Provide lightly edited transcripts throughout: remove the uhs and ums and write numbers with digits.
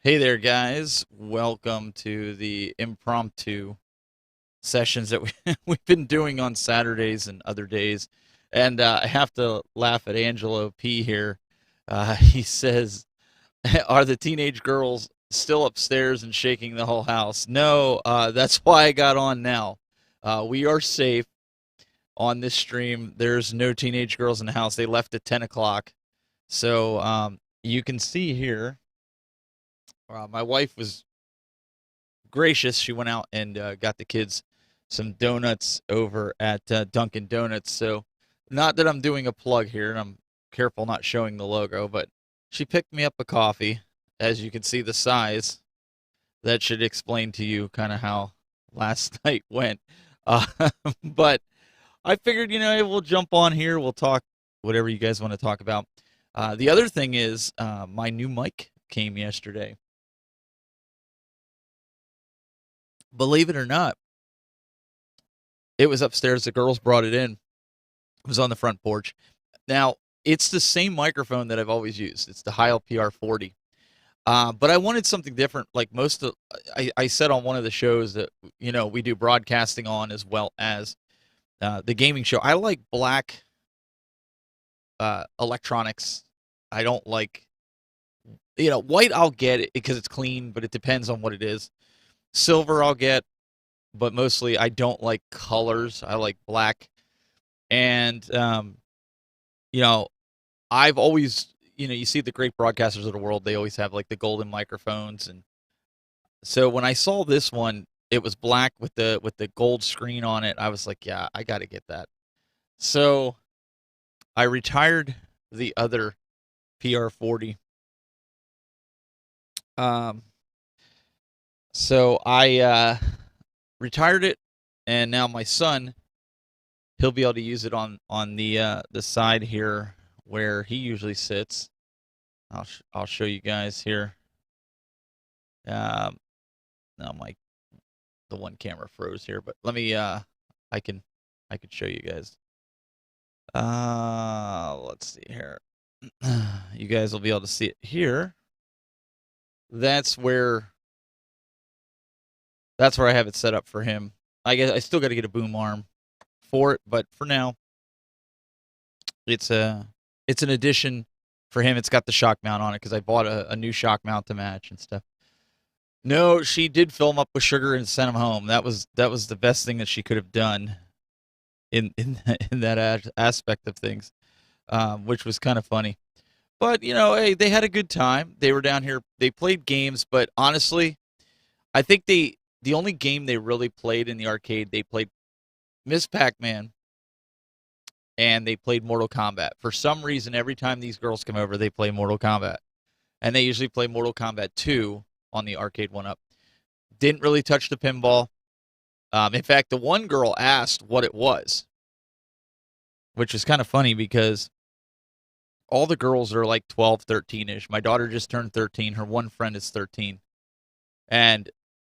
Hey there, guys. Welcome to the impromptu sessions that we've been doing on Saturdays and other days. And I have to laugh at Angelo P here. He says, "Are the teenage girls still upstairs and shaking the whole house?" No, that's why I got on now. We are safe on this stream. There's no teenage girls in the house. They left at 10 o'clock. So you can see here, my wife was gracious. She went out and got the kids some donuts over at Dunkin' Donuts. So, not that I'm doing a plug here, and I'm careful not showing the logo, but she picked me up a coffee. As you can see, the size that should explain to you kind of how last night went. Uh, but I figured, hey, we'll jump on here. We'll talk whatever you guys want to talk about. The other thing is, my new mic came yesterday. Believe it or not, it was upstairs. The girls brought it in. It was on the front porch. Now, it's the same microphone that I've always used. It's the Heil PR40. But I wanted something different. Like I said on one of the shows that, we do broadcasting on as well as the gaming show. I like black electronics. I don't like, white I'll get it because it's clean, but it depends on what it is. Silver I'll get, but mostly I don't like colors. I like black. And you know, I've always, you see the great broadcasters of the world, they always have like the golden microphones. And so when I saw this one, it was black with the gold screen on it. I was like, yeah, I got to get that. So I retired the other PR40. Um, so I retired it, and now my son, he'll be able to use it on the side here where he usually sits. I'll show you guys here. Um, now the one camera froze here, but let me I can show you guys. Let's see here. You guys will be able to see it here. That's where I have it set up for him. I guess I still got to get a boom arm for it, but for now, it's an addition for him. It's got the shock mount on it because I bought a new shock mount to match and stuff. No, she did fill him up with sugar and send him home. That was the best thing that she could have done in in that aspect of things, which was kind of funny. But hey, they had a good time. They were down here. They played games, but honestly, I think the only game they really played in the arcade, they played Miss Pac-Man and they played Mortal Kombat. For some reason, every time these girls come over, they play Mortal Kombat, and they usually play Mortal Kombat 2 on the arcade one up. Didn't really touch the pinball. In fact, the one girl asked what it was, which is kind of funny because all the girls are like 12, 13-ish. My daughter just turned 13. Her one friend is 13. And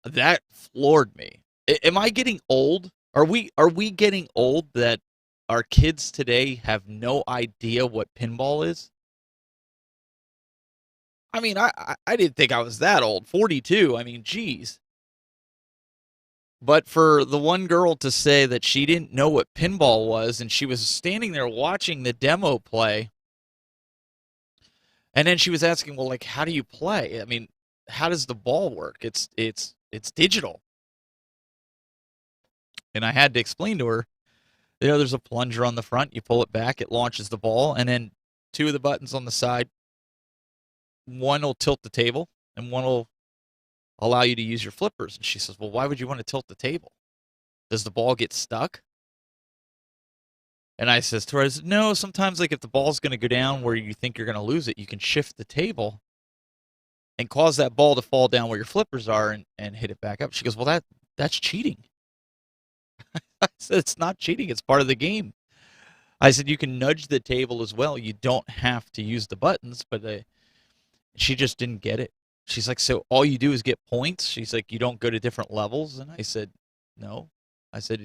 that floored me. Am I getting old? Are we getting old that our kids today have no idea what pinball is? I mean, I didn't think I was that old. 42. I mean, geez. But for the one girl to say that she didn't know what pinball was and she was standing there watching the demo play, and then she was asking, well, like, how do you play? I mean, how does the ball work? It's digital. And I had to explain to her, there's a plunger on the front. You pull it back, it launches the ball, and then two of the buttons on the side. One will tilt the table, and one will allow you to use your flippers. And she says, well, why would you want to tilt the table? Does the ball get stuck? And I says to her, no, sometimes like if the ball's going to go down where you think you're going to lose it, you can shift the table and cause that ball to fall down where your flippers are and hit it back up. She goes, well, that's cheating. I said, it's not cheating. It's part of the game. I said, you can nudge the table as well. You don't have to use the buttons, but she just didn't get it. She's like, so all you do is get points? She's like, you don't go to different levels? And I said, no. I said,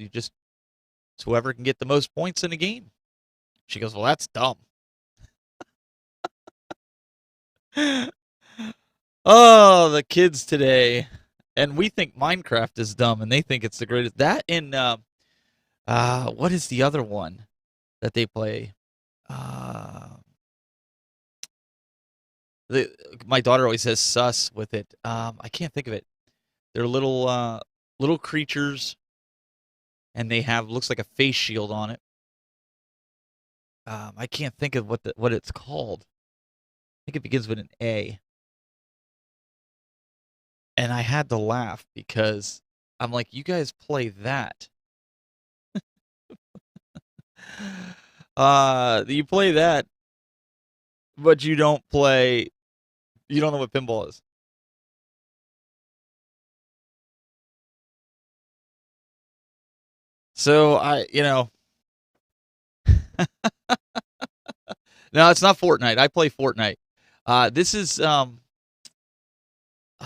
it's whoever can get the most points in a game. She goes, well, that's dumb. Oh, the kids today. And we think Minecraft is dumb, and they think it's the greatest. That and what is the other one that they play? Uh, the my daughter always says sus with it. I can't think of it. They're little creatures, and they have looks like a face shield on it. I can't think of what it's called. I think it begins with an A. And I had to laugh because I'm like, you guys play that. You play that, but you don't play. You don't know what pinball is. So no, it's not Fortnite. I play Fortnite. This is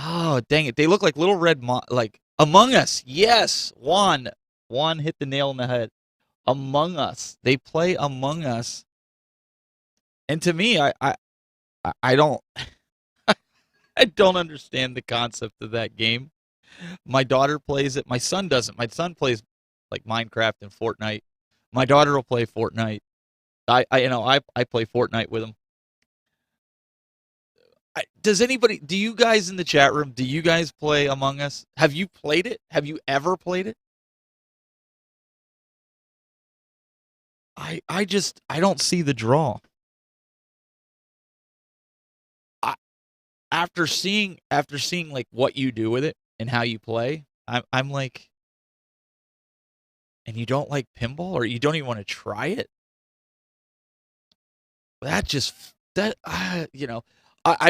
oh dang it! They look like little red like Among Us. Yes, Juan hit the nail on the head. Among Us. They play Among Us, and to me, I don't I don't understand the concept of that game. My daughter plays it. My son doesn't. My son plays like Minecraft and Fortnite. My daughter will play Fortnite. I play Fortnite with him. Does anybody? Do you guys in the chat room? Do you guys play Among Us? Have you played it? Have you ever played it? I don't see the draw. I, after seeing like what you do with it and how you play, I'm like, and you don't like pinball or you don't even want to try it. That just that I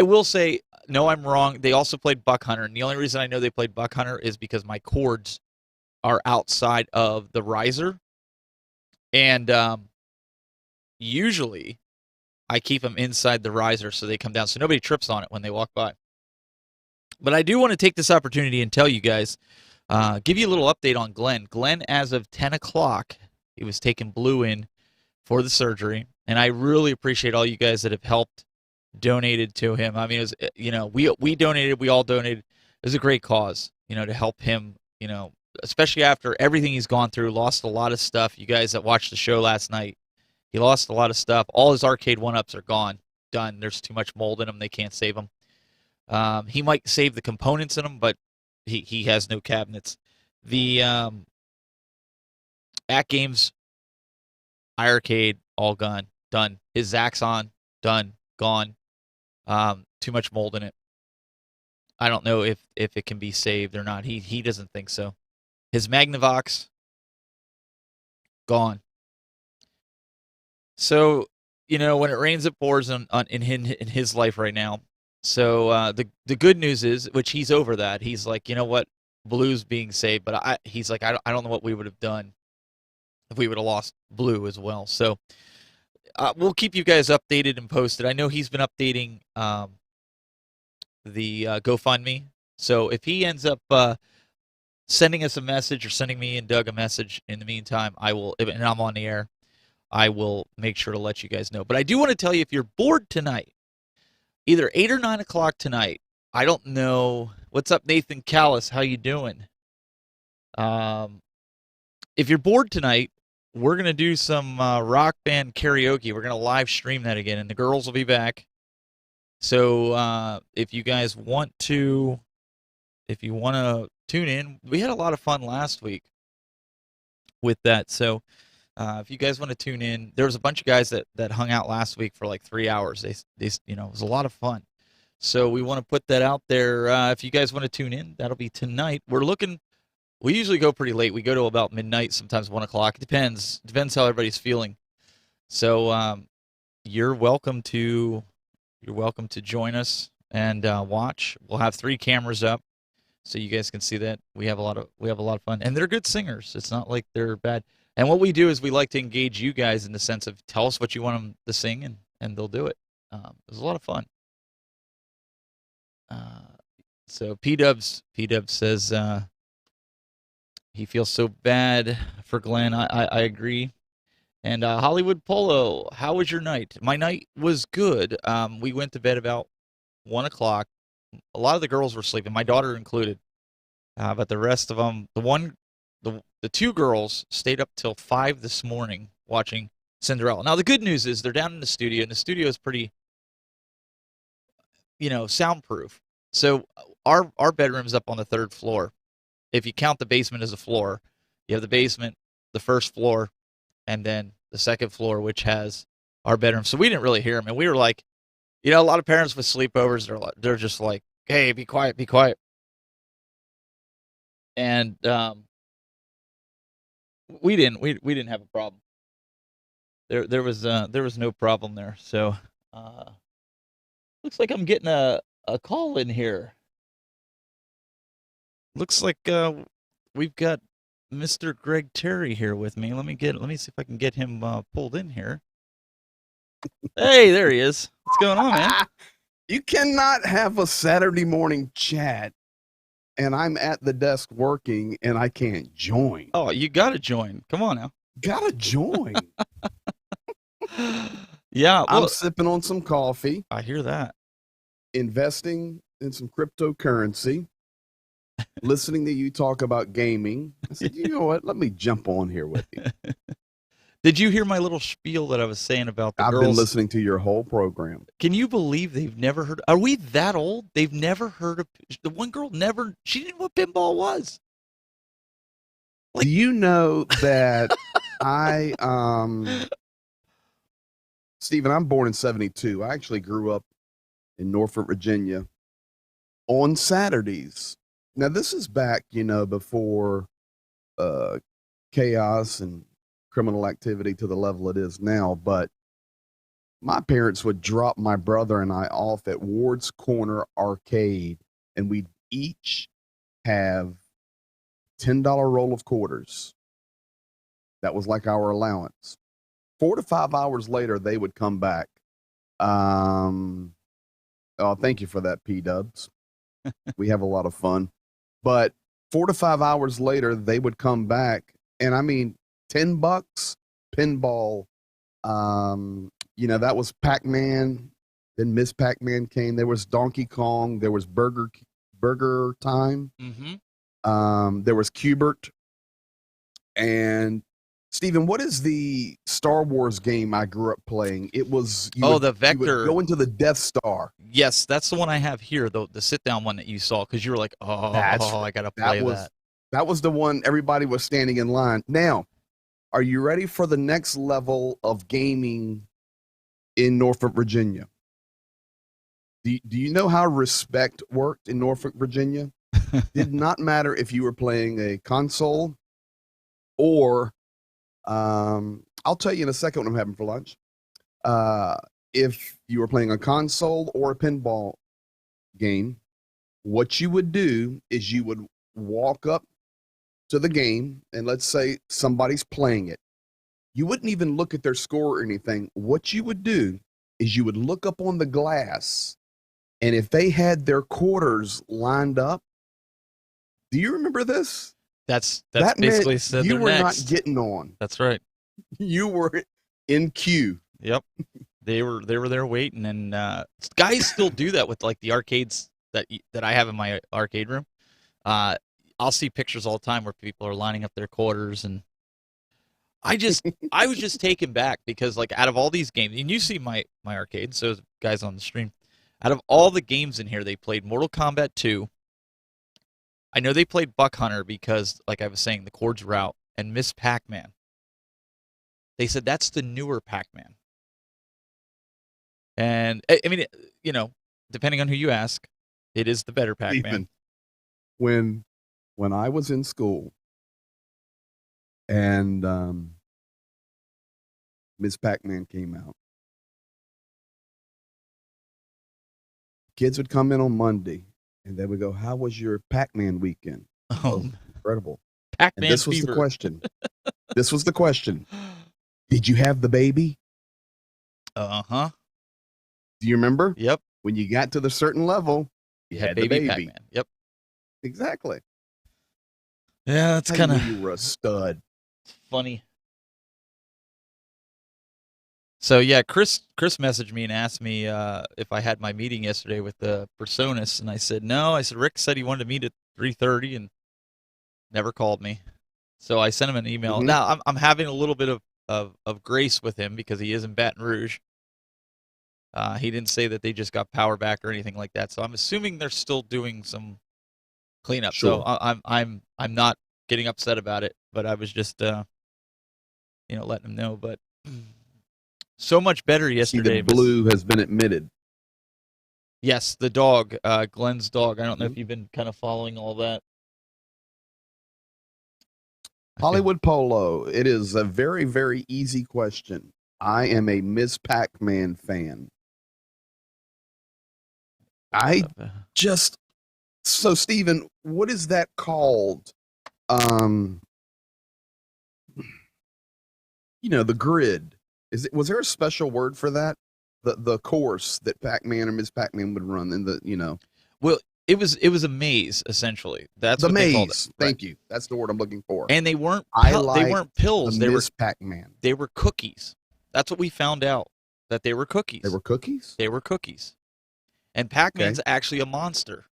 will say no, I'm wrong. They also played Buck Hunter, and the only reason I know they played Buck Hunter is because my cords are outside of the riser, and usually I keep them inside the riser so they come down so nobody trips on it when they walk by. But I do want to take this opportunity and tell you guys, give you a little update on Glenn. Glenn, as of 10 o'clock, he was taking blue in for the surgery, and I really appreciate all you guys that have helped, donated to him. I mean, it was, we donated, we all donated. It was a great cause, to help him, especially after everything he's gone through, lost a lot of stuff. You guys that watched the show last night, he lost a lot of stuff. All his arcade one-ups are gone, done. There's too much mold in them. They can't save them. He might save the components in them, but he has no cabinets. The at games, iArcade, all gone, done. His Zaxxon, done, gone. Too much mold in it. I don't know if it can be saved or not. He doesn't think so. His Magnavox, gone. So, when it rains, it pours in his life right now. So the good news is, which he's over that. He's like, you know what, Blue's being saved, but he's like, I don't know what we would have done if we would have lost Blue as well. So we'll keep you guys updated and posted. I know he's been updating the GoFundMe. So if he ends up sending us a message or sending me and Doug a message in the meantime, I will, and I'm on the air, I will make sure to let you guys know. But I do want to tell you, if you're bored tonight, either 8 or 9 o'clock tonight, I don't know. What's up, Nathan Callis? How you doing? If you're bored tonight, we're going to do some rock band karaoke. We're going to live stream that again, and the girls will be back. So if you guys want to, tune in, we had a lot of fun last week with that. So if you guys want to tune in, there was a bunch of guys that hung out last week for like 3 hours. They it was a lot of fun. So we want to put that out there. If you guys want to tune in, that'll be tonight. We usually go pretty late. We go to about midnight, sometimes 1 o'clock. It depends how everybody's feeling. So you're welcome to join us and watch. We'll have 3 cameras up, so you guys can see that. We have a lot of fun, and they're good singers. It's not like they're bad. And what we do is we like to engage you guys in the sense of tell us what you want them to sing, and they'll do it. It was a lot of fun. So P-Dubs says he feels so bad for Glenn. I agree. And Hollywood Polo, how was your night? My night was good. We went to bed about 1 o'clock. A lot of the girls were sleeping, my daughter included. But the rest of them, the two girls stayed up till 5 this morning watching Cinderella. Now the good news is they're down in the studio, and the studio is pretty, soundproof. So our bedroom's up on the third floor. If you count the basement as a floor, you have the basement, the first floor, and then the second floor, which has our bedroom. So we didn't really hear them, and we were like, a lot of parents with sleepovers, they're just like, hey, be quiet, be quiet. And we didn't have a problem. There was no problem there. So looks like I'm getting a call in here. Looks like we've got Mr. Greg Terry here with me. Let me see if I can get him pulled in here. Hey, there he is. What's going on, man? You cannot have a Saturday morning chat and I'm at the desk working and I can't join. Oh, you got to join. Come on now. Got to join. Yeah. Well, I'm sipping on some coffee. I hear that. Investing in some cryptocurrency. Listening to you talk about gaming. I said, you know what? Let me jump on here with you. Did you hear my little spiel that I was saying about the girls? I've been listening to your whole program. Can you believe they've never heard? Are we that old? They've never heard of the one girl. She didn't know what pinball was. Like, do you know that Stephen, I'm born in 1972. I actually grew up in Norfolk, Virginia on Saturdays. Now, this is back, before chaos and criminal activity to the level it is now. But my parents would drop my brother and I off at Ward's Corner Arcade, and we'd each have $10 roll of quarters. That was like our allowance. 4 to 5 hours later, they would come back. Oh, thank you for that, P-Dubs. We have a lot of fun. But 4 to 5 hours later, they would come back, and I mean, $10 pinball. That was Pac-Man. Then Miss Pac-Man came. There was Donkey Kong. There was Burger Time. Mm-hmm. There was Cubert. And Stephen, what is the Star Wars game I grew up playing? It was the Vector. You would go into the Death Star. Yes, that's the one I have here, the sit-down one that you saw, because you were like, I gotta play that. That was the one everybody was standing in line. Now, are you ready for the next level of gaming in Norfolk, Virginia? Do you know how respect worked in Norfolk, Virginia? Did not matter if you were playing a console or I'll tell you in a second what I'm having for lunch. If you were playing a console or a pinball game, what you would do is you would walk up to the game, and let's say somebody's playing it. You wouldn't even look at their score or anything. What you would do is you would look up on the glass, and if they had their quarters lined up, do you remember this? That basically said you were next. not getting on. That's right. You were in queue. Yep. They were there waiting, and guys still do that with like the arcades that I have in my arcade room. I'll see pictures all the time where people are lining up their quarters, and I was just taken back because like out of all these games, and you see my arcade, so guys on the stream, out of all the games in here, they played Mortal Kombat 2. I know they played Buck Hunter because, like I was saying, the cords were out, and Miss Pac-Man. They said that's the newer Pac-Man. And I mean, depending on who you ask, it is the better Pac-Man. When I was in school and Miss Pac-Man came out, kids would come in on Monday and they would go, "How was your Pac-Man weekend?" Oh, incredible. Pac-Man and this was fever. the question. This was the question. Did you have the baby? Uh-huh. Do you remember? Yep. When you got to the certain level, you had the baby. Pac-Man. Yep. Exactly. Yeah, that's kind of... You were a stud. Funny. So yeah, Chris messaged me and asked me if I had my meeting yesterday with the Personas, and I said no. I said Rick said he wanted to meet at 3:30 and never called me. So I sent him an email. Mm-hmm. Now I'm having a little bit of grace with him because he is in Baton Rouge. He didn't say that they just got power back or anything like that. So I'm assuming they're still doing some cleanup. So Sure. I'm not getting upset about it, but I was just letting him know. But so much better See, the yesterday. blue has been admitted. Yes, the dog, Glenn's dog. I don't know Mhm. if you've been kind of following all that. Hollywood Polo. It is a very, very easy question. I am a Miss Pac-Man fan. I just so Steven, what is that called? Um, the grid. Was there a special word for that? The course that Pac-Man or Miss Pac-Man would run in Well, it was a maze essentially. That's the what they called it. maze. Right. Thank you. That's the word I'm looking for. And they weren't I they like weren't pills. the They were Miss Pac-Man. they were cookies. That's what we found out, that they were cookies. They were cookies? They were cookies. And Pac-Man's actually a monster.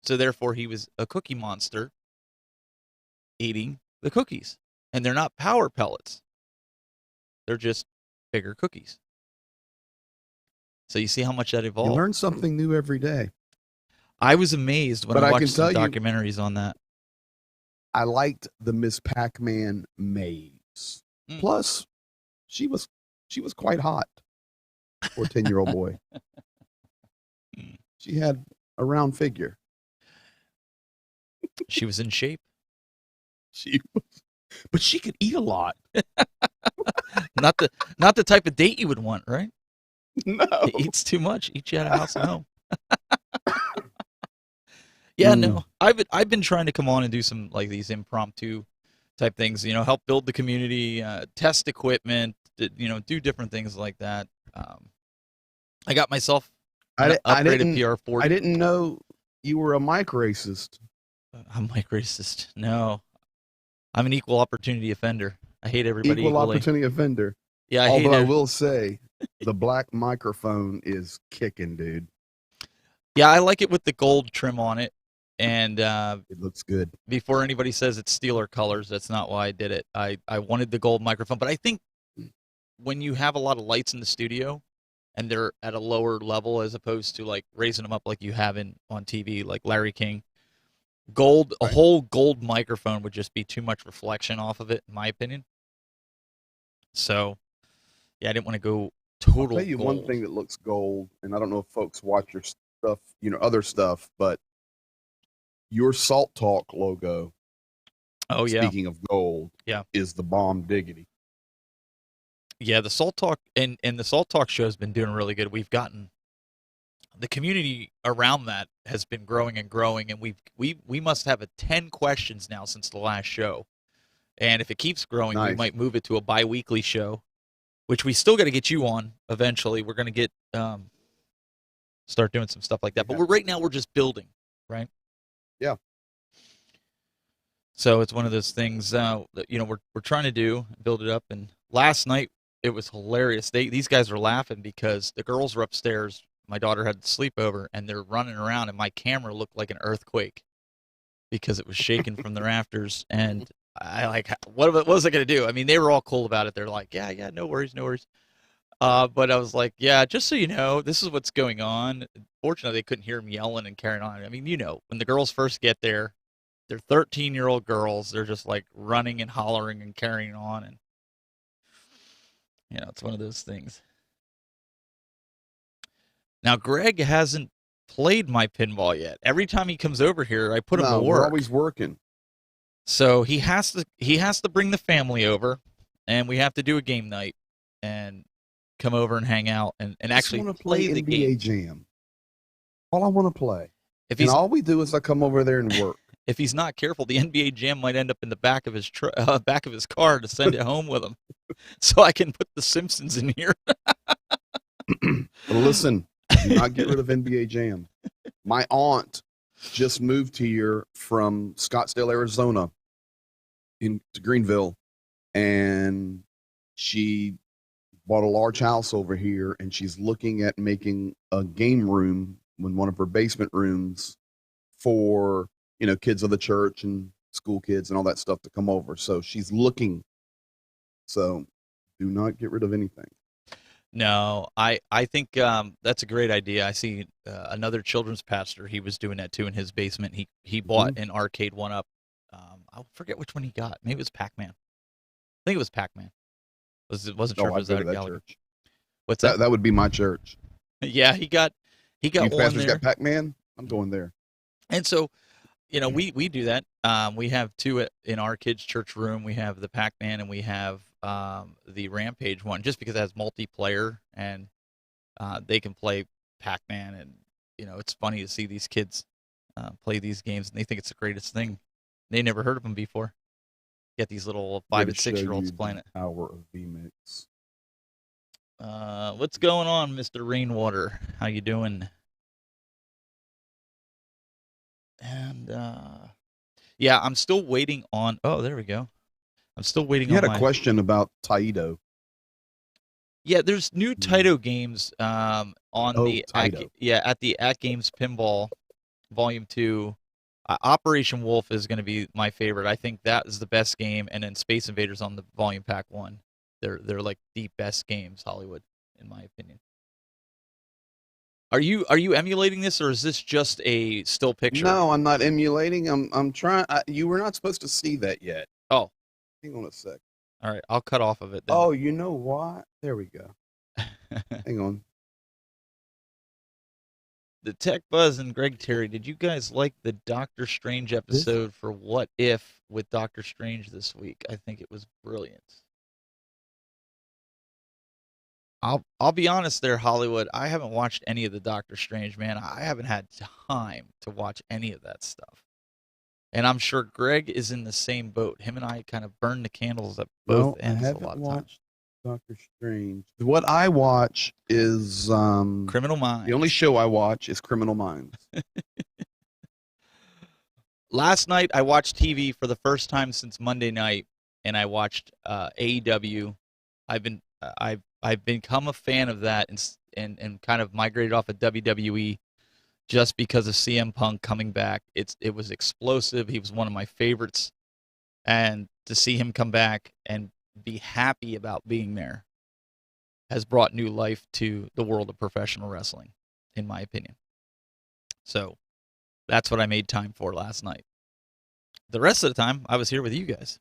So therefore he was a cookie monster eating the cookies. And they're not power pellets. They're just bigger cookies. So you see how much that You evolved. learn something new every day. I was amazed when But I I watched can some tell you- documentaries on that. I liked the Miss Pac-Man maze. Plus, she was quite hot for a 10-year-old boy. She had a round figure. She was in shape. But she could eat a lot. Not the type of date you would want, right? No. He eats too much. Eats you out of house and home. Yeah, no. I've been trying to come on and do some like these impromptu type things, help build the community, test equipment, do different things like that. I got myself an upgraded PR40. I didn't know you were a mic racist. I'm mic racist. No. I'm an equal opportunity offender. I hate everybody Equal equally. opportunity offender. Yeah, Although I will say the black microphone is kicking, dude. Yeah, I like it with the gold trim on it. And it looks good. Before anybody says it's Steeler colors, that's not why I did it. I wanted the gold microphone, but I think when you have a lot of lights in the studio and they're at a lower level as opposed to like raising them up like you have on TV, like Larry King, a whole gold microphone would just be too much reflection off of it, in my opinion. So, yeah, I didn't want to go total gold. I'll tell you one thing that looks gold, and I don't know if folks watch your stuff, other stuff, but your Salt Talk logo. Oh, yeah. Speaking of gold, is the bomb diggity. Yeah, the Salt Talk and the Salt Talk show has been doing really good. We've gotten the community around that has been growing and growing, and we must have 10 questions now since the last show. And if it keeps growing, we might move it to a bi-weekly show, which we still got to get you on eventually. We're going to get start doing some stuff like that. But right now we're just building, right? Yeah. So it's one of those things that we're trying to build it up. And last night it was hilarious. These guys were laughing because the girls were upstairs. My daughter had to sleep over, and they're running around, and my camera looked like an earthquake because it was shaking from the rafters. And I what was I going to do? I mean, they were all cool about it. They're like, yeah, no worries, no worries. But I was like, yeah, just so you know, this is what's going on. Fortunately, they couldn't hear him yelling and carrying on. I mean, when the girls first get there, they're 13-year-old girls. They're just like running and hollering and carrying on. And, it's one of those things. Now, Greg hasn't played my pinball yet. Every time he comes over here, I put him to work. We're always working. So he has to bring the family over, and we have to do a game night and come over and hang out and actually play the NBA game. Jam. All I want to play. And all we do is I come over there and work. If he's not careful, the NBA Jam might end up in the back of his car to send it home with him, so I can put The Simpsons in here. Listen, do not get rid of NBA Jam. My aunt just moved here from Scottsdale, Arizona, into Greenville, and she bought a large house over here, and she's looking at making a game room in one of her basement rooms for, kids of the church and school kids and all that stuff to come over. So she's looking. So do not get rid of anything. No, I think that's a great idea. I see another children's pastor. He was doing that too in his basement. He bought an arcade one up. I forget which one he got. Maybe it was Pac-Man. I think it was Pac-Man. Wasn't sure if it was I'd go to that that Galaga. church. What's that? That would be my church. Yeah, he got You one pastors there. got Pac-Man? I'm going there. And so, we do that. We have two in our kids' church room. We have the Pac-Man and we have the Rampage one, just because it has multiplayer and they can play Pac-Man, and it's funny to see these kids play these games, and they think it's the greatest thing. They never heard of them before. Get these little 5 and 6-year-olds playing it. Power of VMix. What's going on, Mr. Rainwater? How you doing? And yeah, I'm still waiting on. Oh, there we go. I'm still waiting on. You had a question about Taito. Yeah, there's new Taito games on the Taito. at the At Games Pinball Volume 2. Operation Wolf is going to be my favorite. I think that is the best game, and then Space Invaders on the Volume Pack 1. They're like the best games, Hollywood, in my opinion. Are you emulating this, or is this just a still picture? No, I'm not emulating. I'm trying. You were not supposed to see that yet. Oh, hang on a sec. All right, I'll cut off of it then. Oh, you know what? There we go. Hang on. The Tech Buzz and Greg Terry, did you guys like the Doctor Strange episode for What If with Doctor Strange this week? I think it was brilliant. I'll be honest there, Hollywood. I haven't watched any of the Doctor Strange, man. I haven't had time to watch any of that stuff. And I'm sure Greg is in the same boat. Him and I kind of burn the candles at both ends a lot of times. Doctor Strange. What I watch is Criminal Minds. The only show I watch is Criminal Minds. Last night I watched TV for the first time since Monday night, and I watched AEW. I've become a fan of that and kind of migrated off of WWE just because of CM Punk coming back. It was explosive. He was one of my favorites, and to see him come back and be happy about being there has brought new life to the world of professional wrestling, in my opinion. So that's what I made time for last night. The rest of the time, I was here with you guys.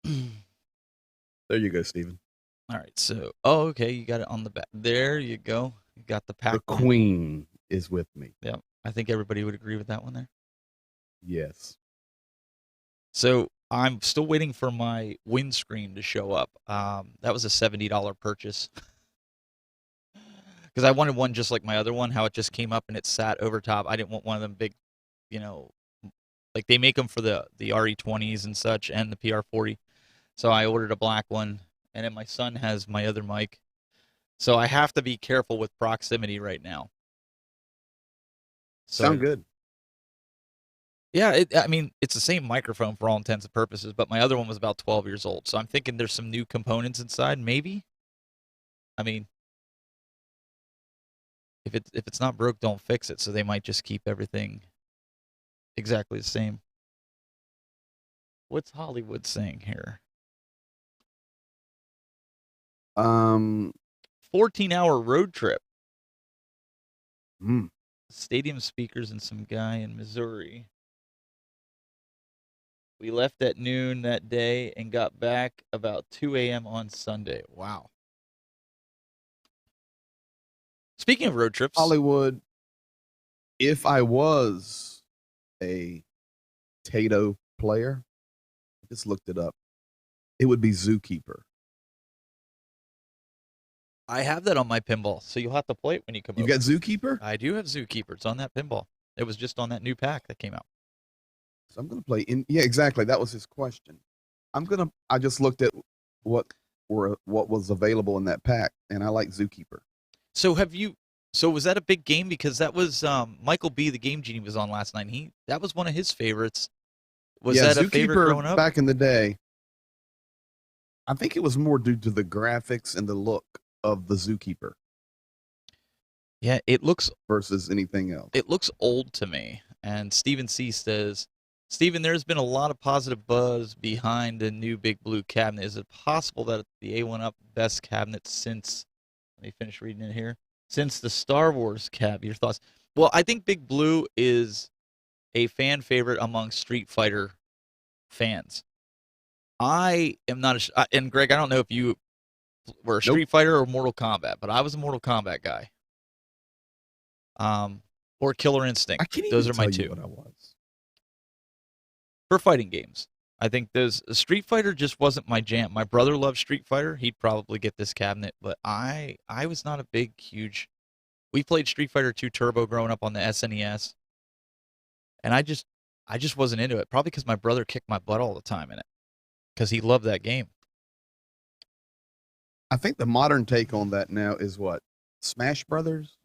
There you go, Steven. All right, so, okay, you got it on the back. There you go. You got the pack. The Queen is with me. Yep, I think everybody would agree with that one there. Yes. So I'm still waiting for my windscreen to show up. That was a $70 purchase. Because I wanted one just like my other one, how it just came up and it sat over top. I didn't want one of them big, like they make them for the RE20s and such and the PR40. So I ordered a black one, and then my son has my other mic. So I have to be careful with proximity right now. So, sound good. Yeah, I mean, it's the same microphone for all intents and purposes, but my other one was about 12 years old. So I'm thinking there's some new components inside, maybe. I mean, if it's not broke, don't fix it. So they might just keep everything exactly the same. What's Hollywood saying here? 14-hour road trip. Stadium speakers and some guy in Missouri. We left at noon that day and got back about 2 a.m. on Sunday. Wow. Speaking of road trips. Hollywood, if I was a Tato player, I just looked it up, it would be Zookeeper. I have that on my pinball, so you'll have to play it when you come over. You got Zookeeper? I do have Zookeeper. It's on that pinball. It was just on that new pack that came out. So I'm going to play in. Yeah, exactly. That was his question. I just looked at what was available in that pack, and I like Zookeeper. So was that a big game? Because that was Michael B, the Game Genie, was on last night. That was one of his favorites. Was that a favorite growing up? Back in the day. I think it was more due to the graphics and the look of the Zookeeper Yeah, it looks versus anything else. old to me. And Stephen C says, Stephen, there's been a lot of positive buzz behind the new Big Blue cabinet. Is it possible that the A1 Up best cabinet since, let me finish reading it here, since the Star Wars cab? Your thoughts? Well, I think Big Blue is a fan favorite among Street Fighter fans. I am not, and Greg, I don't know if you were a Nope. Street Fighter or Mortal Kombat, but I was a Mortal Kombat guy. Or Killer I Instinct. can't Those even are my tell you two what I was. for fighting games. I think those Street Fighter just wasn't my jam. My brother loved Street Fighter. He'd probably get this cabinet, but I was not a big, huge. We played Street Fighter 2 Turbo growing up on the SNES, and I just wasn't into it. Probably because my brother kicked my butt all the time in it, because he loved that game. I think the modern take on that now is what? Smash Brothers?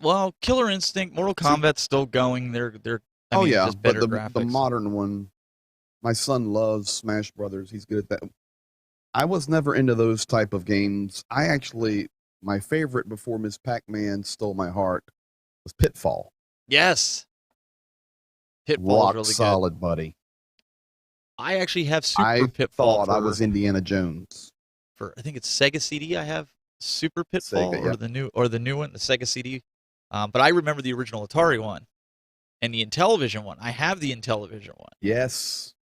Well, Killer Instinct, Mortal Kombat's still going. They're I mean, yeah, just but better the graphics. modern one, my son loves Smash Brothers. He's good at that. I was never into those type of games. My favorite before Miss Pac-Man stole my heart was Pitfall. Yes, Pitfall's Rock really good. solid, buddy. I actually have Super I Pitfall thought I was Indiana Jones. for I think it's Sega CD. I have Super Pitfall Sega, or yep. the new one, the Sega CD. But I remember the original Atari one and the Intellivision one. I have the Intellivision one. Yes.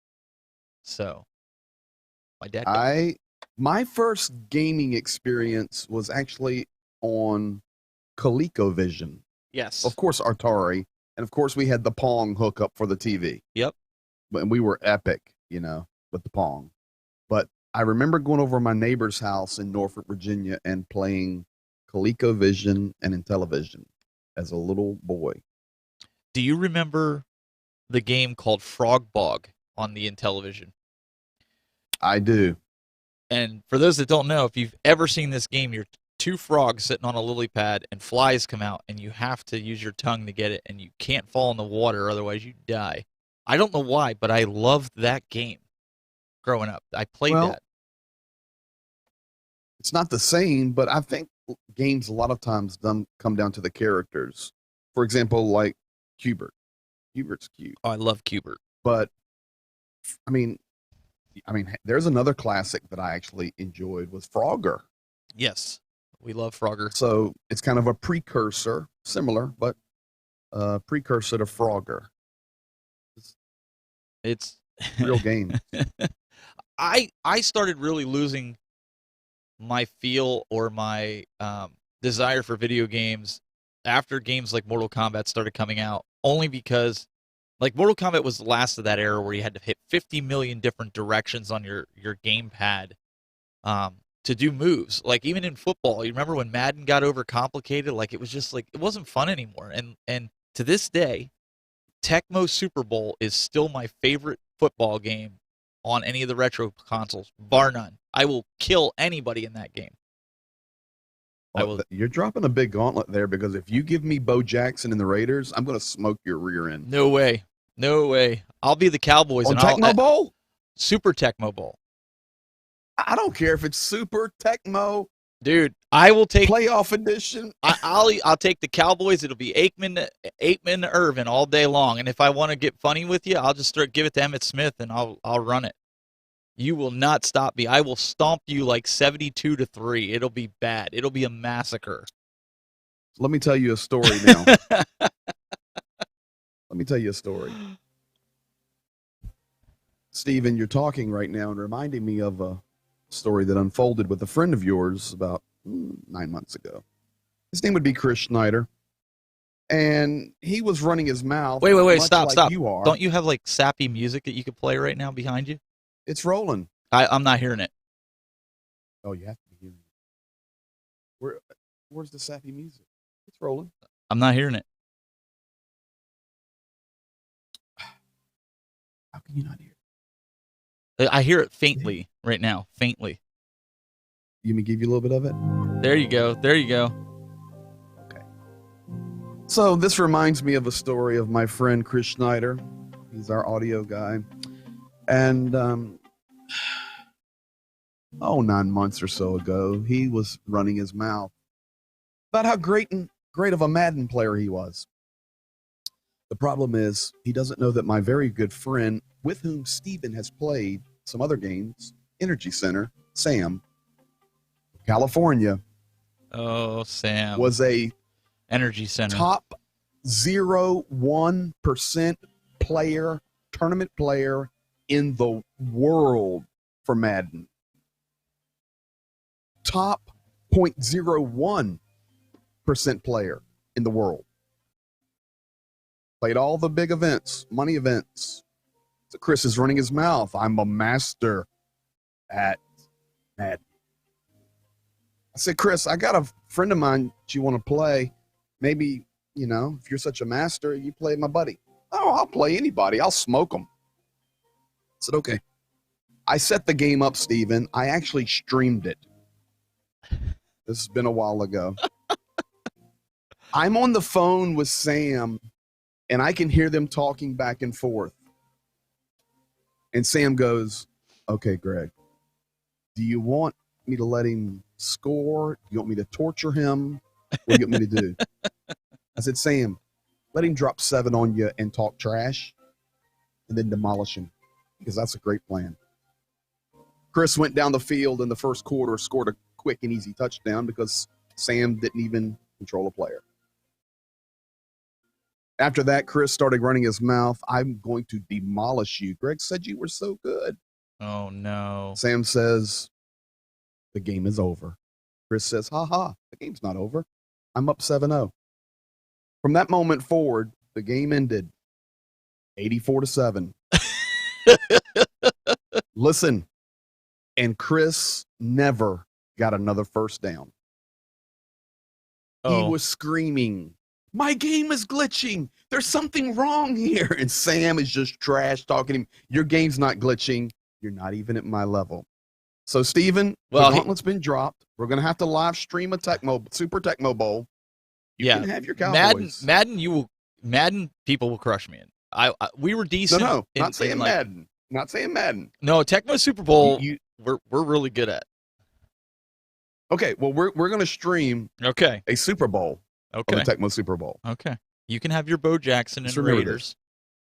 So my dad got it. My first gaming experience was actually on ColecoVision. Yes. Of course, Atari, and of course we had the Pong hookup for the TV. Yep. And we were epic, with the Pong. But I remember going over to my neighbor's house in Norfolk, Virginia, and playing ColecoVision and Intellivision as a little boy. Do you remember the game called Frog Bog on the Intellivision? I do. And for those that don't know, if you've ever seen this game, you're two frogs sitting on a lily pad and flies come out and you have to use your tongue to get it and you can't fall in the water, otherwise you die. I don't know why, but I loved that game growing up. I played that. It's not the same, but I think games a lot of times come down to the characters. For example, like Cubert. Cubert's cute. Oh, I love Cubert. But I mean, there's another classic that I actually enjoyed was Frogger. Yes, we love Frogger. So it's kind of a precursor, similar, but precursor to Frogger. It's real game. I started really losing my feel or my desire for video games after games like Mortal Kombat started coming out, only because like Mortal Kombat was the last of that era where you had to hit 50 million different directions on your gamepad to do moves. Like even in football, you remember when Madden got overcomplicated? Like it was just like it wasn't fun anymore. And to this day, Tecmo Super Bowl is still my favorite football game on any of the retro consoles, bar none. I will kill anybody in that game. You're dropping a big gauntlet there, because if you give me Bo Jackson and the Raiders, I'm going to smoke your rear end. No way. No way. I'll be the Cowboys. On Tecmo Bowl? Super Tecmo Bowl. I don't care if it's Super Tecmo. Dude, I will take playoff edition. I'll take the Cowboys. It'll be Aikman Irvin all day long. And if I want to get funny with you, I'll just give it to Emmitt Smith and I'll run it. You will not stop me. I will stomp you like 72-3. It'll be bad. It'll be a massacre. Let me tell you a story now. Let me tell you a story. Stephen, you're talking right now and reminding me of a story that unfolded with a friend of yours about 9 months ago. His name would be Chris Schneider. And he was running his mouth. Wait, stop. You are. Don't you have like sappy music that you could play right now behind you? It's rolling. I'm not hearing it. Oh, you have to be hearing it. Where's the sappy music? It's rolling. I'm not hearing it. How can you not hear it? I hear it faintly right now. Faintly. You may give you a little bit of it? There you go. There you go. Okay. So this reminds me of a story of my friend Chris Schneider. He's our audio guy. And 9 months or so ago, he was running his mouth about how great of a Madden player he was. The problem is he doesn't know that my very good friend, with whom Steven has played some other games, Energy Center, Sam, California, Oh, Sam. was a Energy Center. top 0.01% player, tournament player in the world for Madden. Top 0.01% player in the world. Played all the big events, money events. So Chris is running his mouth. I'm a master at Madden. I said, Chris, I got a friend of mine that you want to play. Maybe, if you're such a master, you play my buddy. Oh, I'll play anybody. I'll smoke them. I said, okay. I set the game up, Steven. I actually streamed it. This has been a while ago. I'm on the phone with Sam, and I can hear them talking back and forth. And Sam goes, okay, Greg, do you want me to let him score? You want me to torture him? What do you want me to do? I said, Sam, let him drop 7 on you and talk trash and then demolish him, because that's a great plan. Chris went down the field in the first quarter, scored a quick and easy touchdown because Sam didn't even control a player. After that, Chris started running his mouth. I'm going to demolish you. Greg said you were so good. Oh, no. Sam says, the game is over. Chris says, ha, the game's not over. I'm up 7-0. From that moment forward, the game ended 84-7. Listen, and Chris never got another first down. He was screaming, my game is glitching. There's something wrong here. And Sam is just trash talking to him. Your game's not glitching. You're not even at my level. So, Steven, the gauntlet's been dropped. We're going to have to live stream a Super Tecmo Bowl. You can have your Cowboys. Madden people will crush me. We were decent. No, not saying Madden. Not saying Madden. No, Tecmo Super Bowl, we're really good at. Okay, well, we're going to stream a Super Bowl. Okay. The Tecmo Super Bowl. Okay. You can have your Bo Jackson and Raiders.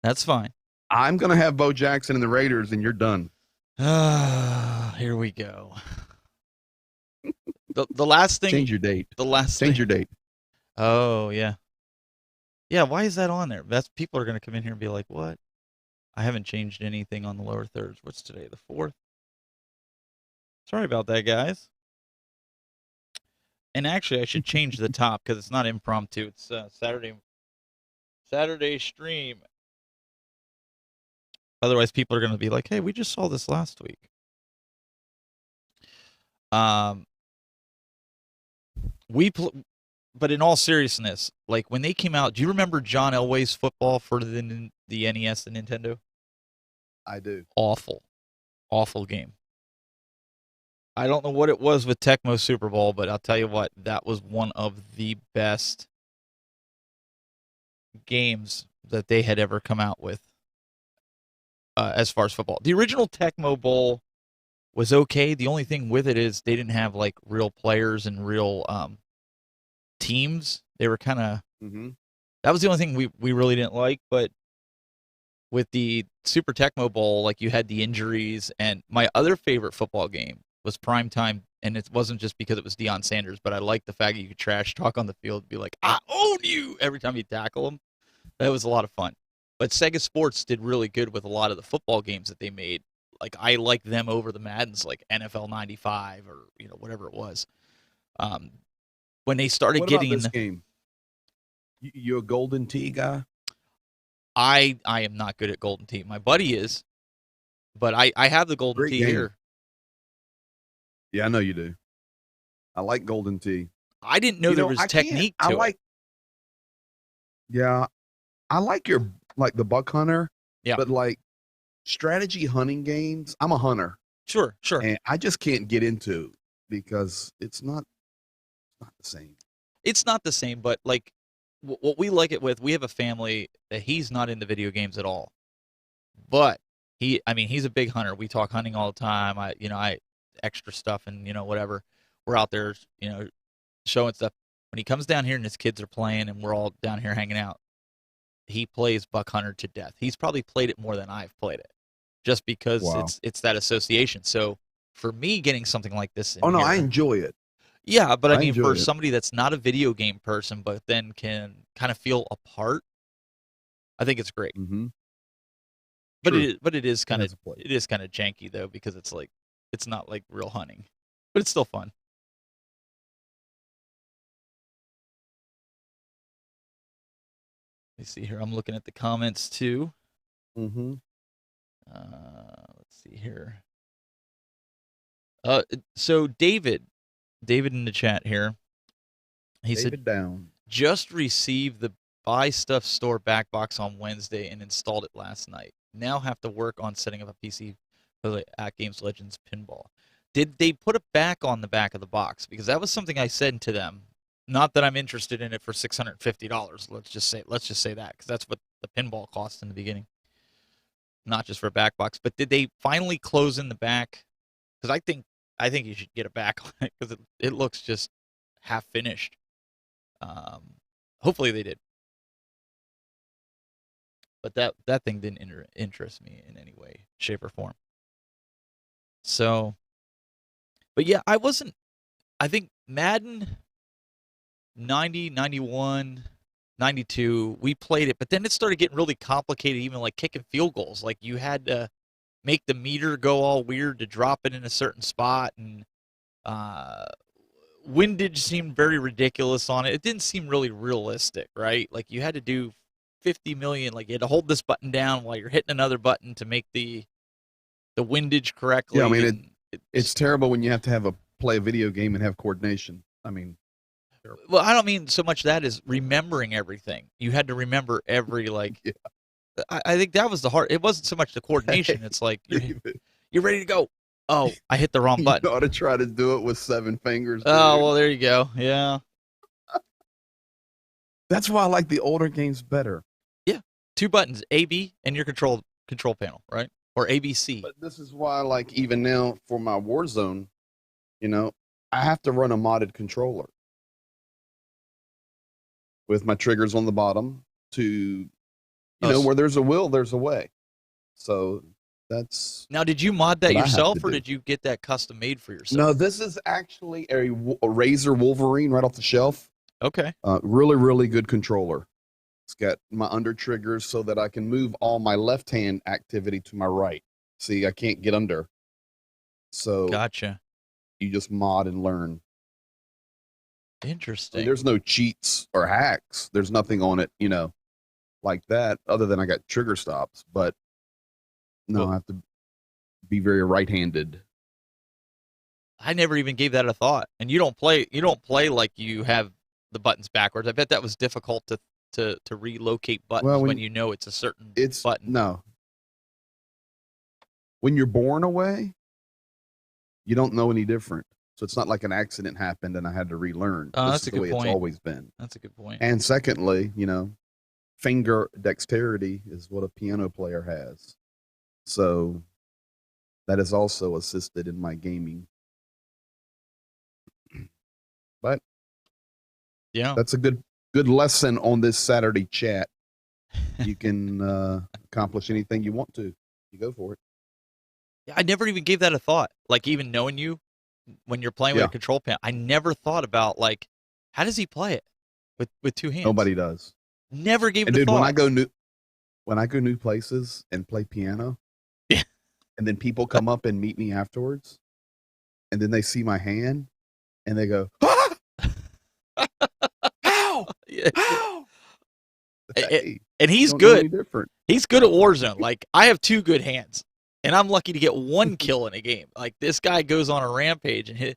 That's fine. I'm going to have Bo Jackson and the Raiders, and you're done. Here we go. The last thing. Change your date. Change your date. Oh, yeah. Yeah, why is that on there? People are going to come in here and be like, what? I haven't changed anything on the lower thirds. What's today? The 4th? Sorry about that, guys. And actually, I should change the top because it's not impromptu. It's Saturday stream. Otherwise, people are going to be like, hey, we just saw this last week. But in all seriousness, like when they came out, do you remember John Elway's football for the NES and Nintendo? I do. Awful game. I don't know what it was with Tecmo Super Bowl, but I'll tell you what, that was one of the best games that they had ever come out with as far as football. The original Tecmo Bowl was okay. The only thing with it is they didn't have like real players and real teams. They were kind of that was the only thing we really didn't like. But with the Super Tecmo Bowl, like you had the injuries, and my other favorite football game was Primetime, and it wasn't just because it was Deion Sanders, but I liked the fact that you could trash talk on the field and be like, I own you every time you tackle him. That was a lot of fun. But Sega Sports did really good with a lot of the football games that they made. Like I liked them over the Maddens, like NFL 95 or whatever it was. When they started getting this game, you a Golden Tee guy? I am not good at Golden Tee. My buddy is, but I have the Golden Tee here. Yeah, I know you do. I like Golden Tee. I didn't know there was technique to it. Yeah, I like the Buck Hunter. Yeah, but like strategy hunting games, I'm a hunter. Sure. And I just can't get into because it's not the same. It's not the same, but like what we like it with, we have a family that he's not into video games at all. But he's a big hunter. We talk hunting all the time. extra stuff and whatever. We're out there, showing stuff. When he comes down here and his kids are playing and we're all down here hanging out, he plays Buck Hunter to death. He's probably played it more than I've played it, just because Wow. it's that association. So for me, getting something like this in Oh no, here, I enjoy it. yeah, but I mean, enjoy for it. somebody that's not a video game person, but then can kind of feel a part, I think it's great. Mm-hmm. But True. it is kind of has a place. janky though, because it's like it's not like real hunting, but it's still fun. Let me see here. I'm looking at the comments too. Mm-hmm. Let's see here. So David in the chat here, he said, Down. just received the Buy Stuff Store back box on Wednesday and installed it last night. Now have to work on setting up a PC for the At Games Legends pinball. Did they put it back on the back of the box? Because that was something I said to them. Not that I'm interested in it for $650. Let's just say that, because that's what the pinball cost in the beginning. Not just for a back box, but did they finally close in the back? Because I think you should get it back on it, because it looks just half finished. Hopefully they did. But that thing didn't interest me in any way, shape, or form. So, but yeah, I think Madden 90, 91, 92, we played it, but then it started getting really complicated, even like kicking field goals. Like you had to make the meter go all weird to drop it in a certain spot, and windage seemed very ridiculous on it. It didn't seem really realistic, right? Like you had to do 50 million, like you had to hold this button down while you're hitting another button to make the windage correctly. Yeah, I mean, it's terrible when you have to play a video game and have coordination. I mean, terrible. Well, I don't mean so much that as remembering everything. You had to remember every, like, Yeah. I think that was the hard. It wasn't so much the coordination. It's like you're ready to go. Oh, I hit the wrong button. You ought to try to do it with 7 fingers. Oh, well, there you go. Yeah. That's why I like the older games better. Yeah, 2 buttons, A, B, and your control panel, right? Or A, B, C. But this is why, like, even now for my Warzone, I have to run a modded controller with my triggers on the bottom to, where there's a will, there's a way. So that's. Now, did you mod that yourself, or did you get that custom made for yourself? No, this is actually a Razer Wolverine right off the shelf. Okay. Really, really good controller. It's got my under triggers so that I can move all my left hand activity to my right. See, I can't get under. So gotcha. You just mod and learn. Interesting. And there's no cheats or hacks. There's nothing on it, like that, other than I got trigger stops. But no, I have to be very right-handed. I never even gave that a thought. And you don't play like you have the buttons backwards. I bet that was difficult to relocate buttons when you know it's a certain button. No. When you're born away, you don't know any different. So it's not like an accident happened and I had to relearn. That's a good point. It's always been. That's a good point. And secondly, finger dexterity is what a piano player has. So that is also assisted in my gaming. But yeah, that's a good lesson on this Saturday chat. You can accomplish anything you want to. You go for it. Yeah, I never even gave that a thought. Like, even knowing you, when you're playing with a control panel, I never thought about, like, how does he play it with 2 hands? Nobody does. Never gave it a thought. When I go new places and play piano, and then people come up and meet me afterwards, and then they see my hand, and they go, "Ah! How? How?" Hey, and he's good. He's good at Warzone. Like, I have 2 good hands, and I'm lucky to get 1 kill in a game. Like, this guy goes on a rampage and hit.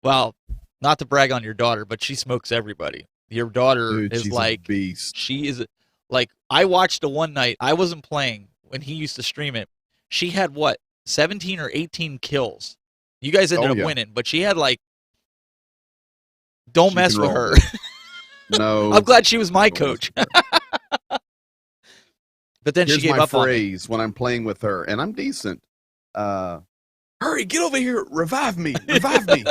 Well, not to brag on your daughter, but she smokes everybody. Your daughter is like, a beast. She is like, I watched the one night, I wasn't playing when he used to stream it. She had 17 or 18 kills. You guys ended up winning, but she had don't mess with her. No. I'm glad she was my coach. But then she gave up on me. Here's my phrase when I'm playing with her, and I'm decent. Hurry, get over here. Revive me. Revive me.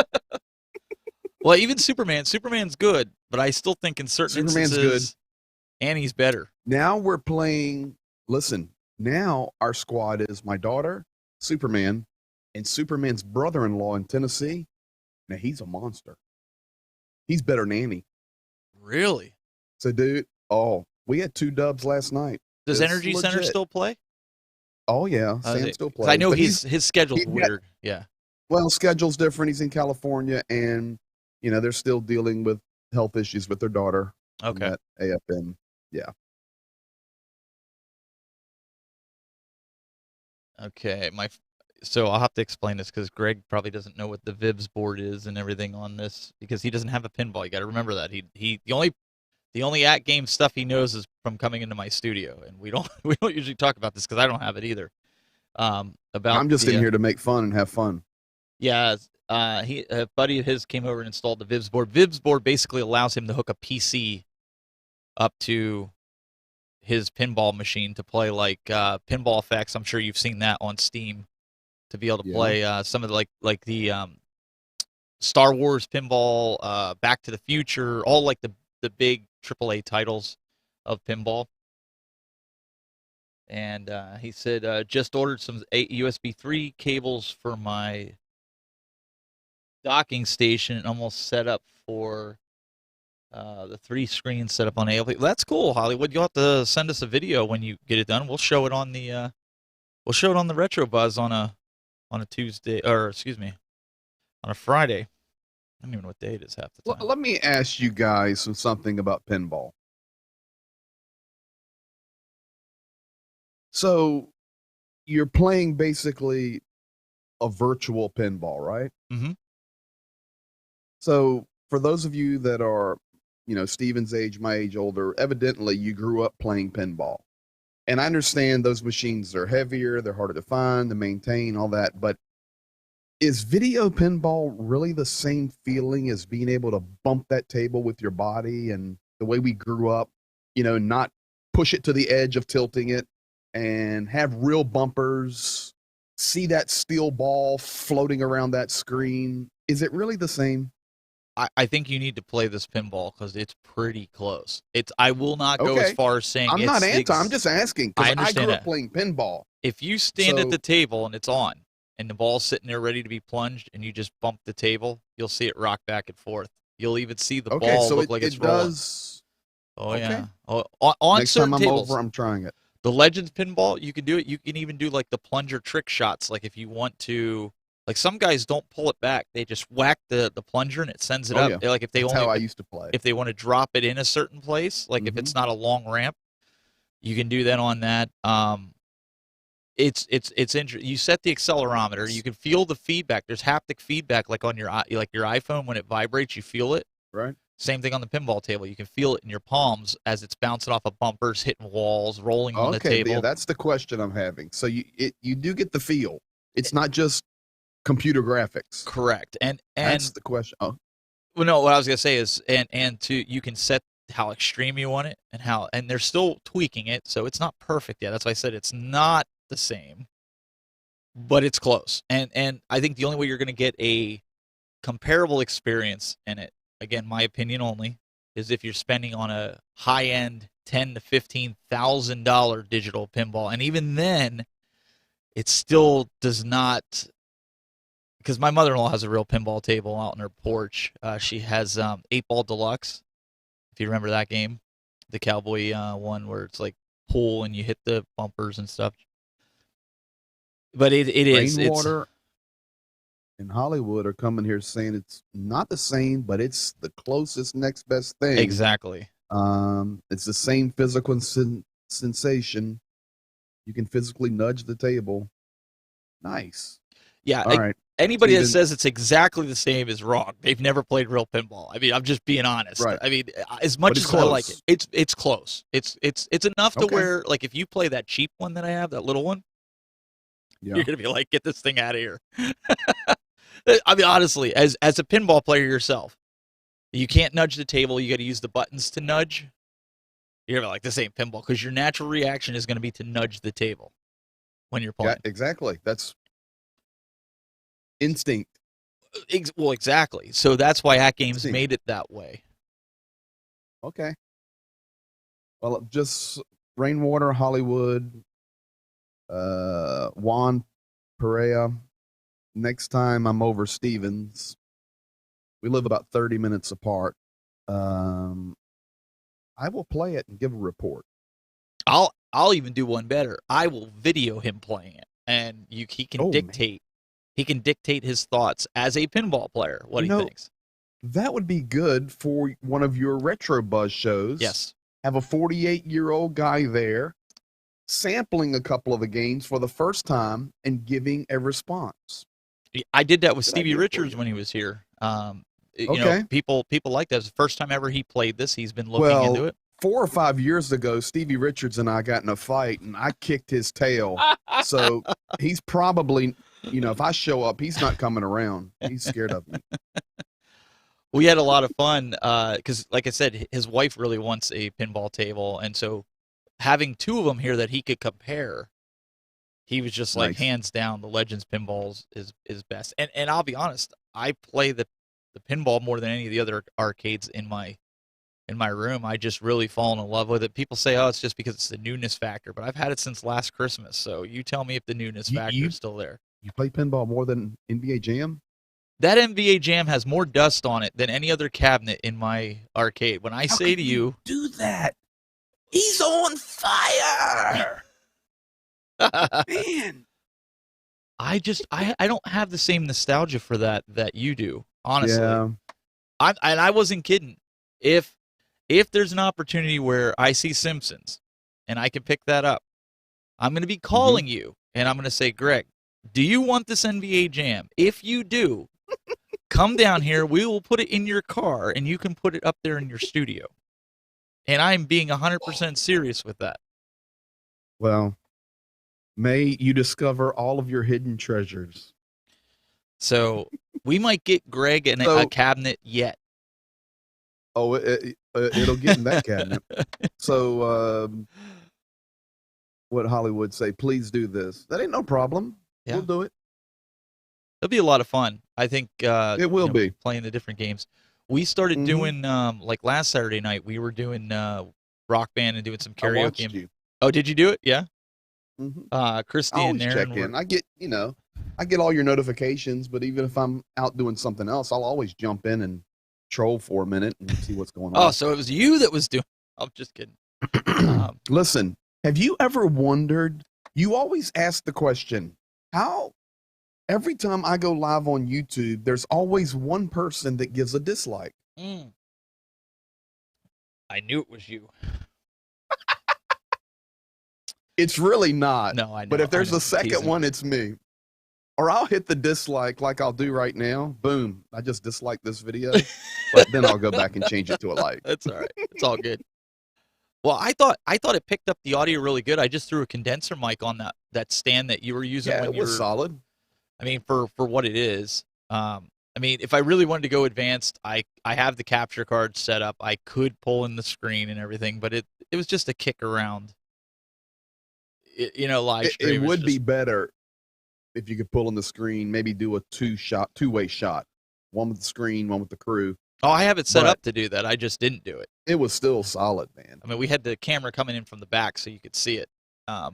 Well, even Superman's good, but I still think in certain Superman's good. instances, Annie's better. Now we're playing. Listen, now our squad is my daughter, Superman, and Superman's brother-in-law in Tennessee. Now he's a monster. He's better than Annie. Really? So, dude, we had 2 dubs last night. Does It's Energy Center legit. still play? Oh yeah, Sam still 'Cause plays. I know but his schedule's he's got- weird. Yeah. Well, schedule's different. He's in California, and they're still dealing with health issues with their daughter. Okay. At AFM. Yeah. Okay. So I'll have to explain this because Greg probably doesn't know what the Vibs board is and everything on this because he doesn't have a pinball. You got to remember that the only at game stuff he knows is from coming into my studio, and we don't usually talk about this because I don't have it either. I'm just in here to make fun and have fun. Yeah, a buddy of his came over and installed the Vibs board. Vibs board basically allows him to hook a PC up to his pinball machine to play like pinball effects. I'm sure you've seen that on Steam to be able to play some of the like the Star Wars pinball, Back to the Future, all like the big AAA titles of pinball. And he said, just ordered some USB 3 cables for my docking station and almost set up for the 3 screens set up on ALP. That's cool, Hollywood. You'll have to send us a video when you get it done. We'll show it on the Retro Buzz on a Tuesday, or excuse me, on a Friday. I don't even know what day it is half the time. Let me ask you guys something about pinball. So you're playing basically a virtual pinball, right? Mm-hmm. So for those of you that are, Steven's age, my age, older, evidently you grew up playing pinball. And I understand those machines are heavier, they're harder to find, to maintain, all that. But is video pinball really the same feeling as being able to bump that table with your body and the way we grew up, not push it to the edge of tilting it and have real bumpers, see that steel ball floating around that screen? Is it really the same? I think you need to play this pinball because it's pretty close. I will not go as far as saying I'm not anti. I'm just asking because I grew up playing pinball. If you stand at the table and it's on, and the ball's sitting there ready to be plunged, and you just bump the table, you'll see it rock back and forth. You'll even see the ball look like it's rolling. Oh yeah. Oh, on next certain time I'm tables, over, I'm trying it. The Legends pinball, you can do it. You can even do like the plunger trick shots. Like if you want to. Like some guys don't pull it back; they just whack the plunger and it sends it up. Yeah. Like if they That's only how I used to play. If they want to drop it in a certain place, like if it's not a long ramp, you can do that on that. It's interesting. You set the accelerometer. You can feel the feedback. There's haptic feedback, like on your iPhone when it vibrates, you feel it. Right. Same thing on the pinball table. You can feel it in your palms as it's bouncing off of bumpers, hitting walls, rolling on the table. Yeah, that's the question I'm having. So you do get the feel. It's not just computer graphics. Correct. And that's the question. Oh. Well, no, what I was gonna say is, you can set how extreme you want it and they're still tweaking it, so it's not perfect yet. That's why I said it's not the same, but it's close. And I think the only way you're gonna get a comparable experience in it, again, my opinion only, is if you're spending on a high-end $10,000 to $15,000 digital pinball, and even then, it still does not. Because my mother-in-law has a real pinball table out on her porch. She has 8-Ball Deluxe, if you remember that game, the cowboy one where it's like pull and you hit the bumpers and stuff. But it is. Rainwater in Hollywood are coming here saying it's not the same, but it's the closest next best thing. Exactly. It's the same physical sensation. You can physically nudge the table. Nice. Yeah. All right. Anybody that says it's exactly the same is wrong. They've never played real pinball. I mean, I'm just being honest. Right. I mean, as much as I like it, it's close. It's enough to where, like, if you play that cheap one that I have, that little one, you're gonna be like, get this thing out of here. I mean, honestly, as a pinball player yourself, you can't nudge the table. You got to use the buttons to nudge. You're gonna be like, this ain't pinball, because your natural reaction is gonna be to nudge the table when you're playing. Yeah, exactly. Instinct. Well, exactly. So that's why Hack Games Instinct. made it that way. Okay. Well, just Rainwater, Hollywood, Juan Perea. Next time I'm over Stevens. We live about 30 minutes apart. I will play it and give a report. I'll even do one better. I will video him playing it, and he can dictate. Man. He can dictate his thoughts as a pinball player. What he thinks. That would be good for one of your Retro Buzz shows. Yes. Have a 48-year-old guy there sampling a couple of the games for the first time and giving a response. I did that with Stevie Richards when he was here. You know, people like that. It's the first time ever he played this. He's been looking into it. 4 or 5 years ago, Stevie Richards and I got in a fight, and I kicked his tail. So he's probably, you know, if I show up, he's not coming around. He's scared of me. We had a lot of fun because, like I said, his wife really wants a pinball table, and so having two of them here that he could compare, he was just like, hands down, the Legends pinballs is best. And I'll be honest, I play the pinball more than any of the other arcades in my room. I just really fallen in love with it. People say, oh, it's just because it's the newness factor, but I've had it since last Christmas. So you tell me if the newness factor is still there. You play pinball more than NBA Jam? That NBA Jam has more dust on it than any other cabinet in my arcade. When I say to you, do that, he's on fire. Man, I don't have the same nostalgia for that you do, honestly. Yeah. I wasn't kidding. If there's an opportunity where I see Simpsons and I can pick that up, I'm going to be calling you and I'm going to say, Greg, do you want this NBA Jam? If you do, come down here. We will put it in your car and you can put it up there in your studio. And I'm being 100% serious with that. Well, may you discover all of your hidden treasures. So we might get Greg in a cabinet yet. Oh, it'll get in that cabinet. So, what Hollywood say? Please do this. That ain't no problem. Yeah. We'll do it. It'll be a lot of fun. I think it will be playing the different games. We started doing like last Saturday night. We were doing Rock Band and doing some karaoke. I watched you. Oh, did you do it? Yeah. Christy and Aaron check in. I get all your notifications, but even if I'm out doing something else, I'll always jump in and troll for a minute and see what's going on. Oh, so it was you that was doing. I'm just kidding. Listen, have you ever wondered? You always ask the question, how? Every time I go live on YouTube, there's always one person that gives a dislike. I knew it was you. It's really not. No, I know. But if there's a second one, it's me. Or I'll hit the dislike like I'll do right now. Boom. I just dislike this video. But then I'll go back and change it to a like. That's all right. It's all good. Well, I thought it picked up the audio really good. I just threw a condenser mic on that stand that you were using. Yeah, it was solid. I mean, for what it is. I mean, if I really wanted to go advanced, I have the capture card set up. I could pull in the screen and everything, but it was just a kick around. Live stream. It would be better if you could pull in the screen, maybe do a two-way shot. One with the screen, one with the crew. Oh, I have it set up to do that. I just didn't do it. It was still solid, man. I mean, we had the camera coming in from the back so you could see it. But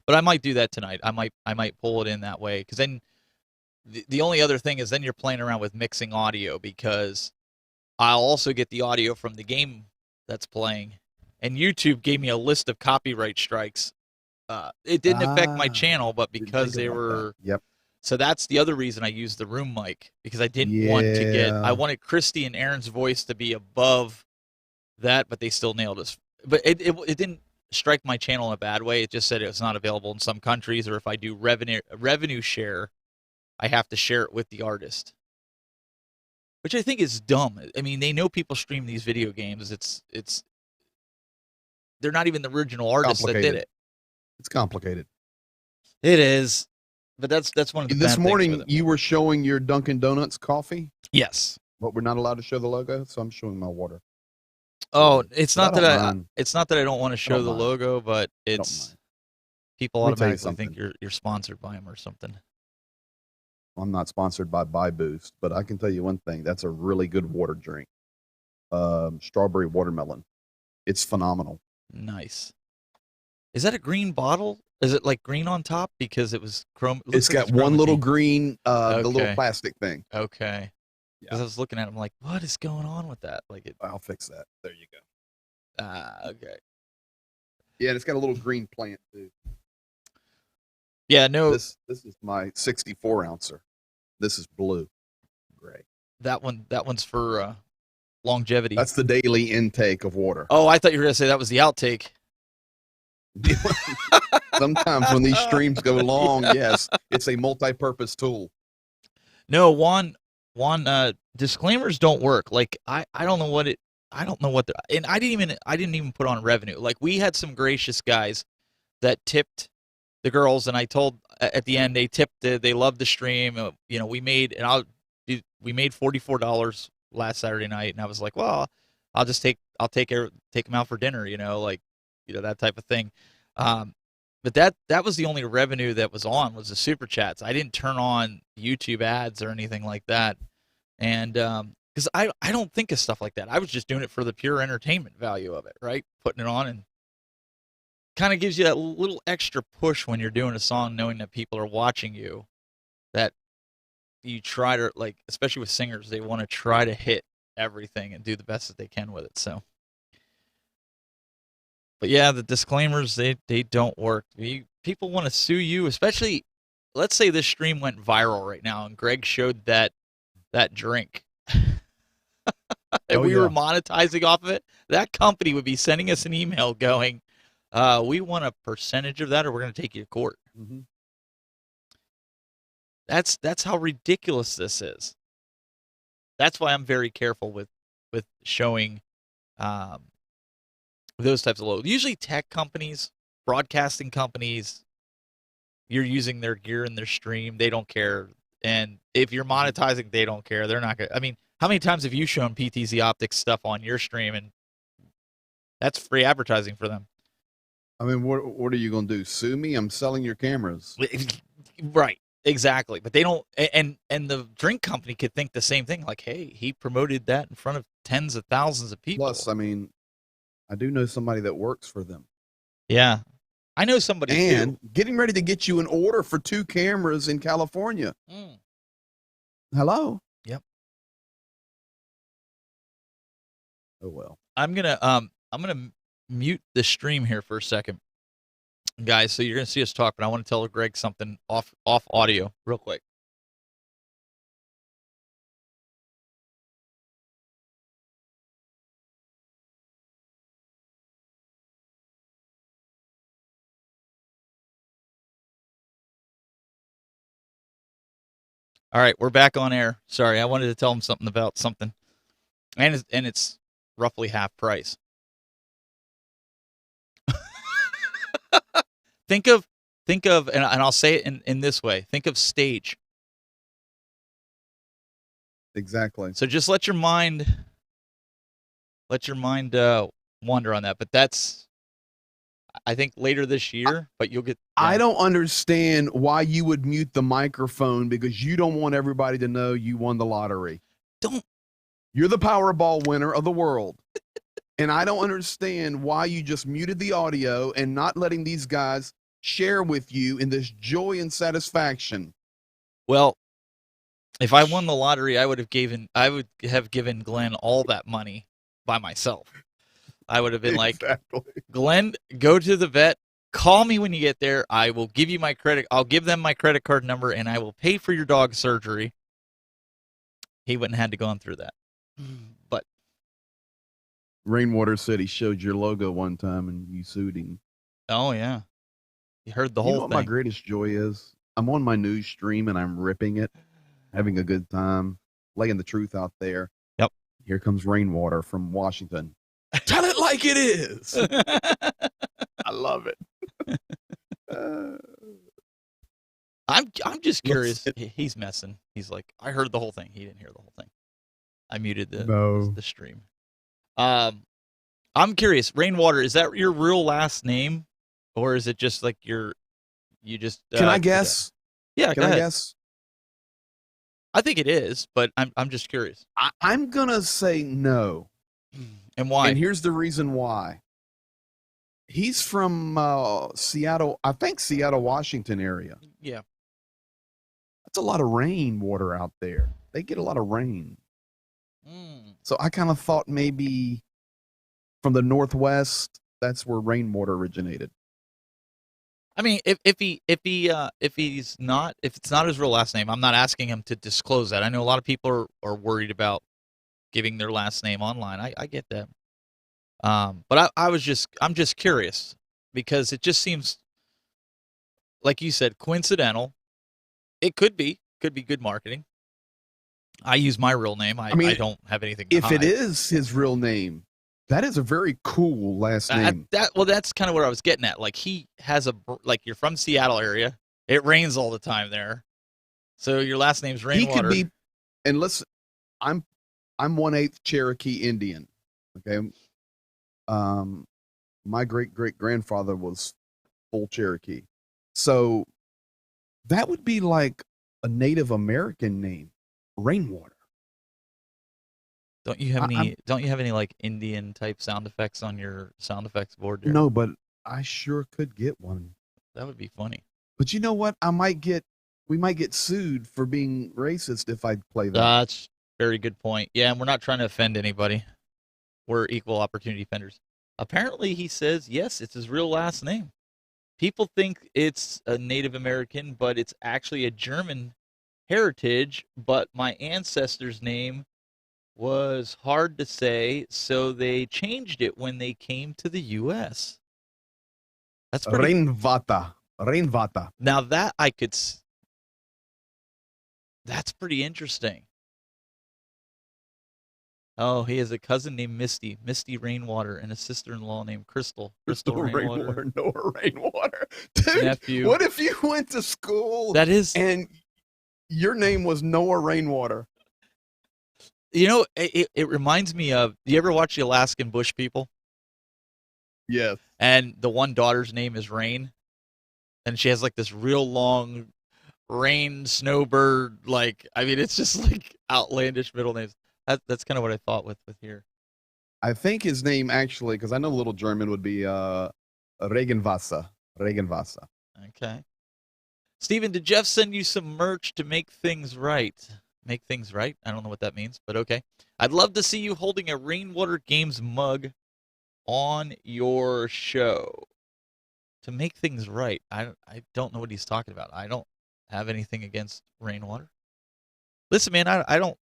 I might do that tonight. I might pull it in that way, because then the only other thing is then you're playing around with mixing audio, because I'll also get the audio from the game that's playing. And YouTube gave me a list of copyright strikes. It didn't affect my channel, but because they were... Yep. So that's the other reason I used the room mic, because I didn't want to get... I wanted Christy and Aaron's voice to be above that, but they still nailed us. But it didn't strike my channel in a bad way. It just said it was not available in some countries, or if I do revenue share, I have to share it with the artist, which I think is dumb. I mean, they know people stream these video games. It's they're not even the original artists that did it. It's complicated. It is, but that's one of the This morning you were showing your Dunkin' Donuts coffee. Yes, but we're not allowed to show the logo, so I'm showing my water. Oh, it's not that I don't want to show the logo, but it's people automatically think you're sponsored by them or something. I'm not sponsored by Buy Boost, but I can tell you one thing. That's a really good water drink. Strawberry watermelon. It's phenomenal. Nice. Is that a green bottle? Is it like green on top because it was chrome? It looks It's like got one chroma little key. green, the little Okay. plastic thing. Okay. Because Yeah. I was looking at it, I'm like, what is going on with that? Like it. I'll fix that. There you go. Okay. Yeah, and it's got a little green plant too. Yeah. No. This is my 64 ouncer. This is blue. Gray. That one's for longevity. That's the daily intake of water. Oh, I thought you were gonna say that was the outtake. Sometimes when these streams go long, yes, it's a multi-purpose tool. No, Juan, disclaimers don't work. Like I don't know what and I didn't even put on revenue. Like we had some gracious guys that tipped the girls, and I told at the end they tipped. They loved the stream. You know, we made $44 last Saturday night, and I was like, well, I'll take them out for dinner. You know, like that type of thing. But that was the only revenue that was the super chats. I didn't turn on YouTube ads or anything like that, and because I don't think of stuff like that. I was just doing it for the pure entertainment value of it, right? Putting it on, and kind of gives you that little extra push when you're doing a song, knowing that people are watching you. That you try to, like, especially with singers, they want to try to hit everything and do the best that they can with it. So. But yeah, the disclaimers, they don't work. People want to sue you, especially, let's say this stream went viral right now and Greg showed that drink. And we were monetizing off of it. That company would be sending us an email going, we want a percentage of that or we're going to take you to court. Mm-hmm. That's how ridiculous this is. That's why I'm very careful with showing those types of logos. Usually tech companies, broadcasting companies, you're using their gear in their stream. They don't care. And if you're monetizing, they don't care. They're not going to. I mean, how many times have you shown PTZ Optics stuff on your stream? And that's free advertising for them. I mean, what are you going to do? Sue me? I'm selling your cameras. Right. Exactly. But they don't. And the drink company could think the same thing. Like, hey, he promoted that in front of tens of thousands of people. Plus, I mean, I do know somebody that works for them. Yeah. I know somebody and too. Getting ready to get you an order for 2 cameras in California. Hello. Yep. Oh well. I'm gonna mute the stream here for a second, guys. So you're gonna see us talk, but I want to tell Greg something off audio real quick. All right, we're back on air. Sorry, I wanted to tell him something about something, and it's roughly half price. Think of, and I'll say it in this way. Think of stage. Exactly. So just let your mind wander on that. But that's, I think, later this year. But you'll get. Yeah. I don't understand why you would mute the microphone because you don't want everybody to know you won the lottery. You're the Powerball winner of the world. And I don't understand why you just muted the audio and not letting these guys share with you in this joy and satisfaction. Well, if I won the lottery, I would have given Glenn all that money by myself. I would have been like, Glenn, go to the vet. Call me when you get there. I will give you my credit. I'll give them my credit card number, and I will pay for your dog surgery. He wouldn't have had to go on through that. But Rainwater City showed your logo one time, and you sued him. Oh yeah, you heard the whole thing. What my greatest joy is? I'm on my news stream and I'm ripping it, having a good time, laying the truth out there. Yep. Here comes Rainwater from Washington. Tell it like it is. I love it. I'm just curious. He's messing. He's like, I heard the whole thing. He didn't hear the whole thing. I muted the stream. I'm curious. Rainwater, is that your real last name, or is it just like you just? Can I guess? Yeah. Can I guess? I think it is, but I'm just curious. I'm gonna say no, And why? and here's the reason why. He's from Seattle, I think Seattle, Washington area. Yeah. That's a lot of rainwater out there. They get a lot of rain. Mm. So I kind of thought maybe from the Northwest, that's where rainwater originated. I mean, if it's not his real last name, I'm not asking him to disclose that. I know a lot of people are worried about giving their last name online. I get that. But I'm just curious because it just seems like you said coincidental. It could be good marketing. I use my real name. I mean, don't have anything to if hide. it is his real name, that is a very cool last name. That's kind of what I was getting at. Like he has like you're from Seattle area. It rains all the time there, so your last name's Rainwater. He could be, and listen, I'm 1/8 Cherokee Indian. Okay, my great grandfather was full Cherokee, so that would be like a Native American name, Rainwater. Don't you have any like Indian type sound effects on your sound effects board there? No, but I sure could get one. That would be funny. But you know what? We might get sued for being racist if I play that. That's a very good point. Yeah, and we're not trying to offend anybody. We're equal opportunity offenders. Apparently, he says yes, it's his real last name. People think it's a Native American, but it's actually a German heritage. But my ancestor's name was hard to say, so they changed it when they came to the U.S. That's pretty. Rainvata. Now that that's pretty interesting. Oh, he has a cousin named Misty Rainwater, and a sister-in-law named Crystal Rainwater. Noah Rainwater. Dude, Nephew. what if you went to school and your name was Noah Rainwater? You know, it reminds me of, do you ever watch the Alaskan Bush People? Yes. And the one daughter's name is Rain, and she has like this real long Rain snowbird, like, I mean, it's just like outlandish middle names. That's kind of what I thought with here. I think his name actually, because I know Little German would be Regenwasser. Okay. Steven, did Jeff send you some merch to make things right? Make things right? I don't know what that means, but okay. I'd love to see you holding a Rainwater Games mug on your show. To make things right. I don't know what he's talking about. I don't have anything against Rainwater. Listen, man, I don't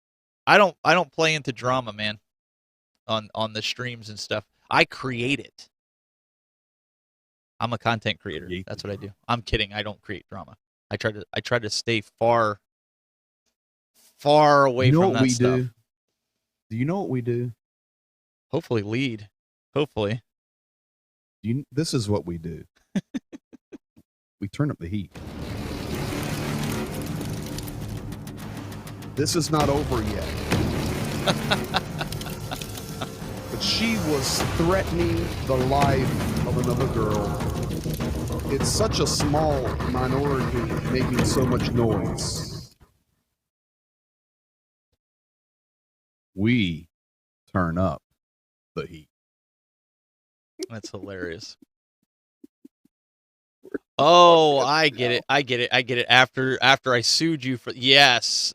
play into drama, man. On the streams and stuff. I create it. I'm a content creator. That's what I do. I'm kidding. I don't create drama. I try to stay far away from that stuff. Do you know what we do? Hopefully lead. Hopefully. This is what we do. We turn up the heat. This is not over yet. But she was threatening the life of another girl. It's such a small minority making so much noise. We turn up the heat. That's hilarious. Oh, I get it. After I sued you for, yes.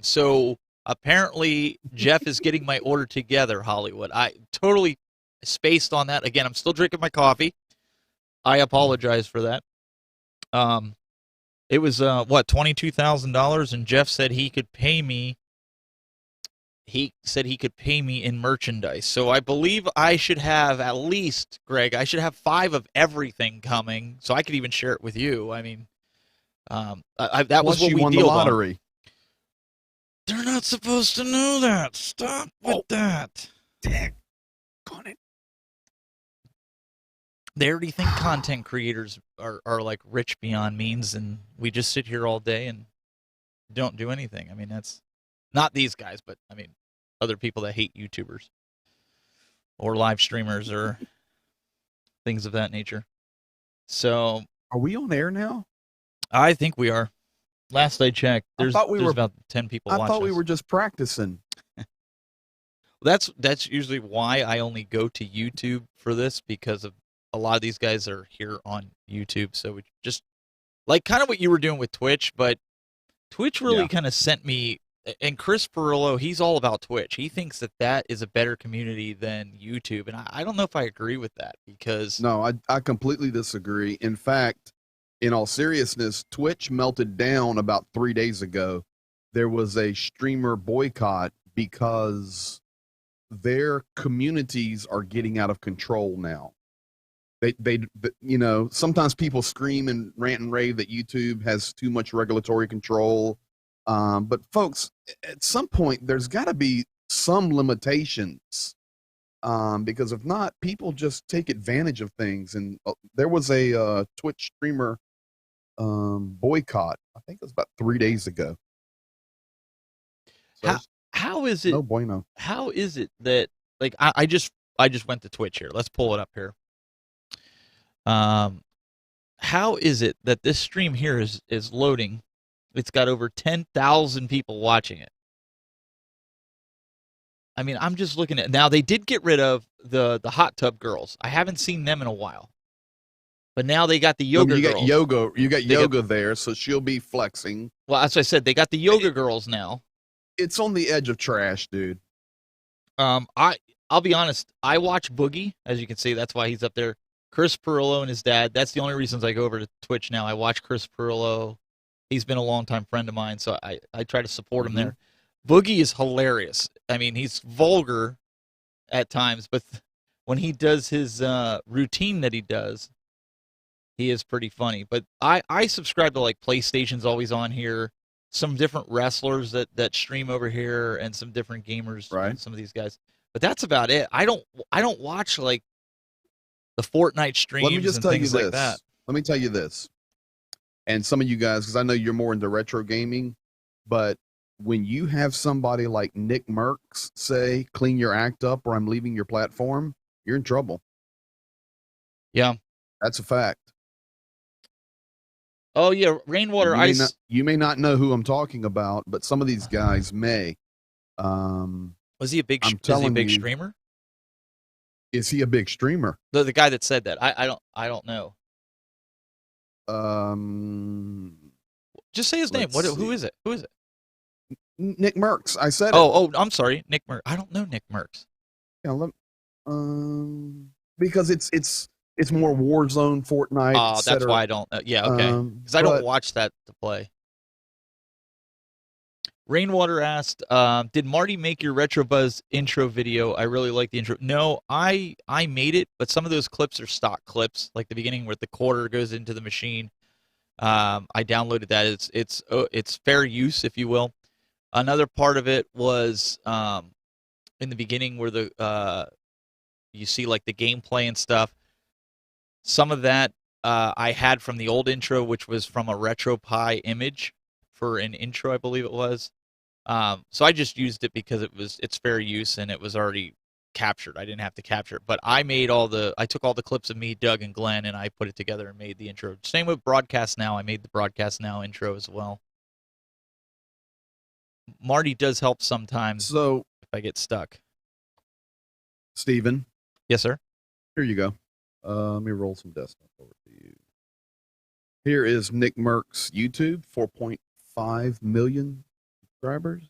So apparently Jeff is getting my order together, Hollywood. I totally spaced on that. Again, I'm still drinking my coffee. I apologize for that. It was $22,000, and Jeff said he could pay me. He said he could pay me in merchandise. So I believe I should have at least, Greg, I should have 5 of everything coming, so I could even share it with you. I mean, that was what we won the lottery. On. They're not supposed to know that. Stop with that. Dang on it. They already think content creators are like rich beyond means, and we just sit here all day and don't do anything. I mean, that's not these guys, but I mean, other people that hate YouTubers or live streamers or things of that nature. So, are we on air now? I think we are. Last I checked, I thought we there's were. about 10 people I watching thought we us. were just practicing. That's usually why I only go to YouTube for this, because of a lot of these guys are here on YouTube. So we just like kind of what you were doing with Twitch, but Twitch really Yeah. kind of sent me. And Chris Perillo, he's all about Twitch. He thinks that that is a better community than YouTube, and I don't know if I agree with that, because No, I completely disagree. In fact, in all seriousness, Twitch melted down about 3 days ago. There was a streamer boycott because their communities are getting out of control now. You know, sometimes people scream and rant and rave that YouTube has too much regulatory control. But folks, at some point, there's got to be some limitations, because if not, people just take advantage of things. And there was a Twitch streamer boycott. I think it was about 3 days ago. So how is it? no bueno. How is it that, like, I just went to Twitch here. Let's pull it up here. How is it that this stream here is loading? It's got over 10,000 people watching it. I mean, I'm just looking at now. They did get rid of the hot tub girls. I haven't seen them in a while, but now they got the yoga girls. You got yoga there, so she'll be flexing. Well, as I said, they got the yoga girls now. It's on the edge of trash, dude. I'll be honest. I watch Boogie, as you can see. That's why he's up there. Chris Perillo and his dad. That's the only reasons I go over to Twitch now. I watch Chris Perillo. He's been a longtime friend of mine, so I try to support him there. Boogie is hilarious. I mean, he's vulgar at times, but when he does his routine that he does, he is pretty funny. But I subscribe to, like, PlayStation's always on here, some different wrestlers that stream over here, and some different gamers, right? Some of these guys. But that's about it. I don't watch, like, the Fortnite streams. Let me just tell you this. Like that. Let me tell you this. And some of you guys, because I know you're more into retro gaming, but when you have somebody like Nick Merckx say, clean your act up or I'm leaving your platform, you're in trouble. Yeah. That's a fact. Oh, yeah, Rainwater Ice. You may not know who I'm talking about, but some of these guys may. Was he a big streamer? Is he a big streamer? The guy that said that. I don't know. Just say his name. Who is it? Who is it? Nick Merckx. I said Oh, I'm sorry. Nick Merckx. I don't know Nick Merckx. Yeah, because it's more Warzone, Fortnite. Oh, that's why I don't. Yeah, okay. Because I don't watch that to play. Rainwater asked, "Did Marty make your Retro Buzz intro video? I really like the intro." No, I made it, but some of those clips are stock clips, like the beginning where the quarter goes into the machine. I downloaded that. It's fair use, if you will. Another part of it was in the beginning where the you see, like, the gameplay and stuff. Some of that I had from the old intro, which was from a RetroPie image for an intro, I believe it was. So I just used it because it's fair use and it was already captured. I didn't have to capture it, but I took all the clips of me, Doug, and Glenn, and I put it together and made the intro. Same with Broadcast Now. I made the Broadcast Now intro as well. Marty does help sometimes. So if I get stuck. Steven. Yes, sir. Here you go. Let me roll some desktop over to you. Here is Nick Merckx YouTube, 4.5 million subscribers.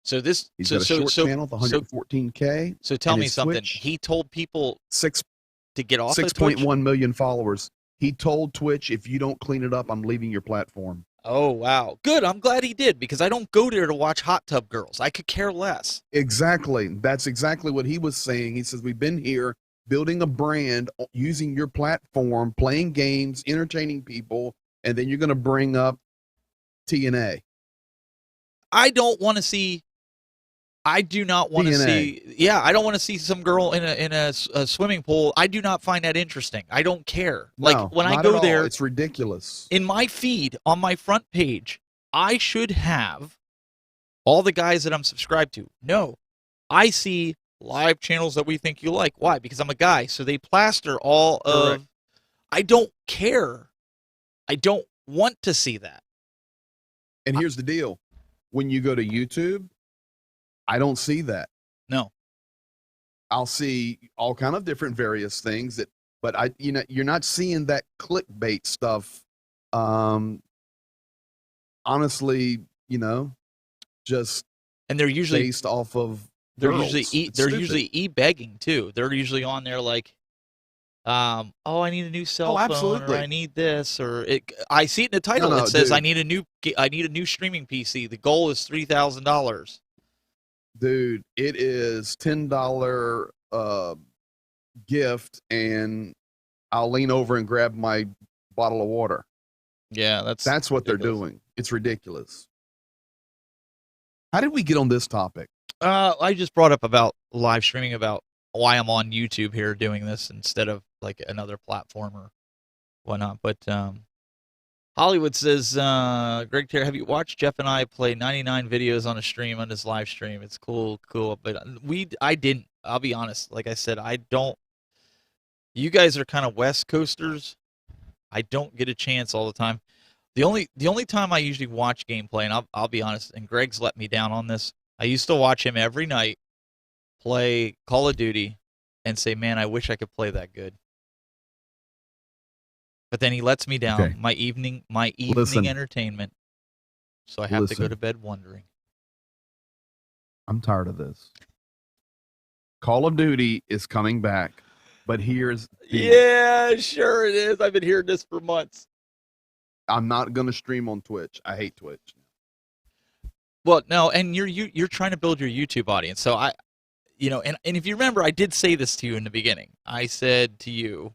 So this he's got a short channel with 114K. So tell me something. Twitch, he told people to get off 6.1 million followers. He told Twitch, if you don't clean it up, I'm leaving your platform. Oh, wow. Good. I'm glad he did, because I don't go there to watch hot tub girls. I could care less. Exactly. That's exactly what he was saying. He says, we've been here building a brand, using your platform, playing games, entertaining people, and then you're going to bring up TNA. I don't want to see. I do not want to see. Yeah, I don't want to see some girl in a swimming pool. I do not find that interesting. I don't care. No, like when I go there, it's ridiculous. In my feed on my front page, I should have all the guys that I'm subscribed to. No, I see live channels that we think you like. Why? Because I'm a guy. So they plaster all of. I don't care. I don't want to see that. And here's the deal: when you go to YouTube, I don't see that. No. I'll see all kind of different various things that, but you're not seeing that clickbait stuff. Honestly, just And they're usually based off of they're girls. usually e-begging too. They're usually on there like, oh, I need a new cell phone, absolutely. or I need this, or I see it in the title. No, It says dude. I need a new streaming PC. The goal is $3,000. Dude, it is $10 gift, and I'll lean over and grab my bottle of water. Yeah, That's ridiculous. what they're doing. It's ridiculous. How did we get on this topic? I just brought up about live streaming, about why I'm on YouTube here doing this instead of like another platform or whatnot. But Hollywood says, Greg Terry, have you watched Jeff and I play 99 videos on a stream on his live stream? It's cool. But I didn't. I'll be honest. Like I said, I don't. You guys are kind of West Coasters. I don't get a chance all the time. The only time I usually watch gameplay, and I'll be honest, and Greg's let me down on this. I used to watch him every night play Call of Duty and say, man, I wish I could play that good. But then he lets me down. Okay. My evening Listen. entertainment. So I have to go to bed wondering. I'm tired of this. Call of Duty is coming back, but here's yeah, sure it is. I've been hearing this for months. I'm not going to stream on Twitch. I hate Twitch. Well, no, and you're trying to build your YouTube audience. So and if you remember, I did say this to you in the beginning. I said to you,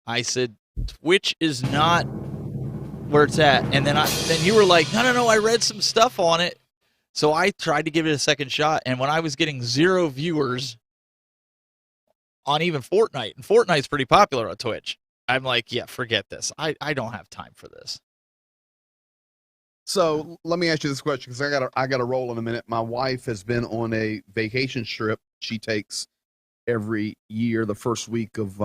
Twitch is not where it's at. And then you were like, no, I read some stuff on it. So I tried to give it a second shot. And when I was getting 0 viewers on even Fortnite, and Fortnite's pretty popular on Twitch, I'm like, yeah, forget this. I don't have time for this. So let me ask you this question, because I got to roll in a minute. My wife has been on a vacation trip she takes every year the first week of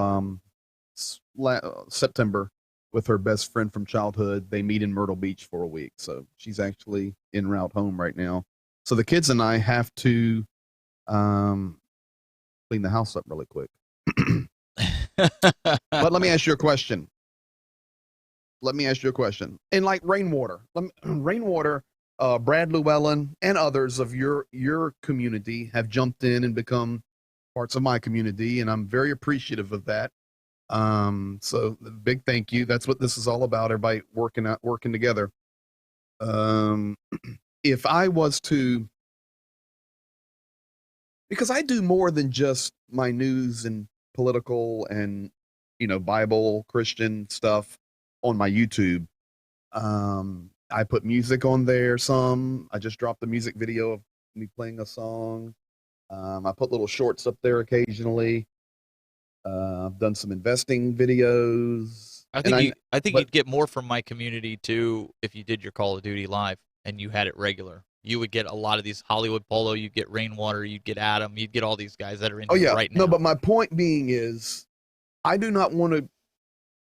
September with her best friend from childhood. They meet in Myrtle Beach for a week, so she's actually en route home right now. So the kids and I have to clean the house up really quick. But let me ask you a question. And like Rainwater, Brad Llewellyn and others of your community have jumped in and become parts of my community, and I'm very appreciative of that. So big thank you. That's what this is all about. Everybody working together. If I was to, because I do more than just my news and political and, Bible, Christian stuff on my YouTube. I put music on there some. I just dropped a music video of me playing a song. I put little shorts up there occasionally. I've done some investing videos. I think you'd get more from my community too if you did your Call of Duty live and you had it regular. You would get a lot of these Hollywood Polo, you'd get Rainwater, you'd get Adam, you'd get all these guys that are in here right now. No, but my point being is I do not want to,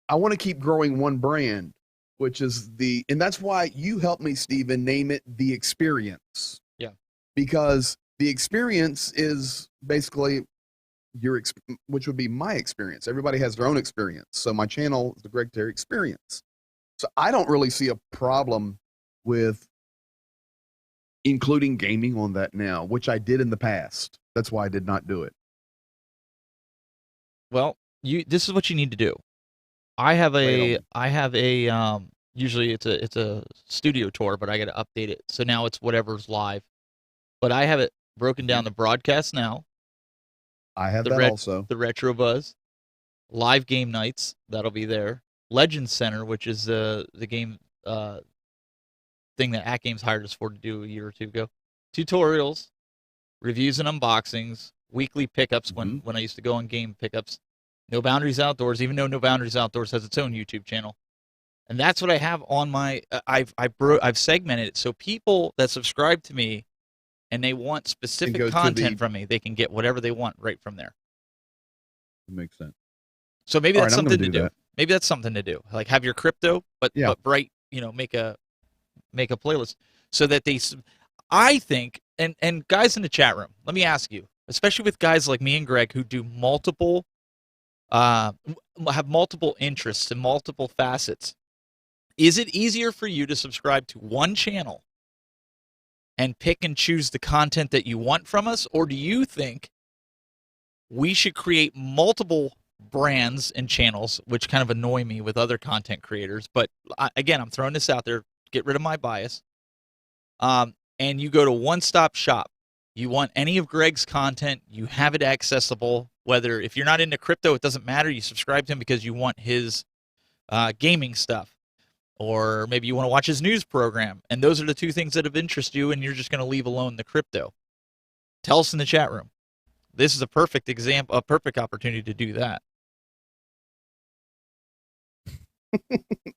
I want to keep growing one brand, which is and that's why you helped me, Stephen, name it The Experience. Yeah. Because The Experience is basically which would be my experience. Everybody has their own experience. So my channel is the Greg Terry Experience. So I don't really see a problem with including gaming on that now, which I did in the past. That's why I did not do it. Well, this is what you need to do. I have a usually it's a studio tour, but I got to update it. So now it's whatever's live. But I have it broken down to broadcast now. I have that also. The Retro Buzz, live game nights, that'll be there. Legends Center, which is the game thing that At Games hired us for to do a year or two ago. Tutorials, reviews and unboxings, weekly pickups when I used to go on game pickups. No Boundaries Outdoors, even though No Boundaries Outdoors has its own YouTube channel. And that's what I have on my I've segmented it so people that subscribe to me and they want specific content from me, they can get whatever they want right from there. That makes sense. So maybe that's something to do. Maybe that's something to do. Like have your crypto, but bright, make make a playlist so that I think, and guys in the chat room, let me ask you, especially with guys like me and Greg who do multiple, uh, have multiple interests and multiple facets. Is it easier for you to subscribe to one channel and pick and choose the content that you want from us, or do you think we should create multiple brands and channels, which kind of annoy me with other content creators? But again, I'm throwing this out there, get rid of my bias. And you go to one-stop shop. You want any of Greg's content, you have it accessible. Whether if you're not into crypto, it doesn't matter. You subscribe to him because you want his gaming stuff, or maybe you want to watch his news program. And those are the two things that have interest you, and you're just going to leave alone the crypto. Tell us in the chat room. This is a perfect example, a perfect opportunity to do that.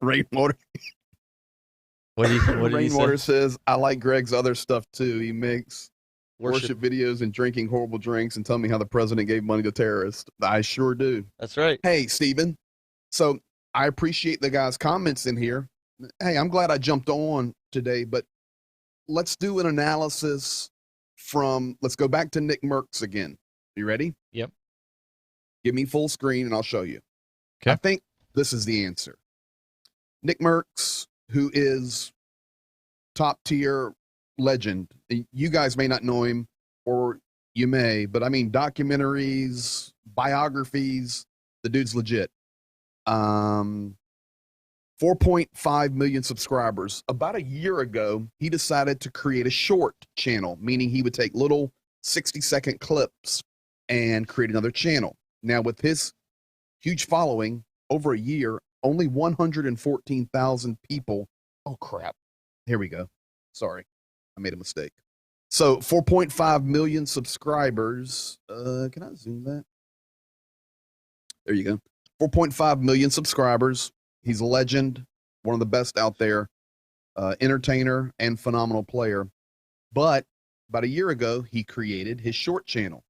Rainwater. Rainwater says, I like Greg's other stuff too. He makes worship videos and drinking horrible drinks and tell me how the president gave money to terrorists. I sure do. That's right. Hey, Stephen. So I appreciate the guys' comments in here. Hey, I'm glad I jumped on today, but let's do an analysis let's go back to Nick Merckx again. You ready? Yep. Give me full screen and I'll show you. Okay. I think this is the answer. Nick Merckx, who is top tier legend. You guys may not know him, or you may, but I mean, documentaries, biographies, the dude's legit. 4.5 million subscribers. About a year ago, he decided to create a short channel, meaning he would take little 60-second clips and create another channel. Now, with his huge following, over a year, only 114,000 people. Oh, crap. Here we go. Sorry, I made a mistake. So 4.5 million subscribers. Can I zoom that? There you go. 4.5 million subscribers. He's a legend, one of the best out there, entertainer and phenomenal player. But about a year ago, he created his short channel.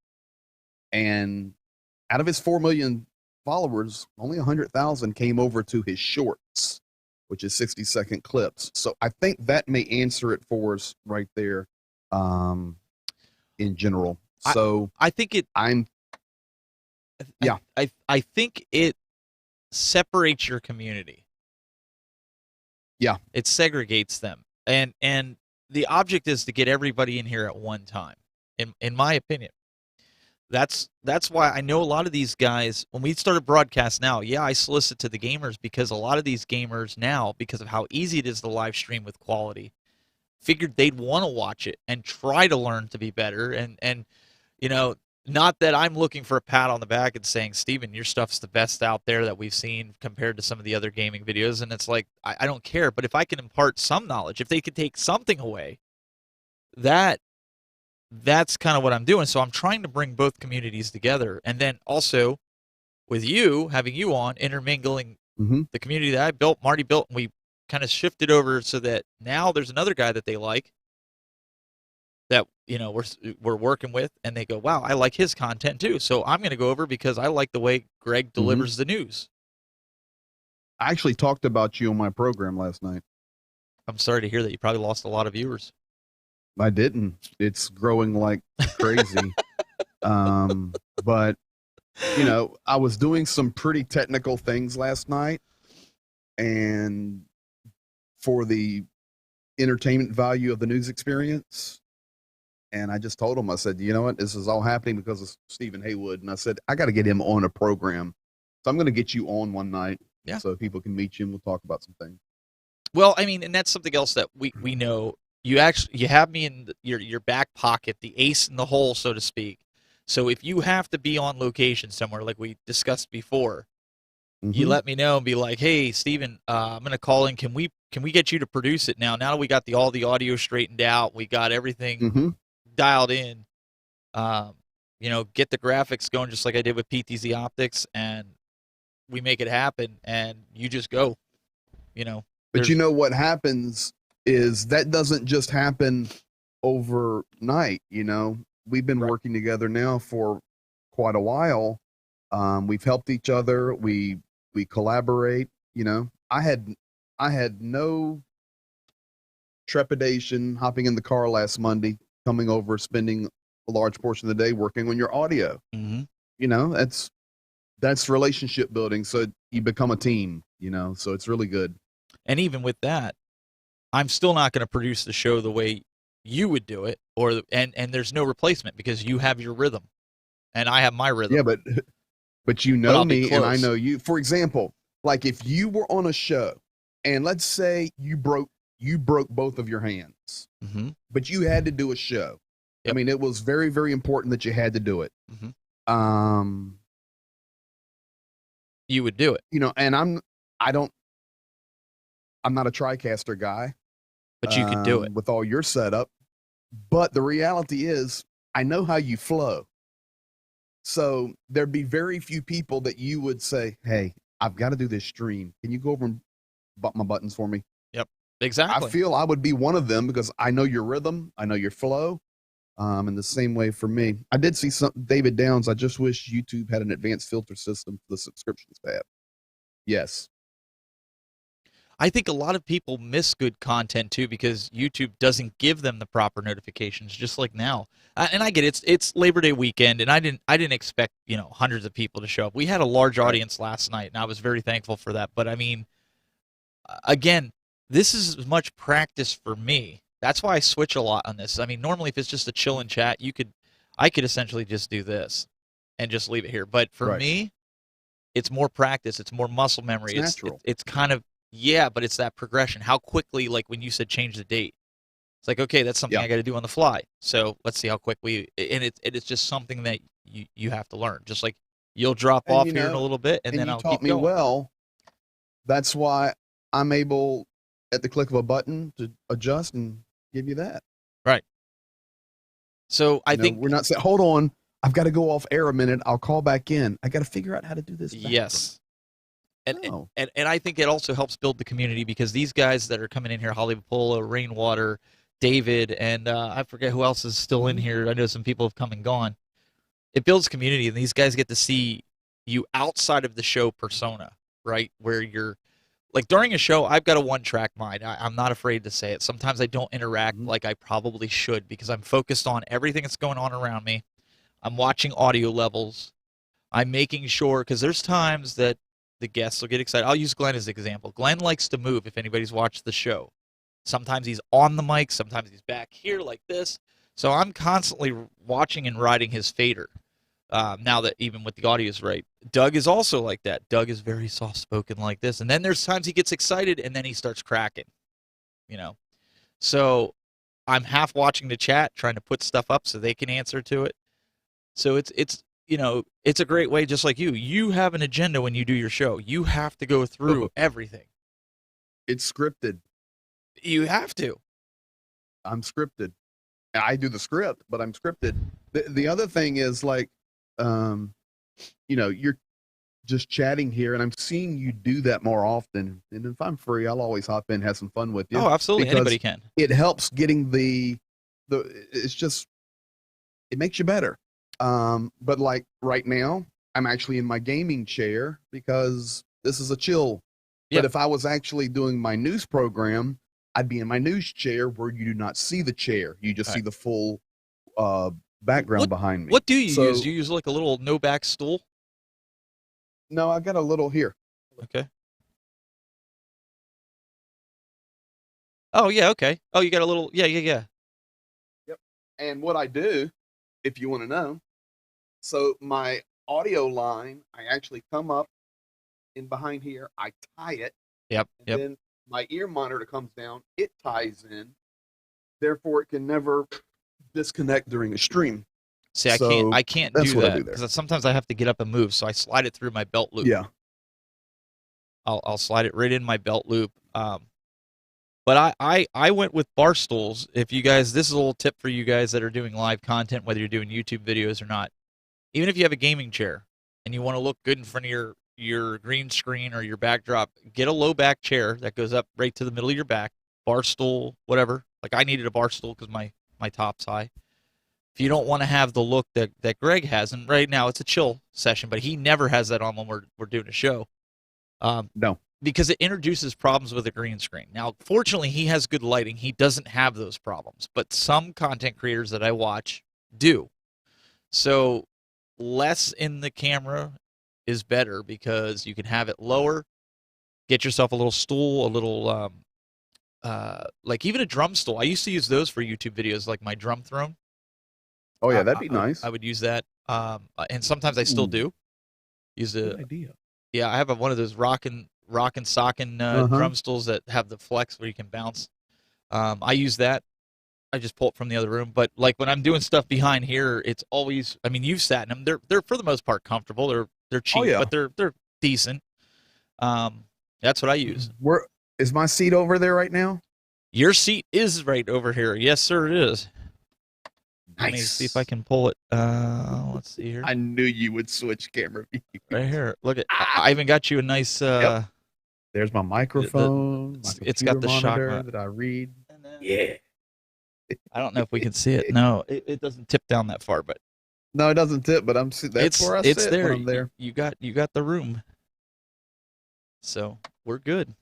And out of his 4 million followers, only 100,000 came over to his shorts, which is 60-second clips. So I think that may answer it for us right there in general. So I think it. I think it separates your community. Yeah. It segregates them. And the object is to get everybody in here at one time, in my opinion. That's why I know a lot of these guys, when we started broadcast now, yeah, I solicit to the gamers because a lot of these gamers now, because of how easy it is to live stream with quality, figured they'd want to watch it and try to learn to be better. And you know, not that I'm looking for a pat on the back and saying, Steven, your stuff's the best out there that we've seen compared to some of the other gaming videos. And it's like, I don't care. But if I can impart some knowledge, if they could take something away, that's kind of what I'm doing. So I'm trying to bring both communities together. And then also with you, having you on, intermingling the community that I built, Marty built, and we kind of shifted over so that now there's another guy that they like that, you know, we're working with, and they go, wow, I like his content too. So I'm going to go over because I like the way Greg delivers the news. I actually talked about you on my program last night. I'm sorry to hear that you probably lost a lot of viewers. I didn't. It's growing like crazy. But, you know, I was doing some pretty technical things last night, and for the entertainment value of the news experience. And I just told him, I said, you know what, this is all happening because of Stephen Haywood. And I said, I got to get him on a program. So I'm going to get you on one night so people can meet you and we'll talk about some things. Well, I mean, and that's something else that we know. You have me in your back pocket, the ace in the hole, so to speak. So if you have to be on location somewhere, like we discussed before, you let me know and be like, hey, Steven, I'm going to call in. Can we get you to produce it now? Now that we got all the audio straightened out, we got everything dialed in, you know, get the graphics going just like I did with PTZ Optics, and we make it happen, and you just go, you know. But you know what happens is that doesn't just happen overnight, you know. We've been working together now for quite a while. We've helped each other. We collaborate, you know. I had no trepidation hopping in the car last Monday, coming over, spending a large portion of the day working on your audio. Mm-hmm. You know, that's relationship building. So you become a team, you know, so it's really good. And even with that, I'm still not going to produce the show the way you would do it, and there's no replacement because you have your rhythm, and I have my rhythm. Yeah, but you But know I'll be me and I close. know you. For example, like if you were on a show and let's say you broke both of your hands, Mm-hmm. but you had to do a show. I Yep. mean, it was very, very important that you had to do it. Mm-hmm. You would do it, You know, and I'm not a TriCaster guy. but you could do it. With all your setup. But the reality is, I know how you flow. So there'd be very few people that you would say, "Hey, I've got to do this stream. Can you go over and bump my buttons for me?" Yep. I Exactly. feel I would be one of them because I know your rhythm, I know your flow. And the same way for me. I did see some David Downs. I just wish YouTube had an advanced filter system for the subscriptions tab. Yes. I think a lot of people miss good content too because YouTube doesn't give them the proper notifications. Just like now, and I get it, it's Labor Day weekend, and I didn't expect hundreds of people to show up. We had a large Right. audience last night, and I was very thankful for that. But I mean, again, this is as much practice for me. That's why I switch a lot on this. I mean, normally if it's just a chill and chat, I could essentially just do this and just leave it here. But for Right. me, it's more practice. It's more muscle memory. It's natural. It's kind of, yeah, but it's that progression. How quickly, like when you said change the date, it's like, okay, that's something Yeah. I got to do on the fly. So let's see how quickly, and it's just something that you have to learn. Just like you'll drop And off here in a little bit, and then you I'll taught keep me going. well. That's why I'm able at the click of a button to adjust and give you that. Right. So I think we're not saying, hold on, I've got to go off air a minute. I'll call back in. I got to figure out how to do this. Yes. No. And I think it also helps build the community because these guys that are coming in here, Hollywood Polo, Rainwater, David, and I forget who else is still in here. I know some people have come and gone. It builds community, and these guys get to see you outside of the show persona, right? Where you're like during a show, I've got a one-track mind. I'm not afraid to say it. Sometimes I don't interact like I probably should because I'm focused on everything that's going on around me. I'm watching audio levels. I'm making sure because there's times that the guests will get excited. I'll use Glenn as an example. Glenn likes to move if anybody's watched the show. Sometimes he's on the mic, sometimes he's back here like this. So I'm constantly watching and riding his fader. Now that even with the audio is right. Doug is also like that. Doug is very soft-spoken like this. And then there's times he gets excited and then he starts cracking, So I'm half watching the chat, trying to put stuff up so they can answer to it. So it's a great way, just like you have an agenda when you do your show. You have to go through everything. It's scripted. You have to. I'm scripted. I do the script, but I'm scripted. The other thing is like, you're just chatting here and I'm seeing you do that more often. And if I'm free, I'll always hop in, have some fun with you. Oh, absolutely. Anybody can. It helps getting it's just, it makes you better. But like right now, I'm actually in my gaming chair because this is a chill. Yep. But if I was actually doing my news program, I'd be in my news chair where you do not see the chair. You just see the full background behind me. What do you use? Do you use like a little no back stool? No, I got a little here. Okay. Oh, yeah, okay. Oh, you got a little, yeah. Yep. And what I do, if you want to know, so my audio line, I actually come up in behind here, I tie it. Yep. And then my ear monitor comes down, it ties in. Therefore, it can never disconnect during a stream. See, I can't do that because sometimes I have to get up and move, so I slide it through my belt loop. Yeah. I'll slide it right in my belt loop. But I went with bar stools. If you guys, this is a little tip for you guys that are doing live content, whether you're doing YouTube videos or not. Even if you have a gaming chair and you want to look good in front of your green screen or your backdrop, get a low back chair that goes up right to the middle of your back, bar stool, whatever. Like I needed a bar stool because my top's high. If you don't want to have the look that Greg has, and right now it's a chill session, but he never has that on when we're doing a show. No. because it introduces problems with a green screen. Now, fortunately, he has good lighting. He doesn't have those problems, but some content creators that I watch do. So less in the camera is better because you can have it lower, get yourself a little stool, a little like even a drum stool. I used to use those for YouTube videos, like my drum throne. Oh yeah, that'd be nice. I would use that, and sometimes I still do. Use Good idea. Yeah, I have one of those rockin' sockin' drum stools that have the flex where you can bounce. I use that. I just pull it from the other room. But like when I'm doing stuff behind here, it's always. I mean, you've sat in them. They're for the most part comfortable. They're cheap, but they're decent. That's what I use. Where is my seat over there right now? Your seat is right over here. Yes, sir, it is. Nice. Let me see if I can pull it. Let's see here. I knew you would switch camera views. Right here. Look at. I even got you a nice. Yep. There's my microphone. It's got the shock that I read. Yeah. I don't know if we can see it. No, it doesn't tip down that far, but no, it doesn't tip. But that's where I sit there. When I'm there. You got the room, so we're good.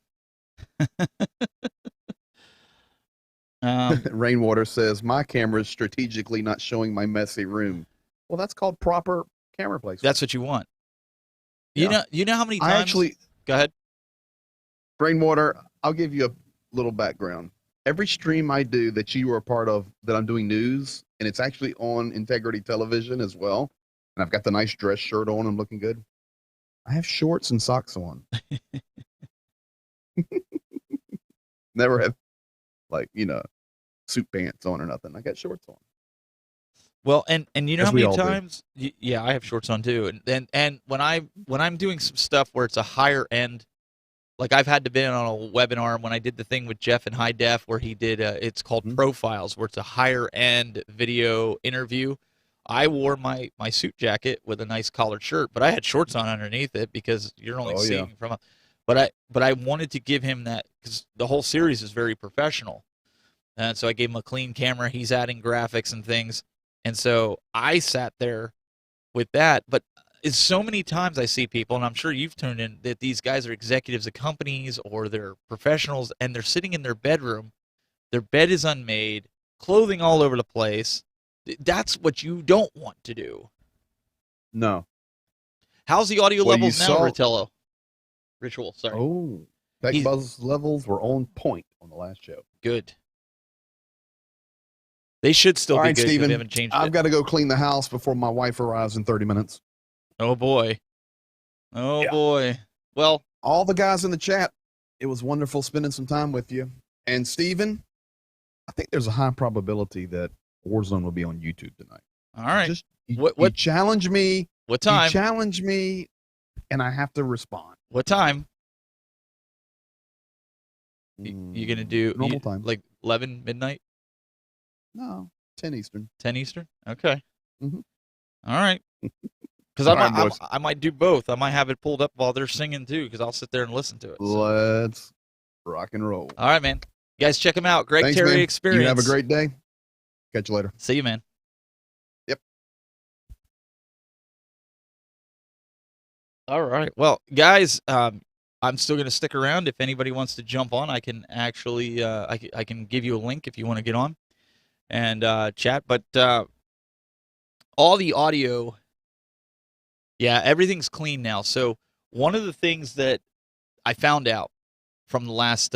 Rainwater says my camera is strategically not showing my messy room. Well, that's called proper camera placement. That's what you want. You know how many times? I actually go ahead. Rainwater, I'll give you a little background. Every stream I do that you are a part of, that I'm doing news, and it's actually on Integrity Television as well. And I've got the nice dress shirt on. I'm looking good. I have shorts and socks on. Never have, like, suit pants on or nothing. I got shorts on. Well, and you know how many times? Yeah, I have shorts on too. And when I'm doing some stuff where it's a higher end. Like I've had to be on a webinar when I did the thing with Jeff in High Def where he did, it's called Profiles, where it's a higher end video interview. I wore my suit jacket with a nice collared shirt, but I had shorts on underneath it because you're only seeing from a. But I wanted to give him that because the whole series is very professional, and so I gave him a clean camera. He's adding graphics and things, and so I sat there with that, but. Is so many times I see people, and I'm sure you've tuned in, that these guys are executives of companies or they're professionals, and they're sitting in their bedroom. Their bed is unmade, clothing all over the place. That's what you don't want to do. No. How's the audio levels now, Ritello? Ritual, sorry. Oh, Tech Buzz levels were on point on the last show. Good. They should still be good. Steven, they haven't changed it. I've got to go clean the house before my wife arrives in 30 minutes. Oh, boy. Oh, boy. Well, all the guys in the chat, it was wonderful spending some time with you. And Steven, I think there's a high probability that Warzone will be on YouTube tonight. All right. You challenge me. What time? You challenge me, and I have to respond. What time? You going to do normal time? Like 11 midnight? No, 10 Eastern. 10 Eastern? Okay. Mm-hmm. All right. Because I might do both. I might have it pulled up while they're singing too, because I'll sit there and listen to it. So. Let's rock and roll. All right, man. You guys check them out. Greg Terry man. Experience. You have a great day. Catch you later. See you, man. Yep. All right. Well, guys, I'm still going to stick around. If anybody wants to jump on, I can actually I can give you a link if you want to get on and chat. But all the audio. Yeah, everything's clean now. So one of the things that I found out from the last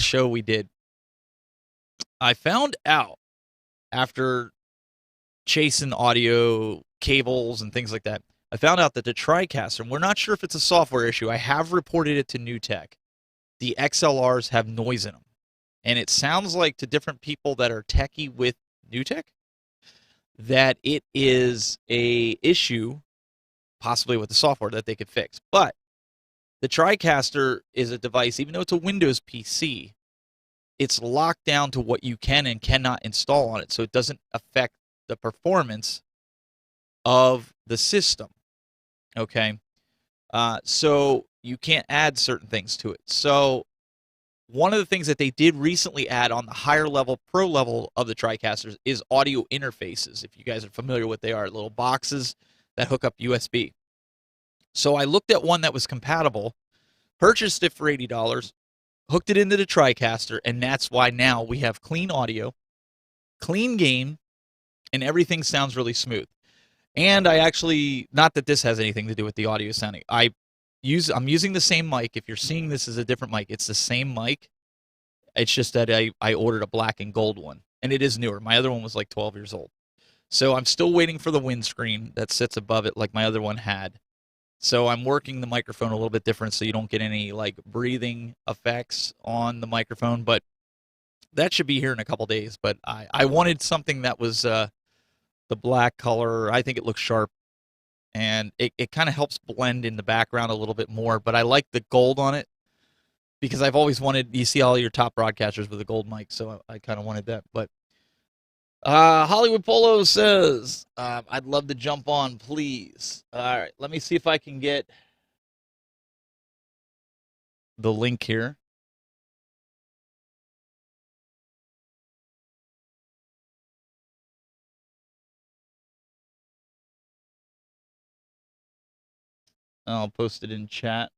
show we did, I found out after chasing audio cables and things like that, I found out that the TriCaster, and we're not sure if it's a software issue. I have reported it to New Tech. The XLRs have noise in them, and it sounds like to different people that are techie with New Tech that it is a issue, possibly with the software that they could fix. But the TriCaster is a device, even though it's a Windows PC, it's locked down to what you can and cannot install on it, so it doesn't affect the performance of the system. Okay? So you can't add certain things to it. So one of the things that they did recently add on the higher level, pro level of the TriCasters is audio interfaces. If you guys are familiar with what they are, little boxes that hook up USB. So I looked at one that was compatible, Purchased it for $80, hooked it into the TriCaster, and that's why now we have clean audio, clean game, and everything sounds really smooth. And I actually, not that this has anything to do with the audio sounding, I'm using the same mic. If you're seeing this as a different mic, it's the same mic. It's just that I ordered a black and gold one, and it is newer. My other one was like 12 years old. So I'm still waiting for the windscreen that sits above it like my other one had. So I'm working the microphone a little bit different so you don't get any like breathing effects on the microphone, but that should be here in a couple days. But I wanted something that was the black color. I think it looks sharp, and it kind of helps blend in the background a little bit more, but I like the gold on it because I've always wanted, you see all your top broadcasters with a gold mic, so I kind of wanted that. But Hollywood Polo says, I'd love to jump on, please. All right, let me see if I can get the link here. I'll post it in chat.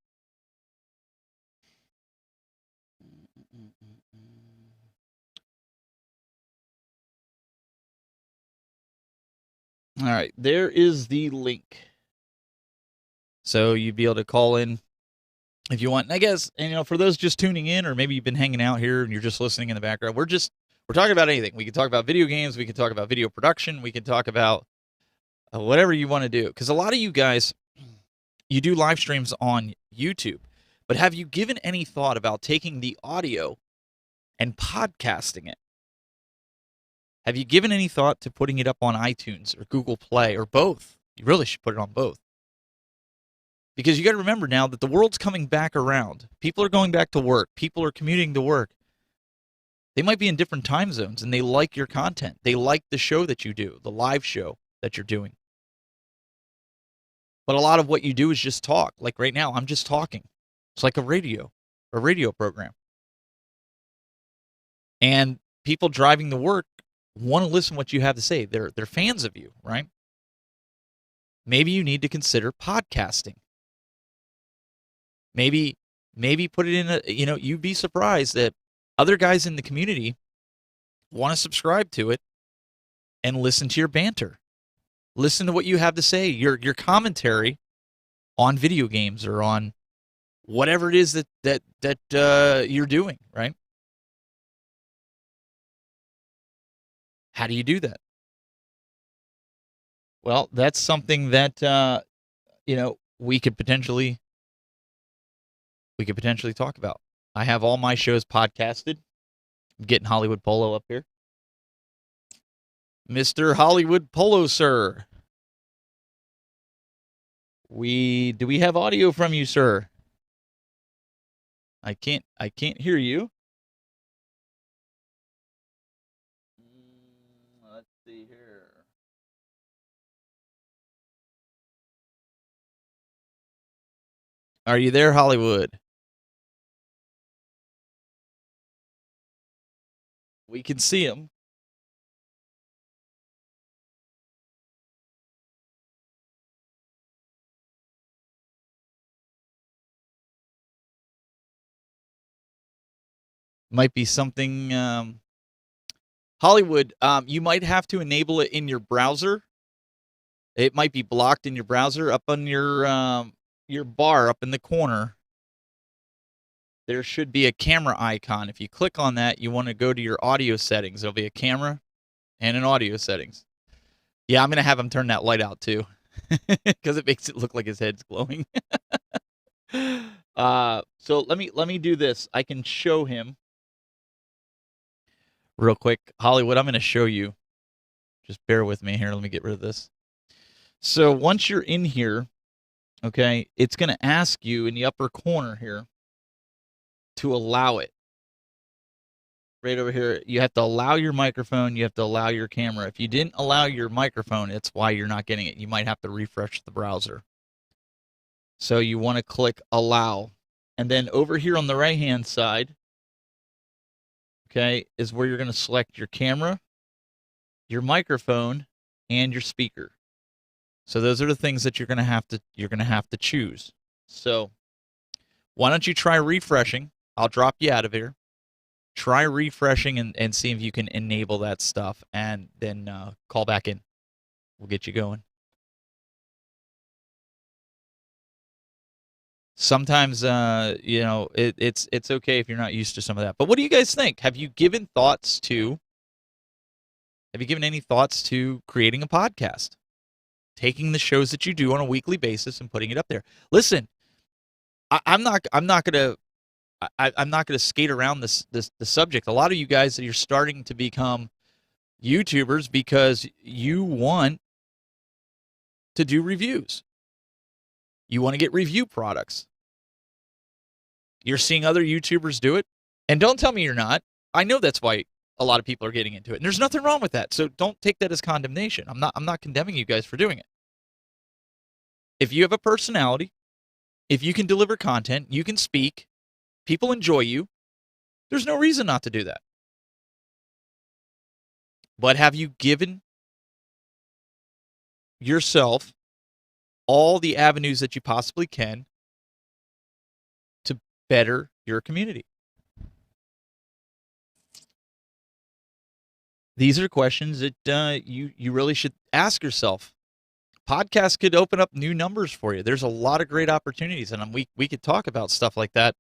All right, there is the link. So you'd be able to call in if you want. And I guess, and, you know, for those just tuning in, or maybe you've been hanging out here and you're just listening in the background, we're talking about anything. We can talk about video games. We can talk about video production. We can talk about whatever you want to do. Because a lot of you guys, you do live streams on YouTube. But have you given any thought about taking the audio and podcasting it? Have you given any thought to putting it up on iTunes or Google Play or both? You really should put it on both. Because you got to remember now that the world's coming back around. People are going back to work. People are commuting to work. They might be in different time zones, and they like your content. They like the show that you do, the live show that you're doing. But a lot of what you do is just talk. Like right now, I'm just talking. It's like a radio program. And people driving to work want to listen to what you have to say. They're fans of you, right? Maybe you need to consider podcasting. Maybe put it in you'd be surprised that other guys in the community want to subscribe to it and listen to your banter. Listen to what you have to say, your commentary on video games or on whatever it is that you're doing, right? How do you do that? Well, that's something that we could potentially talk about. I have all my shows podcasted. I'm getting Hollywood Polo up here. Mr. Hollywood Polo, sir. Do we have audio from you, sir? I can't hear you. Let's see here. Are you there, Hollywood? We can see him. Might be something, Hollywood, you might have to enable it in your browser. It might be blocked in your browser. Up on your bar up in the corner, there should be a camera icon. If you click on that, you want to go to your audio settings. There'll be a camera and an audio settings. Yeah, I'm going to have him turn that light out too because it makes it look like his head's glowing. So let me do this. I can show him real quick. Hollywood, I'm going to show you. Just bear with me here. Let me get rid of this. So once you're in here, okay, it's going to ask you in the upper corner here to allow it. Right over here, you have to allow your microphone. You have to allow your camera. If you didn't allow your microphone, it's why you're not getting it. You might have to refresh the browser. So you want to click allow. And then over here on the right-hand side, okay, is where you're going to select your camera, your microphone, and your speaker. So those are the things that you're going to have to choose. So Why don't you try refreshing? I'll drop you out of here. Try refreshing and see if you can enable that stuff, and then call back in. We'll get you going. Sometimes, it's okay if you're not used to some of that. But what do you guys think? Have you given any thoughts to creating a podcast? Taking the shows that you do on a weekly basis and putting it up there. Listen, I'm not gonna skate around the subject. A lot of you guys, you're starting to become YouTubers because you want to do reviews. You want to get review products. You're seeing other YouTubers do it, and don't tell me you're not. I know that's why a lot of people are getting into it, and there's nothing wrong with that. So don't take that as condemnation. I'm not condemning you guys for doing it. If you have a personality, if you can deliver content, you can speak, people enjoy you, there's no reason not to do that. But have you given yourself all the avenues that you possibly can to better your community? These are questions that you really should ask yourself. Podcasts could open up new numbers for you. There's a lot of great opportunities, and we could talk about stuff like that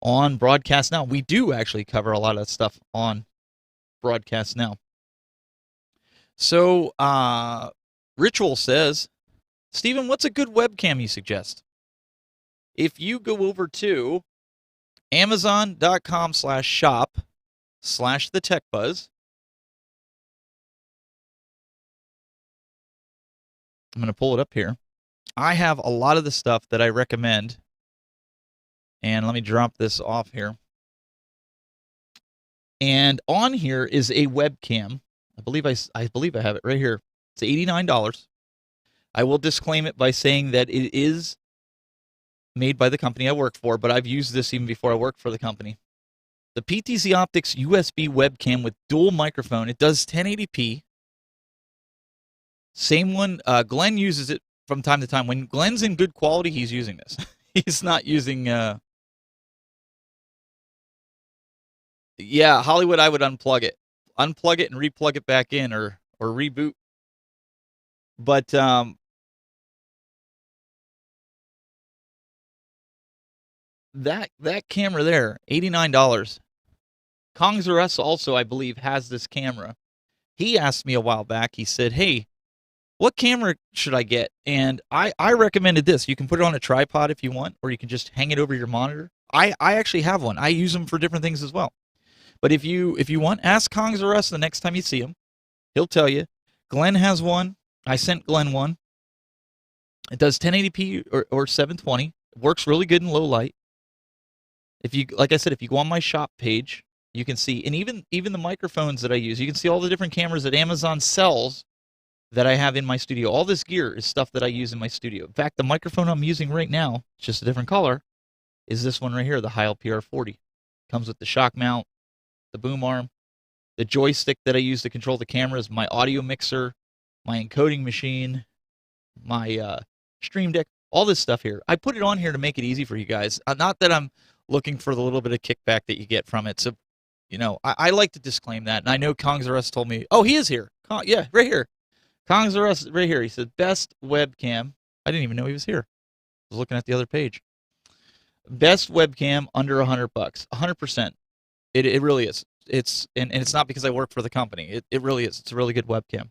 on Broadcast Now. We do actually cover a lot of that stuff on Broadcast Now. So, Ritual says, Stephen, what's a good webcam you suggest? If you go over to amazon.com/shop/thetechbuzz, I'm going to pull it up here. I have a lot of the stuff that I recommend. And let me drop this off here. And on here is a webcam. I believe I have it right here. It's $89. I will disclaim it by saying that it is made by the company I work for, but I've used this even before I worked for the company. The PTZ Optics USB webcam with dual microphone. It does 1080p. Same one. Glenn uses it from time to time. When Glenn's in good quality, he's using this. He's not using... Yeah, Hollywood, I would unplug it. Unplug it and replug it back in, or reboot. But that camera there, $89. Kongs R Us also, I believe, has this camera. He asked me a while back, he said, hey, what camera should I get? And I recommended this. You can put it on a tripod if you want, or you can just hang it over your monitor. I actually have one. I use them for different things as well. But if you want, ask Kongs R Us the next time you see him. He'll tell you. Glenn has one. I sent Glenn one. It does 1080p or 720. It works really good in low light. If you, like I said, if you go on my shop page, you can see, and even the microphones that I use, you can see all the different cameras that Amazon sells that I have in my studio. All this gear is stuff that I use in my studio. In fact, the microphone I'm using right now, it's just a different color, is this one right here, the Heil PR40. Comes with the shock mount, the boom arm, the joystick that I use to control the cameras, my audio mixer, my encoding machine, my stream deck, all this stuff here. I put it on here to make it easy for you guys. Not that I'm looking for the little bit of kickback that you get from it. So, I like to disclaim that. And I know Kongs R Us told me, oh, he is here. Yeah, right here. Kongs R Us right here. He said, best webcam. I didn't even know he was here. I was looking at the other page. Best webcam under $100. 100%. It really is. And it's not because I work for the company. It really is. It's a really good webcam.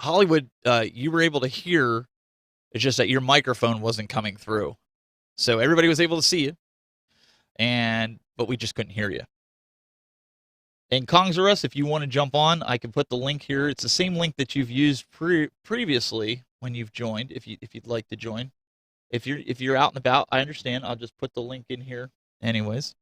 Hollywood, you were able to hear. It's just that your microphone wasn't coming through. So everybody was able to see you, but we just couldn't hear you. And Kongs R Us, if you want to jump on, I can put the link here. It's the same link that you've used previously when you've joined, if you'd like to join. If you're out and about, I understand. I'll just put the link in here anyways.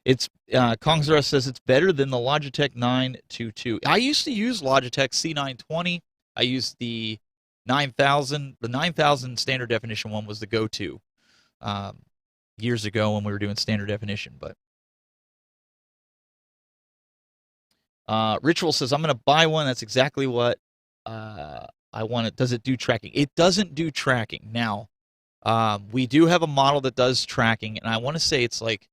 It's Kongs R Us says it's better than the Logitech 922. I used to use Logitech C920. I used the 9000. The 9000 standard definition one was the go-to years ago when we were doing standard definition. But Ritual says, I'm going to buy one. That's exactly what does it do tracking? It doesn't do tracking. Now, we do have a model that does tracking, and I want to say it's like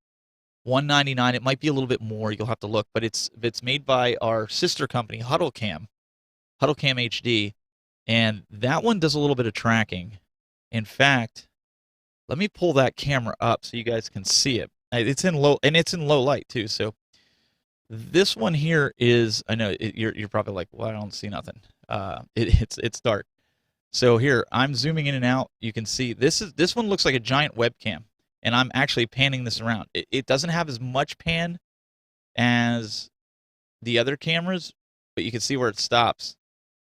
$199. It might be a little bit more. You'll have to look, but it's made by our sister company, HuddleCam HD, and that one does a little bit of tracking. In fact, let me pull that camera up so you guys can see it. It's in low light too. So this one here is, I know you're probably like, well, I don't see nothing. It's dark. So here I'm zooming in and out. You can see this one looks like a giant webcam, and I'm actually panning this around. It doesn't have as much pan as the other cameras, but you can see where it stops.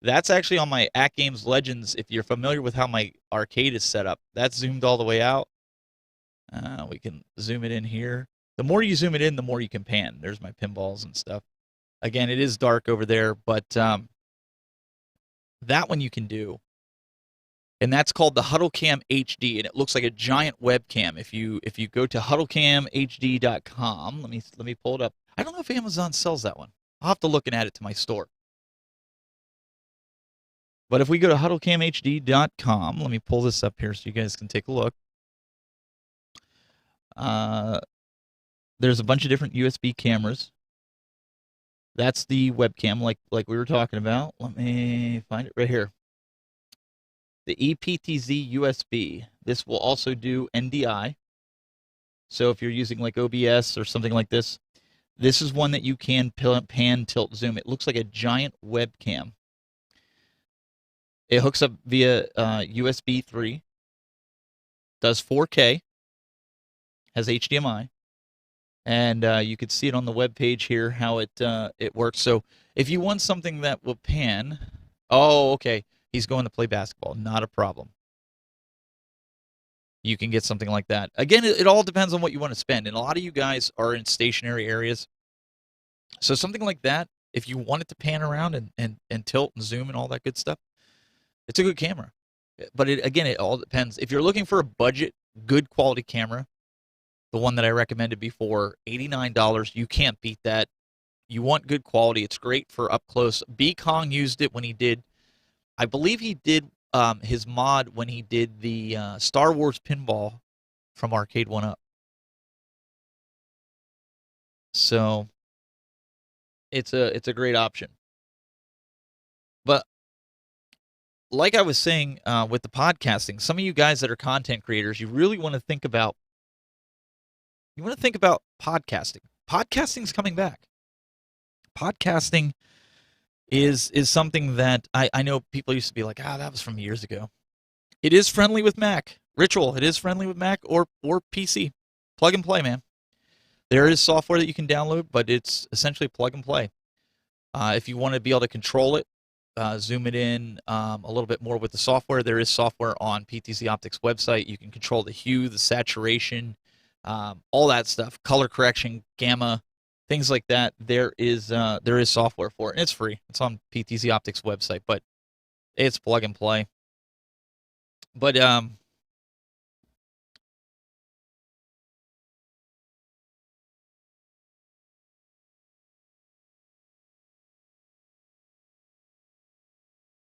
That's actually on my At Games Legends. If you're familiar with how my arcade is set up, that's zoomed all the way out. We can zoom it in here. The more you zoom it in, the more you can pan. There's my pinballs and stuff. Again, it is dark over there, but that one you can do. And that's called the HuddleCam HD, and it looks like a giant webcam. If you go to huddlecamhd.com, let me pull it up. I don't know if Amazon sells that one. I'll have to look and add it to my store. But if we go to huddlecamhd.com, let me pull this up here so you guys can take a look. There's a bunch of different USB cameras. That's the webcam like we were talking about. Let me find it right here. The EPTZ USB. This will also do NDI. So if you're using like OBS or something like this, this is one that you can pan, tilt, zoom. It looks like a giant webcam. It hooks up via USB 3. Does 4K. Has HDMI. And you can see it on the web page here how it works. So if you want something that will pan, oh, okay. He's going to play basketball. Not a problem. You can get something like that. Again, it all depends on what you want to spend. And a lot of you guys are in stationary areas. So something like that, if you want it to pan around and tilt and zoom and all that good stuff, it's a good camera. But again, it all depends. If you're looking for a budget, good quality camera, the one that I recommended before, $89, you can't beat that. You want good quality. It's great for up close. B. Kong used it when he did, I believe he did his mod when he did the Star Wars pinball from Arcade 1-Up. So it's a great option. But like I was saying with the podcasting, some of you guys that are content creators, you really want to think about podcasting. Podcasting's coming back. Podcasting is something that I know people used to be like, that was from years ago. It is friendly with Mac. Ritual, it is friendly with Mac or PC. Plug and play, man. There is software that you can download, but it's essentially plug and play. If you want to be able to control it, zoom it in a little bit more with the software, there is software on PTZ Optics website. You can control the hue, the saturation, all that stuff, color correction, gamma, things like that. There is software for it, and it's free. It's on PTZ Optics website, but it's plug and play. But a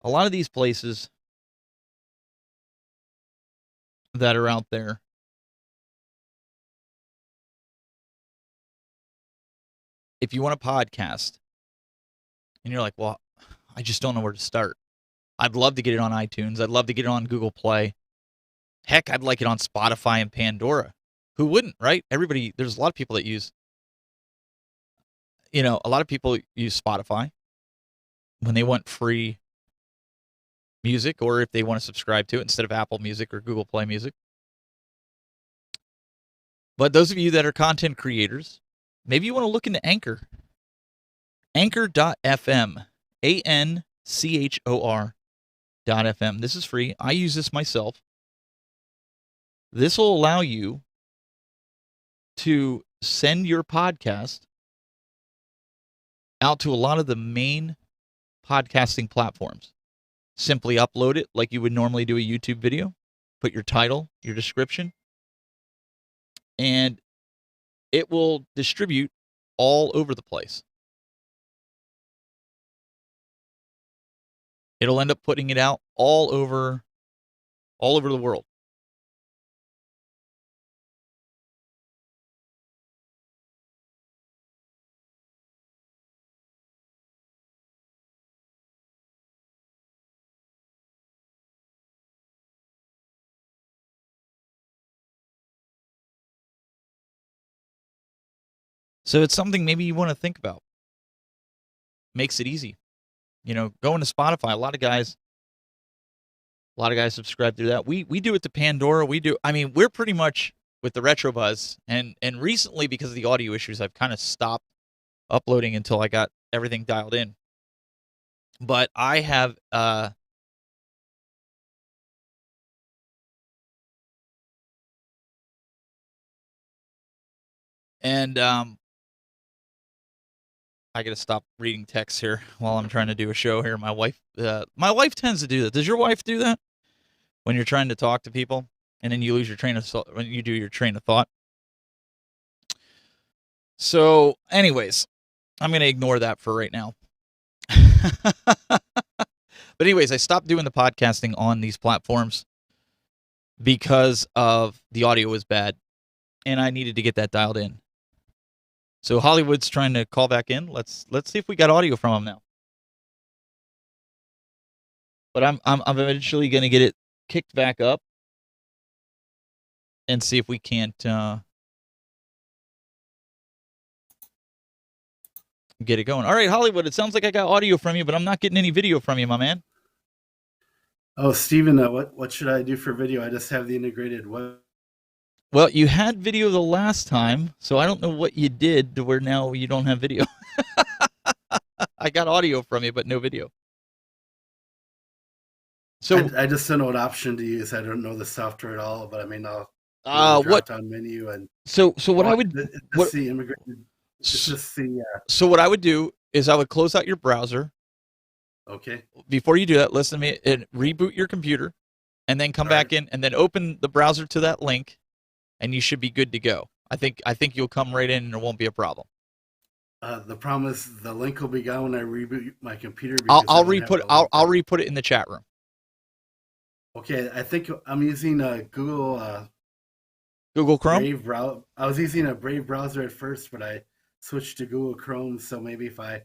lot of these places that are out there, if you want a podcast and you're like, well, I just don't know where to start. I'd love to get it on iTunes. I'd love to get it on Google Play. Heck, I'd like it on Spotify and Pandora. Who wouldn't, right? There's a lot of people that use, a lot of people use Spotify when they want free music, or if they want to subscribe to it instead of Apple Music or Google Play Music. But those of you that are content creators, maybe you want to look into Anchor. Anchor.fm. ANCHOR.FM. This is free. I use this myself. This will allow you to send your podcast out to a lot of the main podcasting platforms. Simply upload it like you would normally do a YouTube video. Put your title, your description, and it will distribute all over the place. it'll end up putting it out all over the world. So it's something maybe you want to think about. Makes it easy. Going to Spotify, a lot of guys subscribe through that. We do it to Pandora. We're pretty much with the Retro Buzz, and recently, because of the audio issues, I've kind of stopped uploading until I got everything dialed in. But I have I got to stop reading texts here while I'm trying to do a show here. My wife tends to do that. Does your wife do that when you're trying to talk to people and then you lose your train of thought when you do your train of thought? So, anyways, I'm going to ignore that for right now. But anyways, I stopped doing the podcasting on these platforms because of the audio was bad and I needed to get that dialed in. So Hollywood's trying to call back in. Let's see if we got audio from him now. But I'm eventually going to get it kicked back up and see if we can't get it going. All right, Hollywood, it sounds like I got audio from you, but I'm not getting any video from you, my man. Oh, Steven, what should I do for video? I just have the integrated web. Well, you had video the last time, so I don't know what you did to where now you don't have video. I got audio from you, but no video. So I just don't know what option to use. I don't know the software at all, but I mean, I'll drop down menu and so what I would So what I would do is I would close out your browser. Okay. Before you do that, listen to me and reboot your computer, and then come back in, and then open the browser to that link, and you should be good to go. I think you'll come right in, and there won't be a problem. The problem is the link will be gone when I reboot my computer. I'll re-put it in the chat room. Okay, I think I'm using Google Chrome. I was using a Brave browser at first, but I switched to Google Chrome. So maybe if I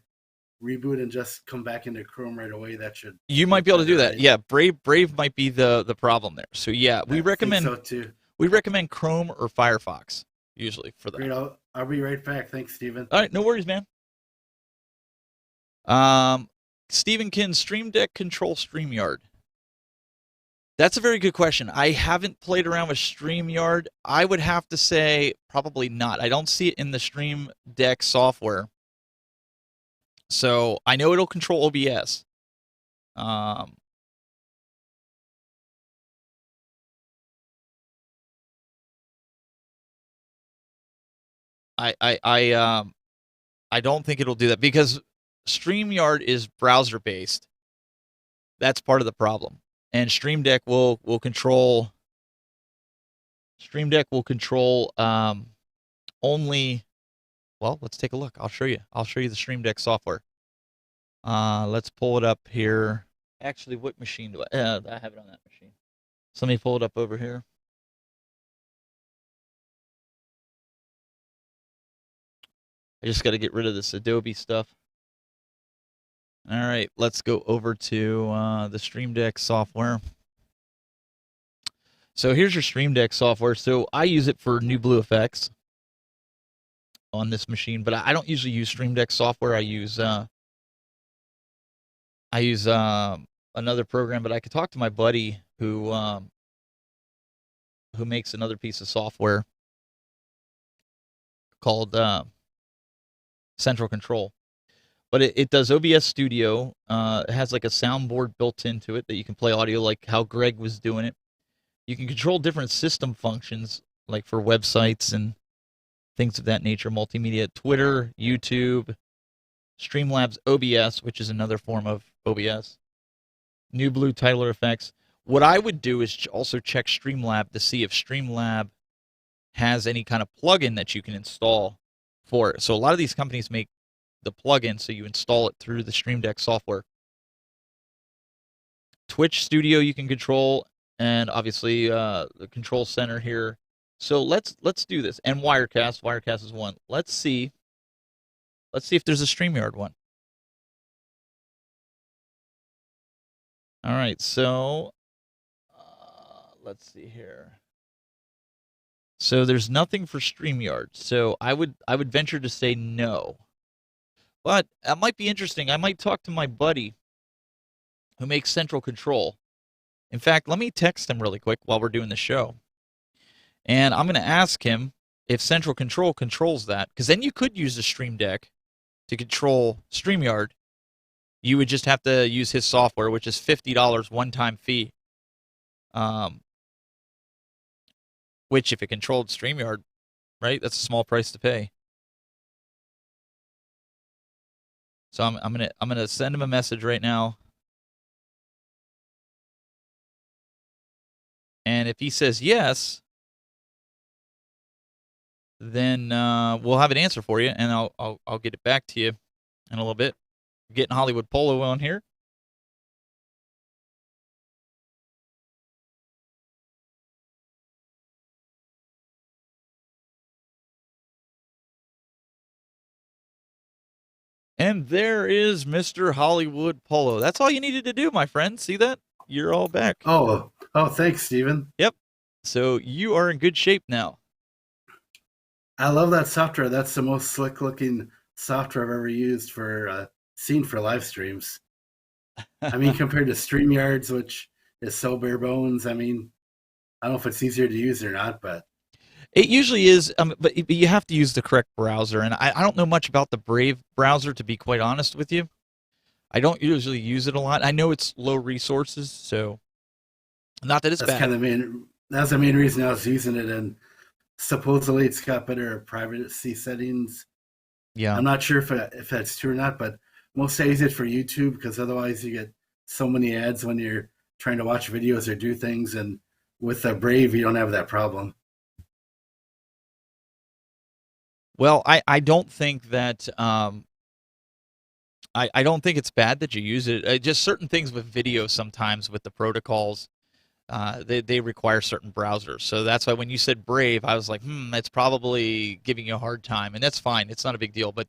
reboot and just come back into Chrome right away, that should. You might be able to do that. Right? Yeah, Brave might be the problem there. So yeah, we recommend. So too. We recommend Chrome or Firefox usually for that. Great, I'll be right back. Thanks, Steven. All right, no worries, man. Stephen Kin, Stream Deck control StreamYard. That's a very good question. I haven't played around with StreamYard. I would have to say probably not. I don't see it in the Stream Deck software. So I know it'll control OBS. I don't think it'll do that because StreamYard is browser based. That's part of the problem. And Stream Deck will control only. Well, let's take a look. I'll show you the Stream Deck software. Let's pull it up here. Actually, what machine do I have it on that machine? So let me pull it up over here. I just got to get rid of this Adobe stuff. All right, let's go over to the Stream Deck software. So here's your Stream Deck software. So I use it for New Blue effects on this machine, but I don't usually use Stream Deck software. I use another program, but I could talk to my buddy who makes another piece of software called Central Control. But it does OBS Studio. It has like a soundboard built into it that you can play audio like how Greg was doing it. You can control different system functions like for websites and things of that nature, multimedia, Twitter, YouTube, Streamlabs OBS, which is another form of OBS, New Blue Titler effects. What I would do is also check Streamlab to see if Streamlab has any kind of plugin that you can install for it. So a lot of these companies make the plugin so you install it through the Stream Deck software. Twitch Studio you can control, and obviously the control center here. So let's do this. And Wirecast. Wirecast is one. Let's see if there's a StreamYard one. All right, so let's see here. So there's nothing for StreamYard. So I would venture to say no. But that might be interesting. I might talk to my buddy who makes Central Control. In fact, let me text him really quick while we're doing the show. And I'm going to ask him if Central Control controls that, because then you could use the Stream Deck to control StreamYard. You would just have to use his software, which is $50 one-time fee. Which, if it controlled StreamYard, right, that's a small price to pay. So I'm gonna send him a message right now. And if he says yes, then we'll have an answer for you, and I'll get it back to you in a little bit. Getting Hollywood Polo on here. And there is Mr. Hollywood Polo. That's all you needed to do, my friend. See that? You're all back. Oh, thanks, Steven. Yep. So you are in good shape now. I love that software. That's the most slick-looking software I've ever used for seen for live streams. I mean, compared to StreamYards, which is so bare bones. I mean, I don't know if it's easier to use or not, but it usually is. But you have to use the correct browser, and I don't know much about the Brave browser, to be quite honest with you. I don't usually use it a lot. I know it's low resources, so not that it's that's bad. Kind of that's the main reason I was using it, and supposedly it's got better privacy settings. Yeah, I'm not sure if that's true or not, but most I use it for YouTube because otherwise you get so many ads when you're trying to watch videos or do things, and with the Brave you don't have that problem. Well, I don't think that I don't think it's bad that you use it. Just certain things with video sometimes with the protocols, they require certain browsers. So that's why when you said Brave, I was like, that's probably giving you a hard time, and that's fine. It's not a big deal. But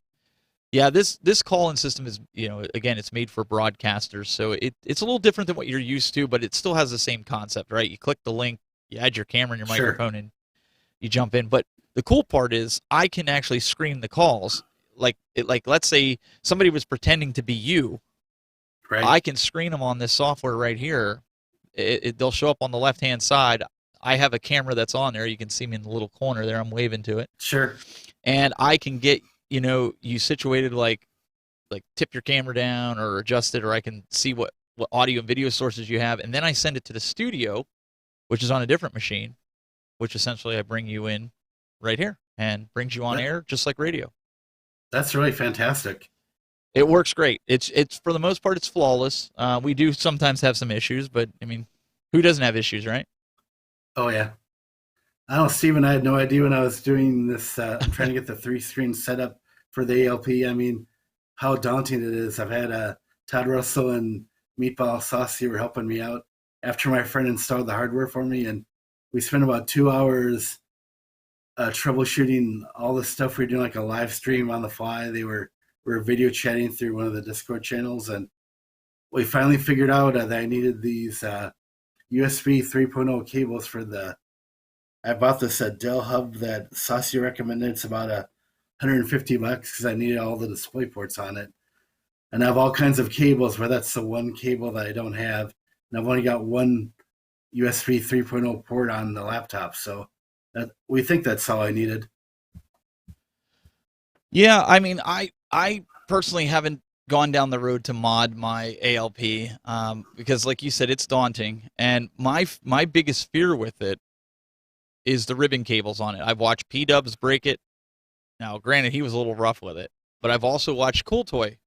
yeah, this call-in system is, again, it's made for broadcasters, so it's a little different than what you're used to, but it still has the same concept, right? You click the link, you add your camera and your microphone, and you jump in. But the cool part is I can actually screen the calls. Like let's say somebody was pretending to be you. Right. I can screen them on this software right here. They'll show up on the left-hand side. I have a camera that's on there. You can see me in the little corner there. I'm waving to it. Sure. And I can get, you situated like tip your camera down or adjust it, or I can see what audio and video sources you have. And then I send it to the studio, which is on a different machine, which essentially I bring you in right here and brings you on air just like radio. That's really fantastic. It works great. It's for the most part, it's flawless. We do sometimes have some issues, but I mean, who doesn't have issues, right? Oh yeah. I know, Steven, I had no idea when I was doing this, trying to get the 3-screen setup for the ALP. I mean, how daunting it is. I've had Todd Russell and Meatball Saucy were helping me out after my friend installed the hardware for me, and we spent about 2 hours troubleshooting all the stuff. We were doing like a live stream on the fly. We were video chatting through one of the Discord channels, and we finally figured out that I needed these USB 3.0 cables for I bought this Dell hub that Saucy recommended. It's about $150 because I needed all the display ports on it. And I have all kinds of cables, but that's the one cable that I don't have. And I've only got one USB 3.0 port on the laptop. So we think that's all I needed. Yeah, I mean, I personally haven't gone down the road to mod my ALP because, like you said, it's daunting. And my biggest fear with it is the ribbon cables on it. I've watched P-Dubs break it. Now, granted, he was a little rough with it, but I've also watched Cool Toy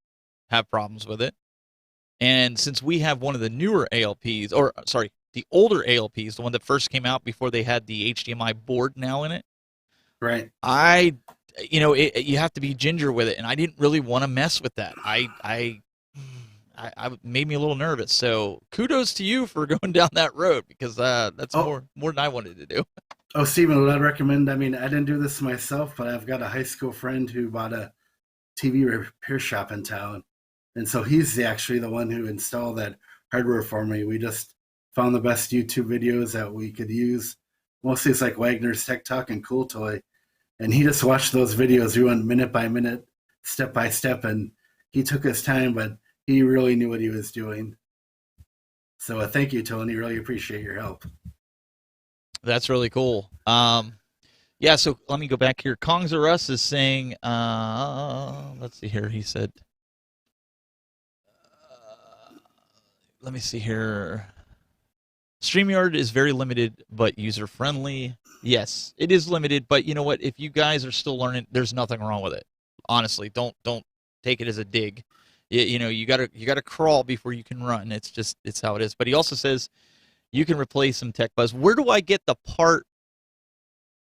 have problems with it. And since we have one of the newer ALPs, or sorry, the older ALPs, the one that first came out before they had the HDMI board now in it, right? You have to be ginger with it, and I didn't really want to mess with that. I I made me a little nervous. So kudos to you for going down that road, because that's Oh, more than I wanted to do. oh, Stephen, what I'd recommend, I mean, I didn't do this myself, but I've got a high school friend who bought a TV repair shop in town. And so he's actually the one who installed that hardware for me. We just found the best YouTube videos that we could use. Mostly it's like Wagner's Tech Talk and Cool Toy. And he just watched those videos. We went minute by minute, step by step, and he took his time, but he really knew what he was doing. So thank you, Tony. Really appreciate your help. That's really cool. Yeah, so let me go back here. Kongs or Us is saying, let's see here. He said, let me see here. StreamYard is very limited, but user-friendly. Yes, it is limited, but you know what? If you guys are still learning, there's nothing wrong with it. Honestly, don't take it as a dig. You know, you gotta crawl before you can run. It's how it is. But he also says you can replace some tech buzz. Where do I get the part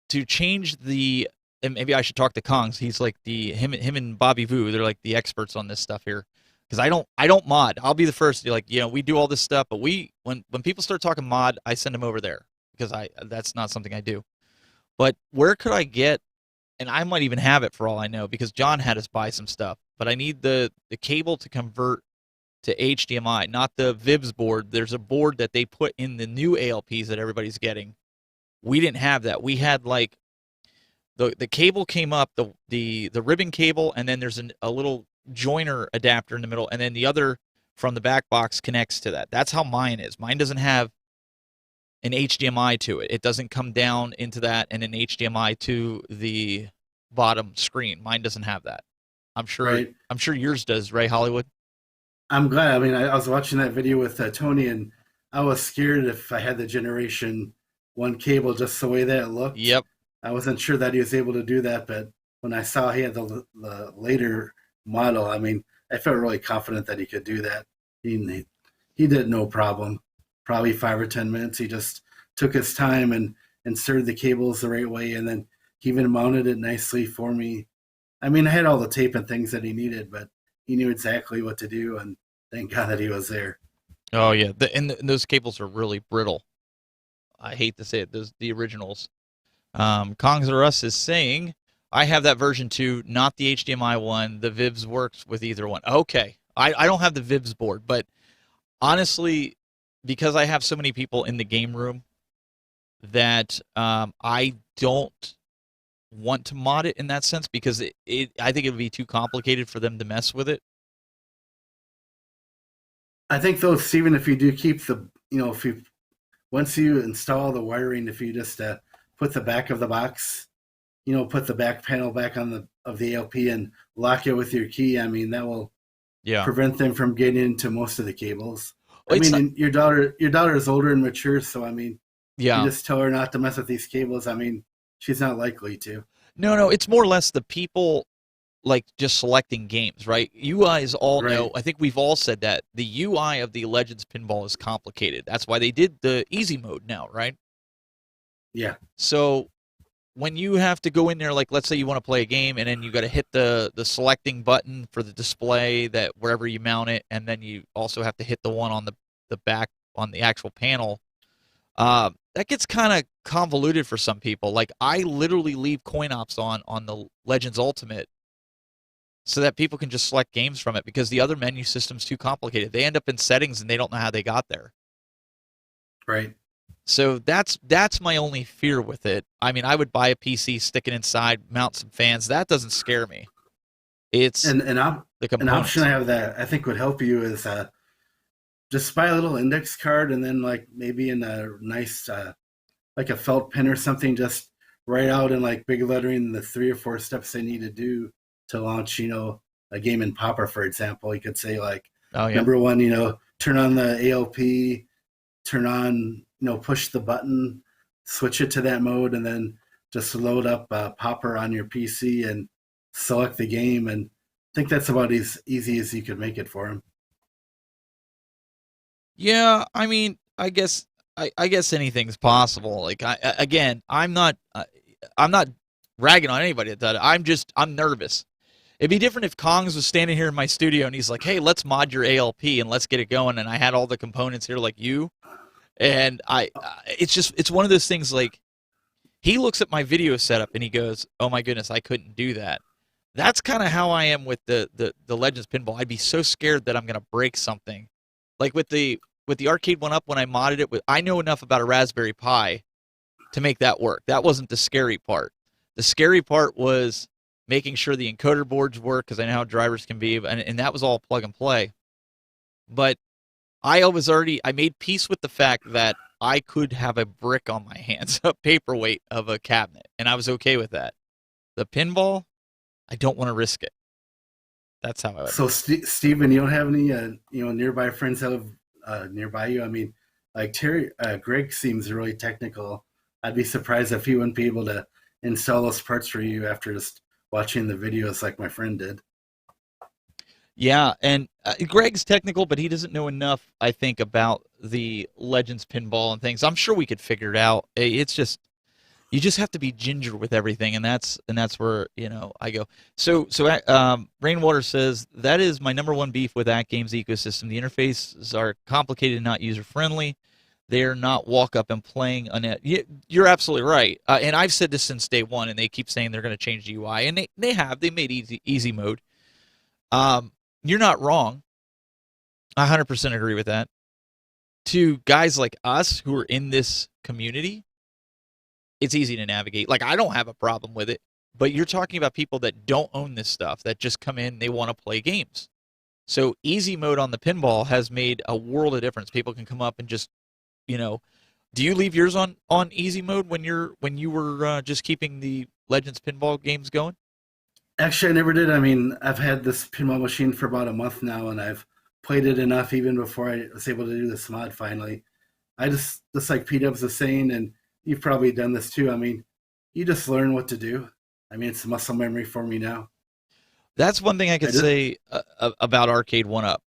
to change the? And maybe I should talk to Kongs. He's like him and Bobby Vu. They're like the experts on this stuff here. Because I don't mod. I'll be the first to be like, we do all this stuff, but when people start talking mod, I send them over there, because that's not something I do. But where could I get? And I might even have it for all I know, because John had us buy some stuff. But I need the cable to convert to HDMI, not the VIBS board. There's a board that they put in the new ALPs that everybody's getting. We didn't have that. We had like the cable came up, the ribbon cable, and then there's a little joiner adapter in the middle, and then the other from the back box connects to that. That's how mine is. Mine doesn't have an HDMI to it. It doesn't come down into that and an HDMI to the bottom screen. Mine doesn't have that. I'm sure. Right. I'm sure yours does, right, Hollywood? I'm glad. I mean, I was watching that video with Tony, and I was scared if I had the Generation 1 cable just the way that it looked. Yep. I wasn't sure that he was able to do that, but when I saw he had the later model, I mean, I felt really confident that he could do that. He did no problem. Probably 5 or 10 minutes. He just took his time and inserted the cables the right way, and then he even mounted it nicely for me. I mean, I had all the tape and things that he needed, but he knew exactly what to do, and thank God that he was there. Oh yeah, and those cables are really brittle. I hate to say it. The originals. Kongs or Us is saying, I have that version 2, not the HDMI one. The VIBS works with either one. Okay. I don't have the VIBS board, but honestly, because I have so many people in the game room that I don't want to mod it in that sense, because I think it would be too complicated for them to mess with it. I think though, Stephen, if you do keep once you install the wiring, if you just put the back of the box, put the back panel back on the ALP and lock it with your key, I mean, that will prevent them from getting into most of the cables. I mean, your daughter is older and mature, so I mean, you just tell her not to mess with these cables. I mean, she's not likely to. No, it's more or less the people like just selecting games, right? You guys all know, I think we've all said that the UI of the Legends pinball is complicated. That's why they did the easy mode now, right? Yeah. So when you have to go in there, like let's say you want to play a game, and then you got to hit the selecting button for the display that wherever you mount it, and then you also have to hit the one on the back on the actual panel. That gets kind of convoluted for some people. Like I literally leave coin ops on the Legends Ultimate so that people can just select games from it, because the other menu system's too complicated. They end up in settings and they don't know how they got there. Right. So that's my only fear with it. I mean, I would buy a PC, stick it inside, mount some fans. That doesn't scare me. It's an option I have that I think would help you is just buy a little index card, and then like maybe in a nice like a felt pen or something, just write out in like big lettering the 3 or 4 steps they need to do to launch, a game in Popper, for example. You could say like, number 1, turn on the ALP, turn on, push the button, switch it to that mode, and then just load up Popper on your PC and select the game. And I think that's about as easy as you could make it for him. Yeah, I mean, I guess anything's possible. Like I'm not ragging on anybody that does it. I'm nervous. It'd be different if Kongs was standing here in my studio and he's like, "Hey, let's mod your ALP and let's get it going." And I had all the components here like you, and it's one of those things like he looks at my video setup and he goes, "Oh my goodness, I couldn't do that." That's kind of how I am with the Legends pinball. I'd be so scared that I'm gonna break something, like with the arcade one up when I modded it with. I know enough about a Raspberry Pi to make that work. That wasn't the scary part. The scary part was making sure the encoder boards work, because I know how drivers can be, and that was all plug and play. But I made peace with the fact that I could have a brick on my hands, a paperweight of a cabinet, and I was okay with that. The pinball, I don't want to risk it. That's how I would. So, Steven, you don't have any nearby friends that live nearby you? I mean, like Greg seems really technical. I'd be surprised if he wouldn't be able to install those parts for you after just watching the videos like my friend did. Yeah, and Greg's technical, but he doesn't know enough, I think, about the Legends pinball and things. I'm sure we could figure it out. It's just, you just have to be ginger with everything, and that's where I go. So Rainwater says that is my #1 beef with that game's ecosystem. The interfaces are complicated and not user friendly. They're not walk up and playing on it. You're absolutely right, and I've said this since day one, and they keep saying they're going to change the UI, and they have. They made easy mode. You're not wrong. I 100% agree with that. To guys like us who are in this community, it's easy to navigate. Like, I don't have a problem with it, but you're talking about people that don't own this stuff, that just come in, they want to play games. So easy mode on the pinball has made a world of difference. People can come up and just, do you leave yours on easy mode when you were just keeping the Legends pinball games going? Actually, I never did. I mean, I've had this pinball machine for about a month now, and I've played it enough even before I was able to do this mod finally. I just like P-Dubs was saying, and you've probably done this too. I mean, you just learn what to do. I mean, it's muscle memory for me now. That's one thing I could say about Arcade 1-Up.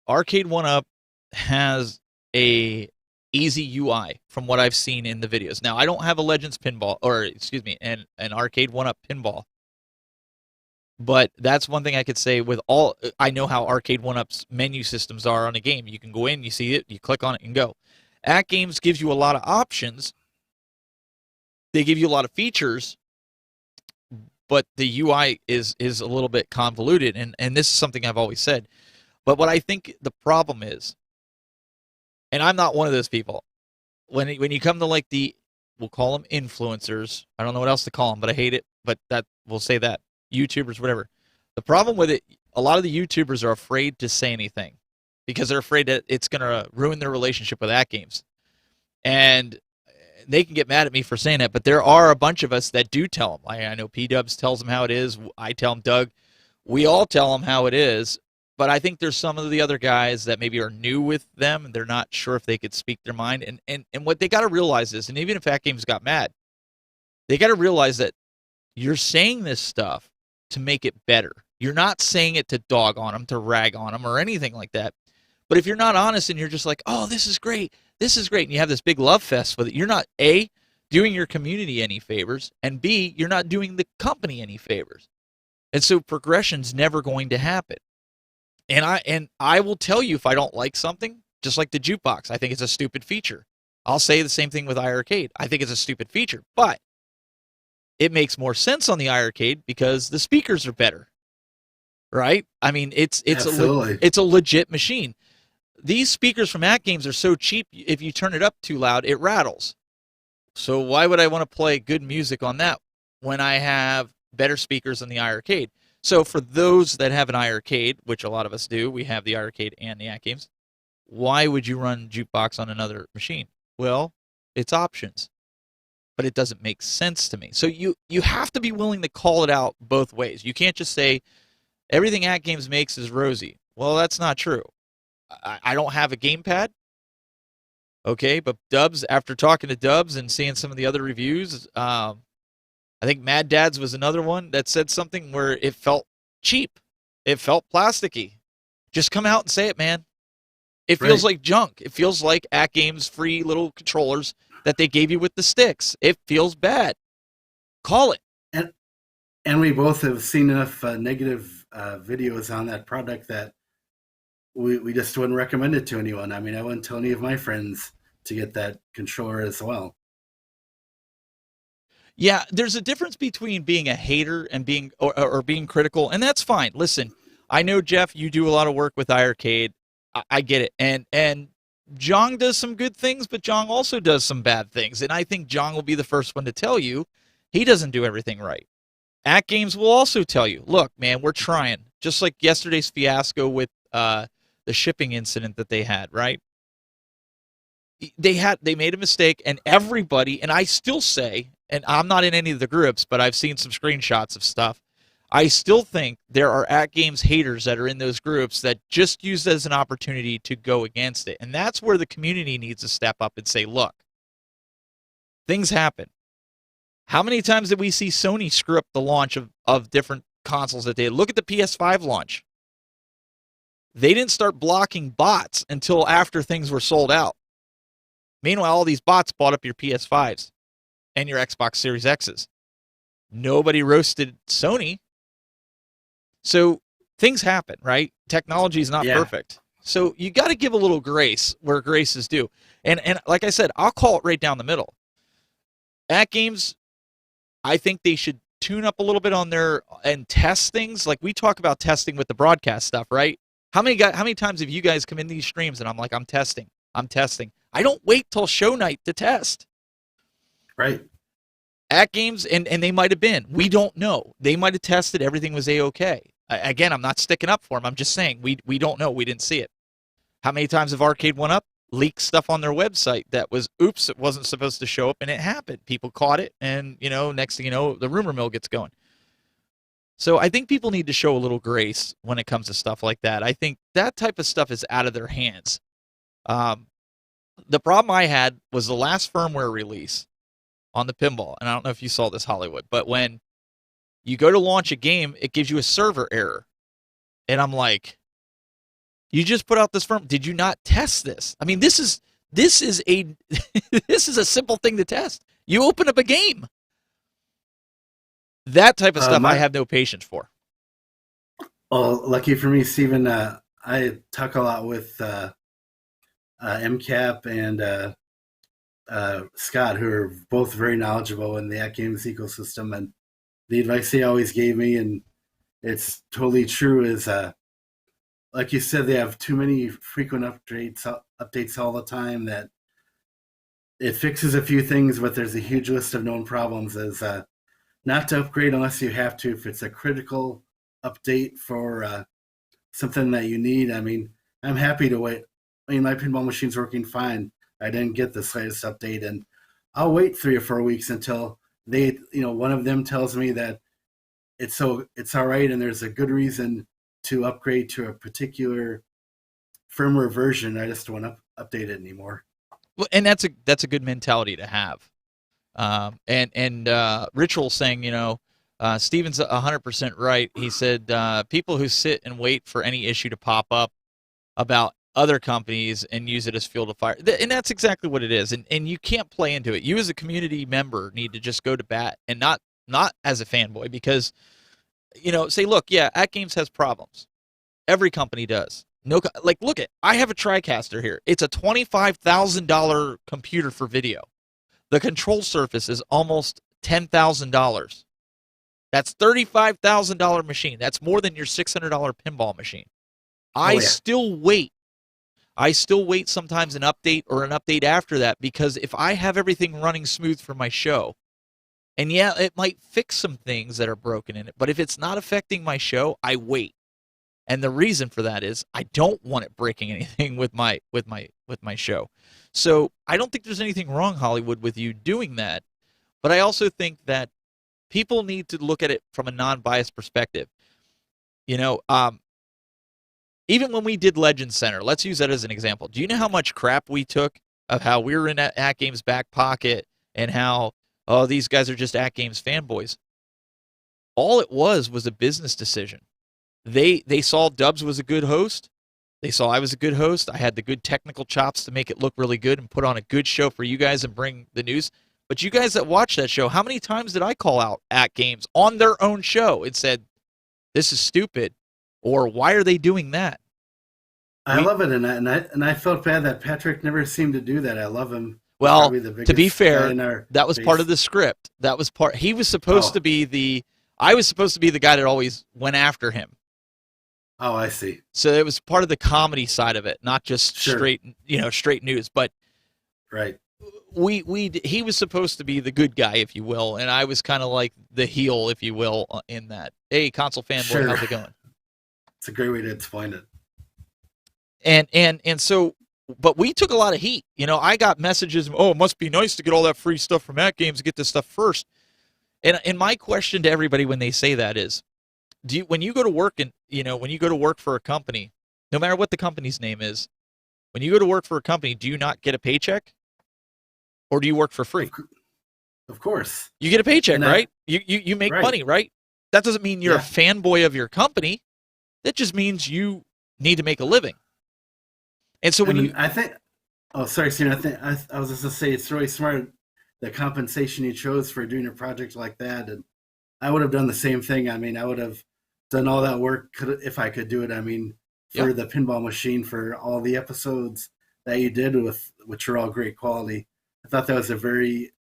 Arcade 1-Up has a easy UI from what I've seen in the videos. Now, I don't have a Legends pinball, or excuse me, an Arcade 1-Up pinball. But that's one thing I could say with all. I know how Arcade 1-Up's menu systems are on a game. You can go in, you see it, you click on it, and go. At Games gives you a lot of options. They give you a lot of features, but the UI is a little bit convoluted, and this is something I've always said. But what I think the problem is, and I'm not one of those people, when you come to like we'll call them influencers. I don't know what else to call them, but I hate it. But we'll say that. YouTubers, whatever. The problem with it, a lot of the YouTubers are afraid to say anything because they're afraid that it's going to ruin their relationship with At Games. And they can get mad at me for saying that, but there are a bunch of us that do tell them. I know P-Dubs tells them how it is. I tell them, Doug. We all tell them how it is. But I think there's some of the other guys that maybe are new with them, and they're not sure if they could speak their mind. And what they got to realize is, and even if At Games got mad, they got to realize that you're saying this stuff to make it better. You're not saying it to dog on them, to rag on them, or anything like that. But if you're not honest and you're just like, oh, this is great, and you have this big love fest with it, you're not, A, doing your community any favors, and B, you're not doing the company any favors. And so progression's never going to happen. And I will tell you if I don't like something, just like the jukebox, I think it's a stupid feature. I'll say the same thing with iArcade. I think it's a stupid feature, but it makes more sense on the iArcade because the speakers are better, right? I mean, it's a legit machine. These speakers from At Games are so cheap. If you turn it up too loud, it rattles. So why would I want to play good music on that when I have better speakers than the iArcade? So for those that have an iArcade, which a lot of us do, we have the iArcade and the At Games. Why would you run jukebox on another machine? Well, it's options. But it doesn't make sense to me. So you have to be willing to call it out both ways. You can't just say everything At Games makes is rosy. Well, that's not true. I don't have a gamepad. Okay, but Dubs, after talking to Dubs and seeing some of the other reviews, I think Mad Dad's was another one that said something where it felt cheap. It felt plasticky. Just come out and say it, man. It feels like junk. It feels like At Games free little controllers that they gave you with the sticks. It feels bad. Call it. And we both have seen enough negative videos on that product that we just wouldn't recommend it to anyone. I mean, I wouldn't tell any of my friends to get that controller as well. Yeah, there's a difference between being a hater and being or being critical, and that's fine. Listen, I know Jeff, you do a lot of work with iArcade. I get it, and Jong does some good things, but Jong also does some bad things, and I think Jong will be the first one to tell you he doesn't do everything right. At Games will also tell you, look, man, we're trying. Just like yesterday's fiasco with the shipping incident that they had, right? They made a mistake, and everybody, and I still say, and I'm not in any of the groups, but I've seen some screenshots of stuff. I still think there are At Games haters that are in those groups that just use it as an opportunity to go against it. And that's where the community needs to step up and say, look, things happen. How many times did we see Sony screw up the launch of different consoles that they had? Look at the PS5 launch. They didn't start blocking bots until after things were sold out. Meanwhile, all these bots bought up your PS5s and your Xbox Series X's. Nobody roasted Sony. So things happen, right? Technology is not perfect. So you got to give a little grace where grace is due. And like I said, I'll call it right down the middle. At Games, I think they should tune up a little bit on their and test things. Like we talk about testing with the broadcast stuff, right? How many times have you guys come in these streams and I'm like, I'm testing. I don't wait till show night to test. Right. At Games, and they might have been. We don't know. They might have tested. Everything was A-okay. Again, I'm not sticking up for them. I'm just saying we don't know. We didn't see it. How many times have Arcade One Up leaked stuff on their website that was, oops, it wasn't supposed to show up, and it happened. People caught it, and, next thing you know, the rumor mill gets going. So I think people need to show a little grace when it comes to stuff like that. I think that type of stuff is out of their hands. The problem I had was the last firmware release on the pinball, and I don't know if you saw this, Hollywood, but when you go to launch a game, it gives you a server error. And I'm like, you just put out this firm. Did you not test this? I mean, this is a this is a simple thing to test. You open up a game. That type of stuff I have no patience for. Well, lucky for me, Stephen, I talk a lot with MCAP and Scott, who are both very knowledgeable in the At Games ecosystem. And the advice they always gave me, and it's totally true, is like you said, they have too many frequent updates all the time that it fixes a few things, but there's a huge list of known problems. Is not to upgrade unless you have to. If it's a critical update for something that you need, I mean, I'm happy to wait. I mean, my pinball machine's working fine. I didn't get the slightest update, and I'll wait 3 or 4 weeks until they, one of them tells me that it's all right, and there's a good reason to upgrade to a particular firmware version. I just don't want to update it anymore. Well, and that's a good mentality to have. And Ritual saying, Steven's 100% right. He said people who sit and wait for any issue to pop up about other companies and use it as fuel to fire. And that's exactly what it is. And you can't play into it. You as a community member need to just go to bat, and not as a fanboy, because, say, look, yeah, At Games has problems. Every company does. Look I have a TriCaster here. It's a $25,000 computer for video. The control surface is almost $10,000. That's $35,000 machine. That's more than your $600 pinball machine. I still wait sometimes an update or an update after that, because if I have everything running smooth for my show, and yeah, it might fix some things that are broken in it, but if it's not affecting my show, I wait. And the reason for that is I don't want it breaking anything with my show. So I don't think there's anything wrong, Hollywood, with you doing that, but I also think that people need to look at it from a non-biased perspective. Even when we did Legend Center, let's use that as an example. Do you know how much crap we took of how we were in At Games' back pocket and how, oh, these guys are just At Games fanboys? All it was a business decision. They saw Dubs was a good host. They saw I was a good host. I had the good technical chops to make it look really good and put on a good show for you guys and bring the news. But you guys that watch that show, how many times did I call out at games on their own show and said, this is stupid, or why are they doing that? I love it, and I felt bad that Patrick never seemed to do that. I love him. Well, He's probably the to be biggest guy fair, in our that was base. part of the script. That was part. He was supposed to be the. I was supposed to be the guy that always went after him. Oh, I see. So it was part of the comedy side of it, not just Sure. straight news. But Right. he was supposed to be the good guy, if you will, and I was kind of like the heel, if you will, in that. Hey, console fanboy, Sure. how's it going? It's a great way to explain it. And so, but we took a lot of heat. I got messages. Oh, it must be nice to get all that free stuff from At Games, get this stuff first. And my question to everybody when they say that is, when you go to work when you go to work for a company, no matter what the company's name is, when you go to work for a company, do you not get a paycheck, or do you work for free? Of course. You get a paycheck, And right? You make right. money, right? That doesn't mean you're Yeah. a fanboy of your company. That just means you need to make a living. And so I think. Oh, sorry, Stephen. I was just gonna say it's really smart the compensation you chose for doing a project like that, and I would have done the same thing. I mean, I would have done all that work if I could do it. I mean, for the pinball machine, for all the episodes that you did which are all great quality. I thought that was it's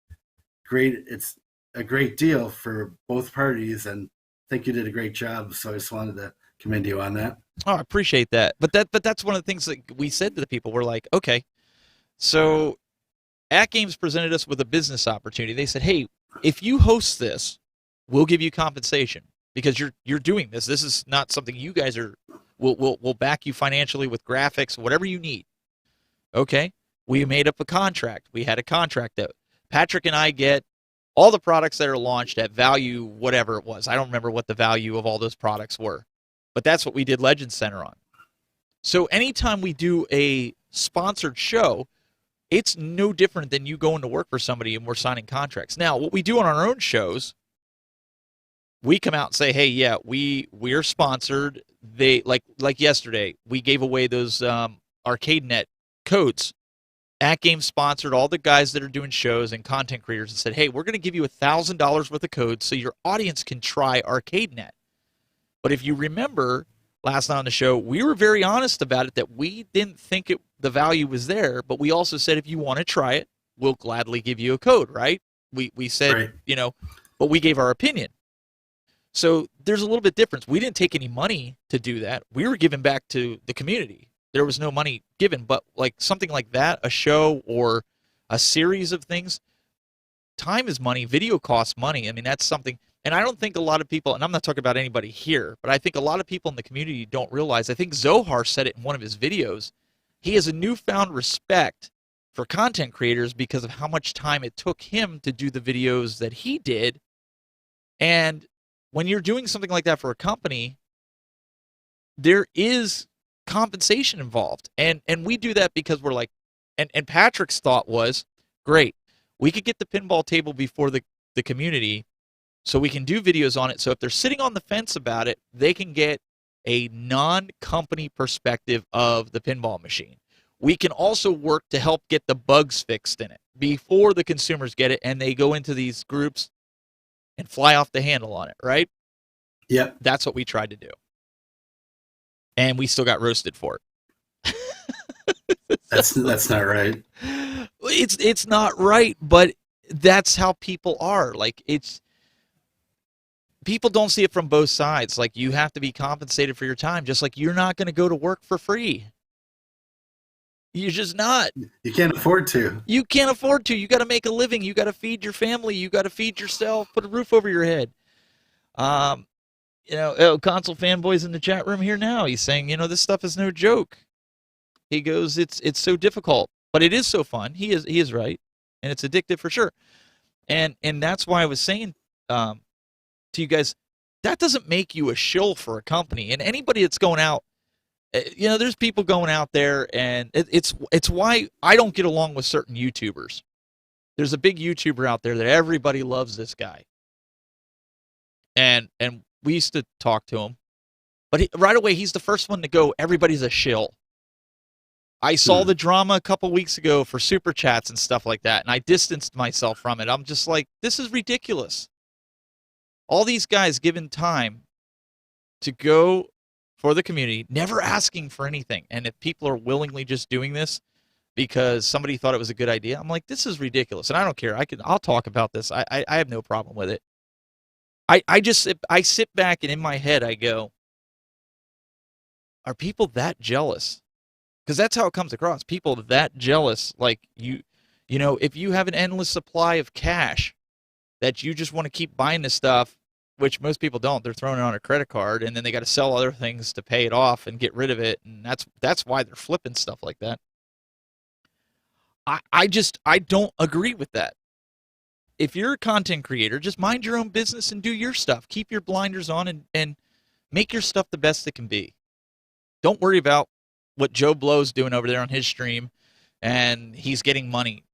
a great deal for both parties, and I think you did a great job. So I just wanted to commend you on that. Oh, I appreciate that. But that's one of the things that we said to the people. We're like, okay, so At Games presented us with a business opportunity. They said, hey, if you host this, we'll give you compensation because you're doing this. This is not something you guys are. We'll back you financially with graphics, whatever you need. Okay, we made up a contract. We had a contract that Patrick and I get all the products that are launched at value, whatever it was. I don't remember what the value of all those products were, but that's what we did Legend Center on. So anytime we do a sponsored show, it's no different than you going to work for somebody and we're signing contracts. Now, what we do on our own shows, we come out and say, hey, yeah, we're sponsored. They like yesterday, we gave away those ArcadeNet codes. At Games sponsored all the guys that are doing shows and content creators and said, hey, we're going to give you $1,000 worth of codes so your audience can try ArcadeNet. But if you remember last night on the show, we were very honest about it that we didn't think the value was there, but we also said if you want to try it, we'll gladly give you a code, right? We said, Right. But we gave our opinion. So there's a little bit difference. We didn't take any money to do that. We were giving back to the community. There was no money given, but like something like that, a show or a series of things, time is money, video costs money. I mean, that's something, and I don't think a lot of people, and I'm not talking about anybody here, but I think a lot of people in the community don't realize, I think Zohar said it in one of his videos, he has a newfound respect for content creators because of how much time it took him to do the videos that he did. And when you're doing something like that for a company, there is compensation involved. And we do that because we're like, and Patrick's thought was, great, we could get the pinball table before the community so we can do videos on it. So if they're sitting on the fence about it, they can get a non-company perspective of the pinball machine. We can also work to help get the bugs fixed in it before the consumers get it and they go into these groups and fly off the handle on it, right? Yep. That's what we tried to do. And we still got roasted for it. That's not right. It's not right, but that's how people are. Like, people don't see it from both sides. Like, you have to be compensated for your time, just like you're not going to go to work for free. You're just not. You can't afford to. You can't afford to. You got to make a living. You got to feed your family. You got to feed yourself. Put a roof over your head. Console fanboys in the chat room here now. He's saying, this stuff is no joke. He goes, it's so difficult, but it is so fun. He is right, and it's addictive for sure. And that's why I was saying to you guys, that doesn't make you a shill for a company. And anybody that's going out, there's people going out there, and it's why I don't get along with certain YouTubers. There's a big YouTuber out there that everybody loves this guy. And we used to talk to him, but right away he's the first one to go, everybody's a shill. I saw the drama a couple weeks ago for super chats and stuff like that, and I distanced myself from it. I'm just like, this is ridiculous. All these guys given time to go for the community, never asking for anything. And if people are willingly just doing this because somebody thought it was a good idea, I'm like, this is ridiculous. And I don't care. I'll talk about this. I have no problem with it. I sit back and in my head I go, are people that jealous? Because that's how it comes across. People that jealous, like you know, if you have an endless supply of cash that you just want to keep buying this stuff, which most people don't. They're throwing it on a credit card, and then they got to sell other things to pay it off and get rid of it, and that's why they're flipping stuff like that. I don't agree with that. If you're a content creator, just mind your own business and do your stuff. Keep your blinders on and make your stuff the best it can be. Don't worry about what Joe Blow's doing over there on his stream, and he's getting money.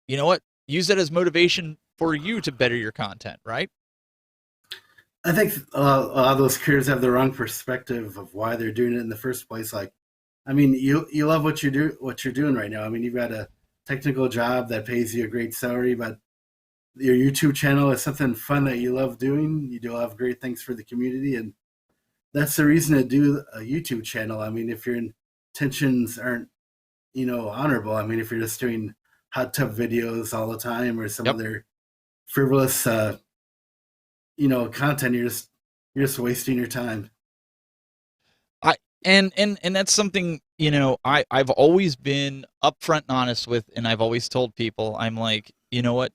You know what? Use that as motivation for you to better your content, right? I think a lot of those creators have the wrong perspective of why they're doing it in the first place. Like, I mean, you love what you're doing right now. I mean, you've got a technical job that pays you a great salary, but your YouTube channel is something fun that you love doing. You do a lot of great things for the community, and that's the reason to do a YouTube channel. I mean, if your intentions aren't, honorable. I mean, if you're just doing hot tub videos all the time or some other frivolous, content, you're just wasting your time. And that's something, I've always been upfront and honest with, and I've always told people, I'm like, you know what?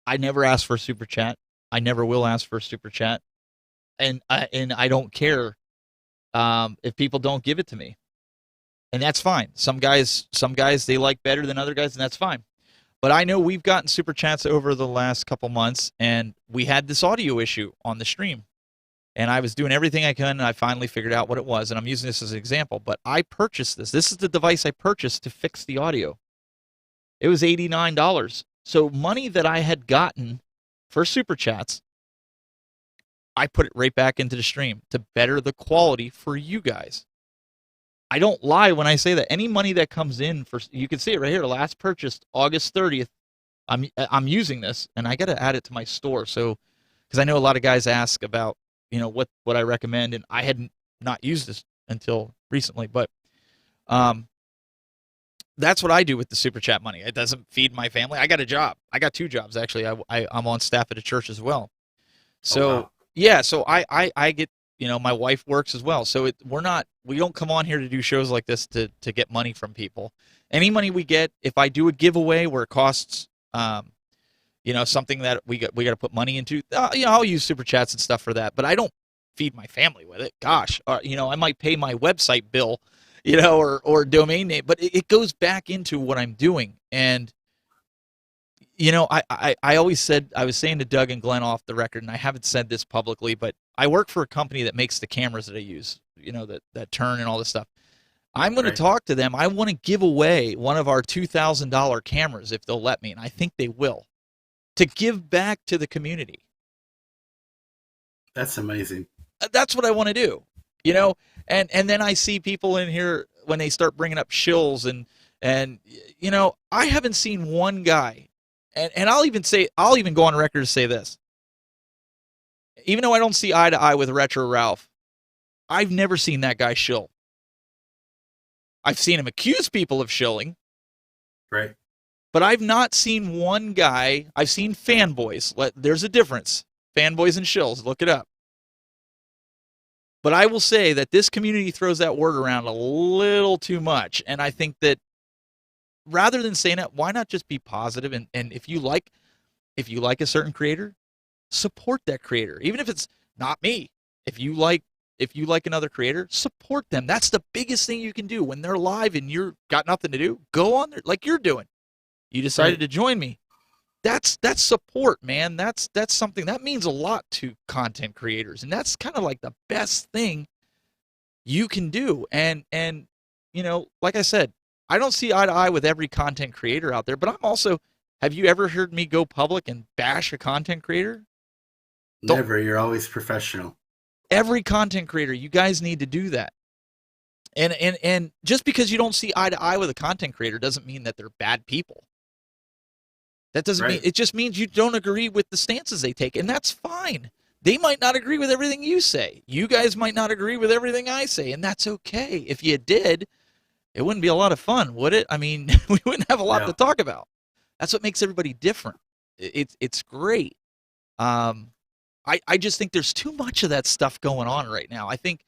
I never asked for a super chat. I never will ask for a super chat. And I don't care if people don't give it to me. And that's fine. Some guys they like better than other guys, and that's fine. But I know we've gotten super chats over the last couple months, and we had this audio issue on the stream. And I was doing everything I could, and I finally figured out what it was. And I'm using this as an example. But I purchased this. This is the device I purchased to fix the audio. It was $89. So money that I had gotten for super chats, I put it right back into the stream to better the quality for you guys. I don't lie when I say that. Any money that comes in you can see it right here. Last purchased August 30th. I'm using this, and I got to add it to my store. So, because I know a lot of guys ask about, what I recommend, and I hadn't not used this until recently. But that's what I do with the super chat money. It doesn't feed my family. I got a job. I got 2 jobs actually. I'm on staff at a church as well. So so I get. My wife works as well. So we don't come on here to do shows like this to get money from people. Any money we get, if I do a giveaway where it costs, something that we got to put money into, I'll use super chats and stuff for that. But I don't feed my family with it. Gosh, I might pay my website bill, or domain name, but it goes back into what I'm doing. And I always said, I was saying to Doug and Glenn off the record, and I haven't said this publicly, but I work for a company that makes the cameras that I use, that turn and all this stuff. I'm going to talk to them. I want to give away one of our $2,000 cameras if they'll let me, and I think they will, to give back to the community. That's amazing. That's what I want to do, and then I see people in here when they start bringing up shills and I haven't seen one guy. And I'll even go on record to say this. Even though I don't see eye to eye with Retro Ralph, I've never seen that guy shill. I've seen him accuse people of shilling. Right. But I've not seen one guy. I've seen fanboys. There's a difference. Fanboys and shills. Look it up. But I will say that this community throws that word around a little too much. And I think that rather than saying that, why not just be positive? And if you like a certain creator, support that creator. Even if it's not me. If you like another creator, support them. That's the biggest thing you can do. When they're live and you're got nothing to do, go on there like you're doing. You decided to join me. That's support, man. That's something that means a lot to content creators. And that's kind of like the best thing you can do. And like I said, I don't see eye to eye with every content creator out there, but have you ever heard me go public and bash a content creator? Never. You're always professional. Every content creator, you guys need to do that. And just because you don't see eye to eye with a content creator doesn't mean that they're bad people. That doesn't mean, Right. it just means you don't agree with the stances they take, and that's fine. They might not agree with everything you say. You guys might not agree with everything I say, and that's okay. If you did, it wouldn't be a lot of fun, would it? I mean, we wouldn't have a lot to No. talk about. That's what makes everybody different. It's great. I just think there's too much of that stuff going on right now. I think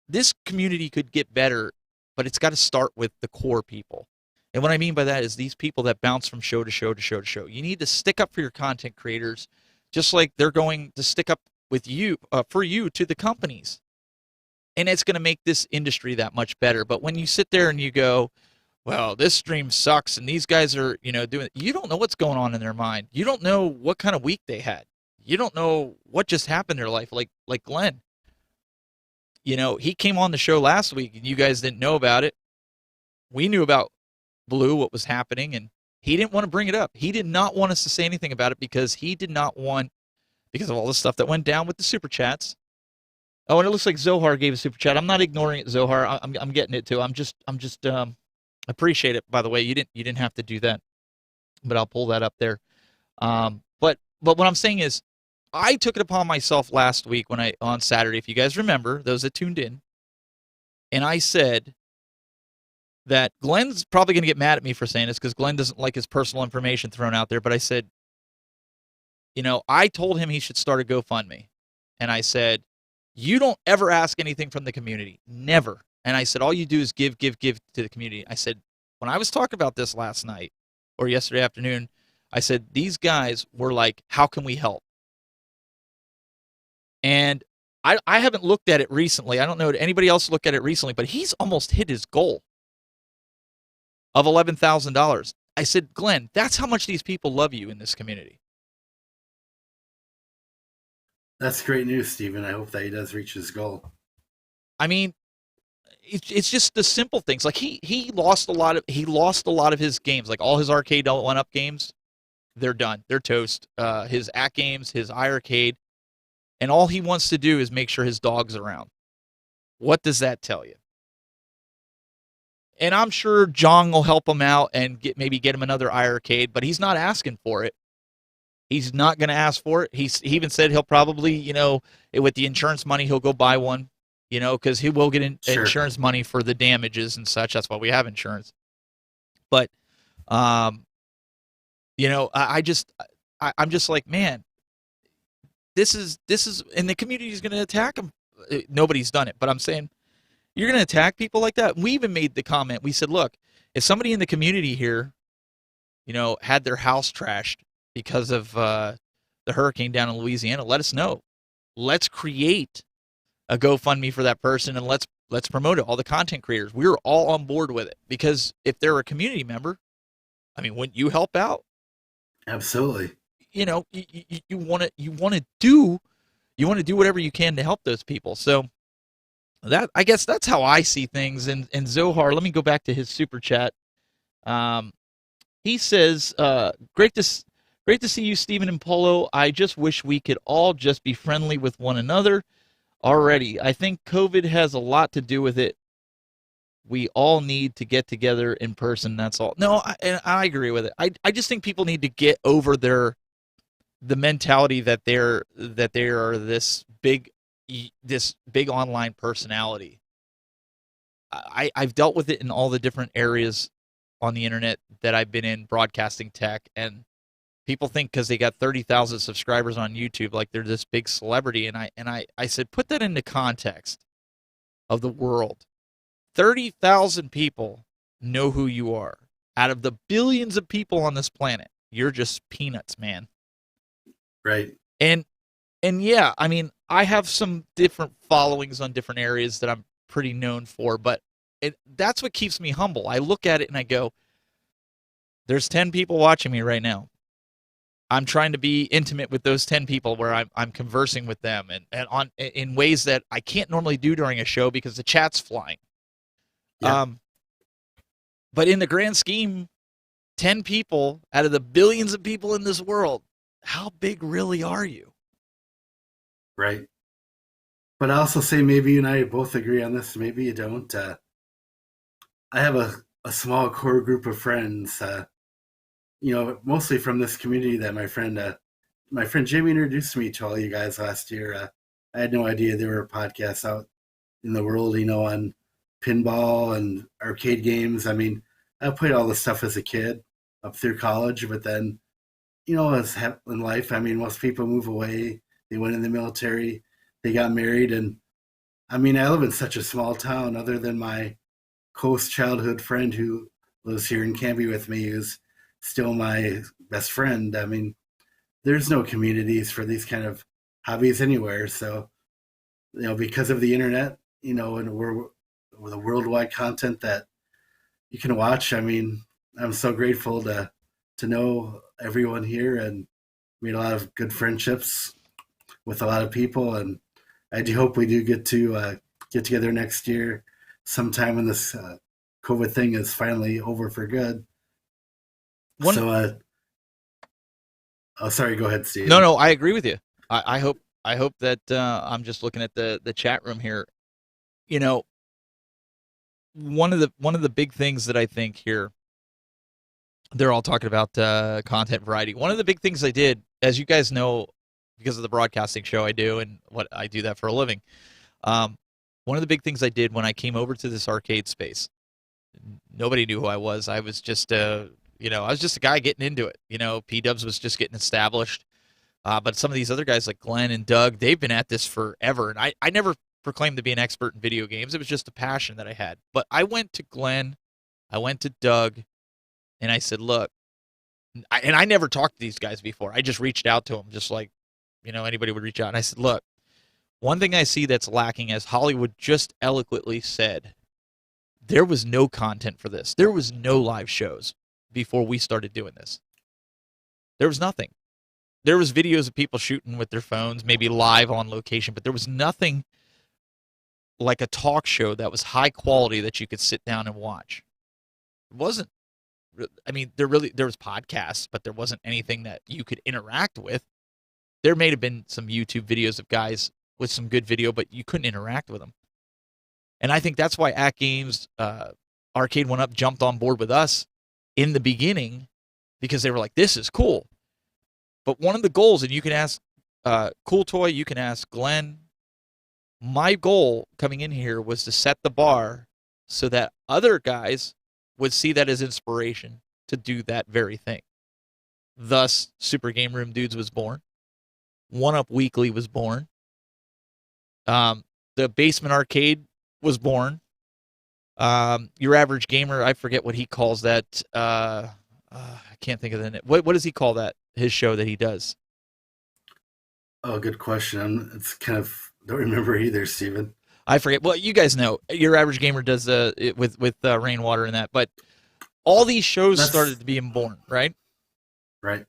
this community could get better, but it's got to start with the core people. And what I mean by that is these people that bounce from show to show to show to show. You need to stick up for your content creators, just like they're going to stick up with you for you to the companies. And it's going to make this industry that much better. But when you sit there and you go, well, this stream sucks and these guys are, doing it, you don't know what's going on in their mind. You don't know what kind of week they had. You don't know what just happened in their life, like Glenn. He came on the show last week and you guys didn't know about it. We knew about Blue, what was happening, and he didn't want to bring it up. He did not want us to say anything about it because he did not want, because of all the stuff that went down with the super chats. Oh, and it looks like Zohar gave a super chat. I'm not ignoring it, Zohar. I'm getting it too. I'm just appreciate it. By the way, you didn't have to do that, but I'll pull that up there. But what I'm saying is, I took it upon myself last week on Saturday, if you guys remember, those that tuned in, and I said that Glenn's probably going to get mad at me for saying this because Glenn doesn't like his personal information thrown out there. But I said, I told him he should start a GoFundMe. And I said, you don't ever ask anything from the community. Never. And I said, all you do is give to the community. I said, when I was talking about this last night or yesterday afternoon, I said, these guys were like, how can we help? And I haven't looked at it recently. I don't know if anybody else looked at it recently, but he's almost hit his goal of $11,000. I said, Glenn, that's how much these people love you in this community. That's great news, Stephen. I hope that he does reach his goal. I mean, it's just the simple things. Like he lost a lot of his games, like all his arcade 1-up games. They're done. They're toast. His at games, his iArcade, and all he wants to do is make sure his dog's around. What does that tell you? And I'm sure Jong will help him out and maybe get him another iArcade, but he's not asking for it. He's not going to ask for it. He even said he'll probably, with the insurance money, he'll go buy one, because he will get insurance money for the damages and such. That's why we have insurance. But, I'm just like, man, this is, and the community is going to attack him. Nobody's done it, but I'm saying, you're going to attack people like that? We even made the comment. We said, look, if somebody in the community here, had their house trashed because of the hurricane down in Louisiana, let us know. Let's create a GoFundMe for that person and let's promote it. All the content creators, we were all on board with it because if they're a community member, I mean, wouldn't you help out? Absolutely. You want to do whatever you can to help those people. So I guess that's how I see things. And Zohar, let me go back to his super chat. He says, great to see you, Stephen and Polo. I just wish we could all just be friendly with one another already. I think COVID has a lot to do with it. We all need to get together in person. That's all. No, I agree with it. I just think people need to get over the mentality that they are this big online personality. I've dealt with it in all the different areas on the internet that I've been in, broadcasting tech, and people think because they got 30,000 subscribers on YouTube, like they're this big celebrity. And I said, put that into context of the world. 30,000 people know who you are. Out of the billions of people on this planet, you're just peanuts, man. Right. And yeah, I mean, I have some different followings on different areas that I'm pretty known for, but that's what keeps me humble. I look at it and I go, there's 10 people watching me right now. I'm trying to be intimate with those 10 people where I'm conversing with them and in ways that I can't normally do during a show because the chat's flying. Yeah. But in the grand scheme, 10 people out of the billions of people in this world, how big really are you? Right. But I also say maybe you and I both agree on this. Maybe you don't. I have a small core group of friends, mostly from this community that my friend Jimmy introduced me to all you guys last year. I had no idea there were podcasts out in the world, on pinball and arcade games. I mean, I played all this stuff as a kid up through college, but then, as in life, I mean, most people move away. They went in the military, they got married, and I mean, I live in such a small town. Other than my close childhood friend who lives here in Canby with me, who's still my best friend. I mean, there's no communities for these kind of hobbies anywhere. So, because of the internet, and we're with the worldwide content that you can watch. I mean, I'm so grateful to know everyone here and made a lot of good friendships with a lot of people. And I do hope we do get to get together next year sometime when this COVID thing is finally over for good. So, oh, sorry. Go ahead, Steve. No, I agree with you. I hope that I'm just looking at the chat room here. One of the big things that I think here, they're all talking about content variety. One of the big things I did, as you guys know, because of the broadcasting show I do and what I do that for a living. One of the big things I did when I came over to this arcade space, nobody knew who I was. I was just I was just a guy getting into it. P-Dubs was just getting established. But some of these other guys like Glenn and Doug, they've been at this forever. And I never proclaimed to be an expert in video games. It was just a passion that I had. But I went to Glenn, I went to Doug, and I said, look, and I never talked to these guys before. I just reached out to them just like, anybody would reach out. And I said, look, one thing I see that's lacking, as Hollywood just eloquently said, there was no content for this. There was no live shows before we started doing this. There was nothing. There was videos of people shooting with their phones, maybe live on location, but there was nothing like a talk show that was high quality that you could sit down and watch. It wasn't. I mean, there was podcasts, but there wasn't anything that you could interact with. There may have been some YouTube videos of guys with some good video, but you couldn't interact with them. And I think that's why At Games, Arcade One Up jumped on board with us in the beginning, because they were like, this is cool. But one of the goals, and you can ask Cool Toy, you can ask Glenn, my goal coming in here was to set the bar so that other guys would see that as inspiration to do that very thing. Thus, Super Game Room Dudes was born. One Up Weekly was born. The Basement Arcade was born. Your Average Gamer, I forget what he calls that. I can't think of the name. What does he call that? His show that he does? Oh, good question. It's kind of don't remember either, Steven. I forget. Well, you guys know. Your Average Gamer does it with Rainwater and that. But all these shows started to be born, right? Right.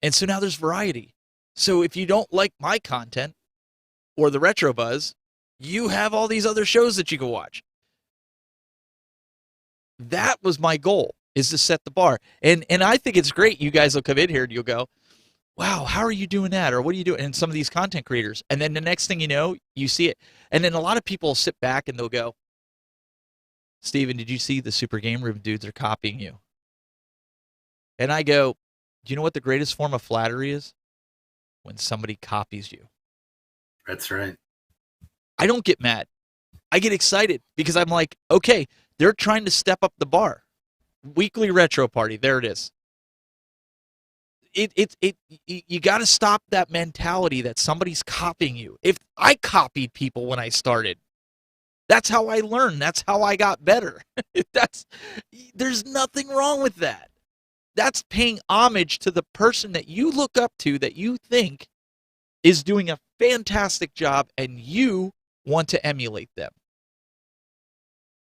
And so now there's variety. So if you don't like my content or the Retro Buzz, you have all these other shows that you can watch. That was my goal, is to set the bar. And I think it's great. You guys will come in here and you'll go, wow, how are you doing that? Or what are you doing? And some of these content creators. And then the next thing you know, you see it. And then a lot of people will sit back and they'll go, Steven, did you see the Super Game Room Dudes are copying you? And I go, do you know what the greatest form of flattery is? When somebody copies you. That's right. I don't get mad. I get excited because I'm like, okay, they're trying to step up the bar. Weekly Retro Party, there it is. You got to stop that mentality that somebody's copying you. If I copied people when I started, that's how I learned. That's how I got better. There's nothing wrong with that. That's paying homage to the person that you look up to, that you think is doing a fantastic job, and you want to emulate them.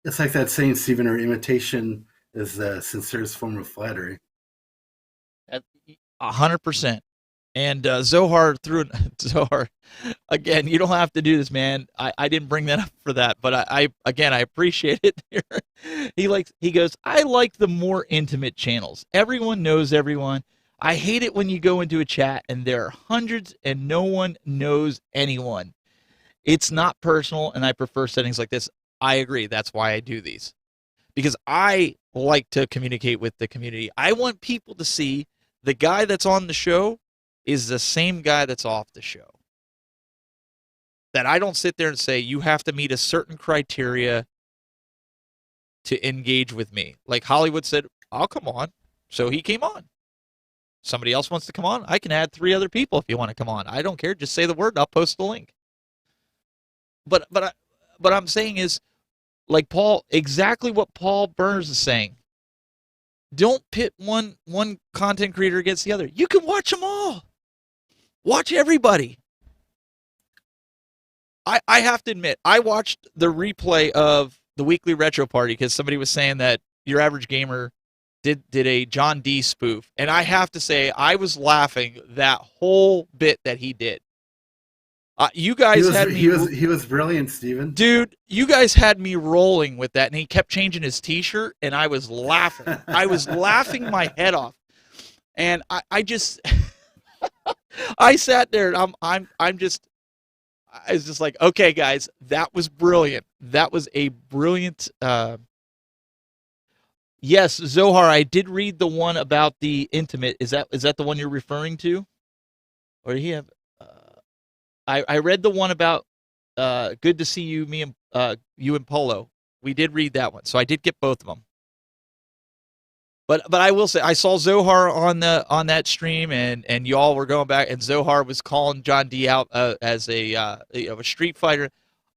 It's like that saying, Stephen, or imitation is the sincerest form of flattery. 100%. And Zohar Zohar, again, you don't have to do this, man. I didn't bring that up for that, but I appreciate it. He goes, I like the more intimate channels. Everyone knows everyone. I hate it when you go into a chat and there are hundreds and no one knows anyone. It's not personal, and I prefer settings like this. I agree. That's why I do these. because I like to communicate with the community. I want people to see the guy that's on the show is the same guy that's off the show. That I don't sit there and say, you have to meet a certain criteria to engage with me. Like Hollywood said, I'll come on. So he came on. Somebody else wants to come on, I can add 3 other people if you want to come on. I don't care. Just say the word, I'll post the link. But I'm saying is, like Paul, exactly what Paul Burns is saying. Don't pit one content creator against the other. You can watch them all. Watch everybody. I have to admit, I watched the replay of the weekly retro party because somebody was saying that Your Average Gamer did a John D spoof, and I have to say I was laughing that whole bit that he did. You guys he was brilliant, Steven. Dude, you guys had me rolling with that, and he kept changing his T-shirt, and I was laughing. I was laughing my head off, and I just I sat there, and I was just like, okay, guys, that was brilliant. That was a brilliant. Yes, Zohar, I did read the one about the intimate. Is that the one you're referring to, or do you have? I read the one about good to see you, you and Polo. We did read that one, so I did get both of them. But I will say I saw Zohar on that stream, and y'all were going back, and Zohar was calling John D out as a Street Fighter.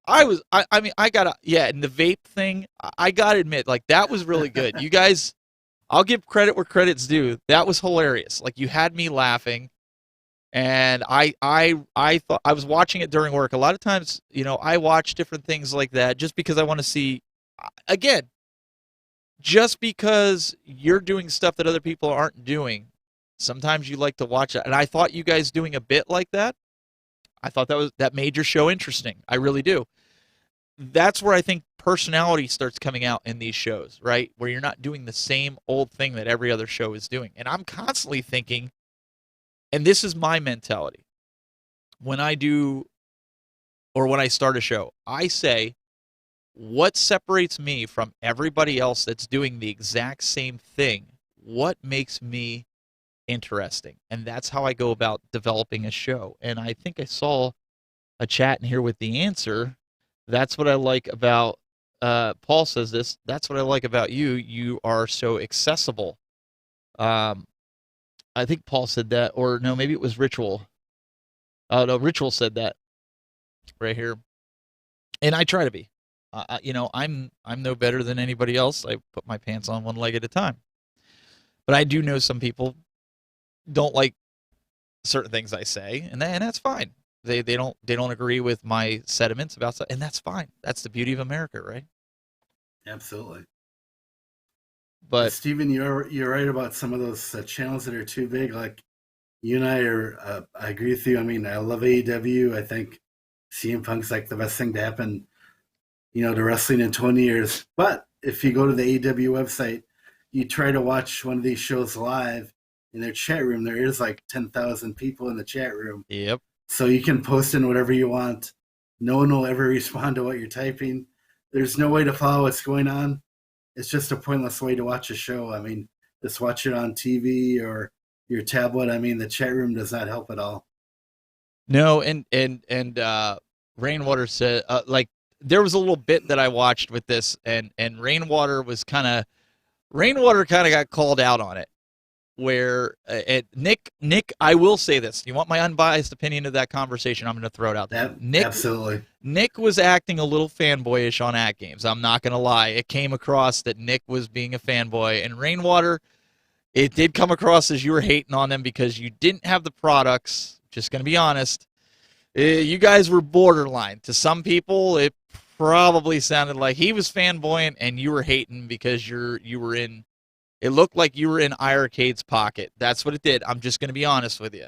I mean, and the vape thing, I gotta admit, like that was really good. You guys, I'll give credit where credit's due. That was hilarious. Like you had me laughing. And I thought I was watching it during work. A lot of times, I watch different things like that just because I want to see, again, just because you're doing stuff that other people aren't doing, sometimes you like to watch it. And I thought you guys doing a bit like that, I thought that made your show interesting. I really do. That's where I think personality starts coming out in these shows, right? Where you're not doing the same old thing that every other show is doing. And I'm constantly thinking, and this is my mentality. When I start a show, I say, what separates me from everybody else that's doing the exact same thing? What makes me interesting? And that's how I go about developing a show. And I think I saw a chat in here with the answer. That's what I like about, Paul says this, that's what I like about you. You are so accessible. I think Paul said that, or no, maybe it was Ritual. Oh no, Ritual said that right here, and I try to be. I'm no better than anybody else. I put my pants on one leg at a time, but I do know some people don't like certain things I say, and that's fine. They don't agree with my sentiments about stuff, and that's fine. That's the beauty of America, right? Absolutely. But Steven, you're right about some of those channels that are too big. Like you and I are, I agree with you. I mean, I love AEW. I think CM Punk's like the best thing to happen, to wrestling in 20 years. But if you go to the AEW website, you try to watch one of these shows live in their chat room, there is like 10,000 people in the chat room. Yep. So you can post in whatever you want. No one will ever respond to what you're typing. There's no way to follow what's going on. It's just a pointless way to watch a show. I mean, just watch it on TV or your tablet. I mean, the chat room does not help at all. No, and Rainwater said, there was a little bit that I watched with this, and Rainwater kind of got called out on it. Where Nick, I will say this. You want my unbiased opinion of that conversation? I'm going to throw it out there. Absolutely. Nick was acting a little fanboyish on At Games. I'm not going to lie. It came across that Nick was being a fanboy. And Rainwater, it did come across as you were hating on them because you didn't have the products. Just going to be honest. You guys were borderline. To some people, it probably sounded like he was fanboying and you were hating because you were in. It looked like you were in iArcade's pocket. That's what it did. I'm just going to be honest with you.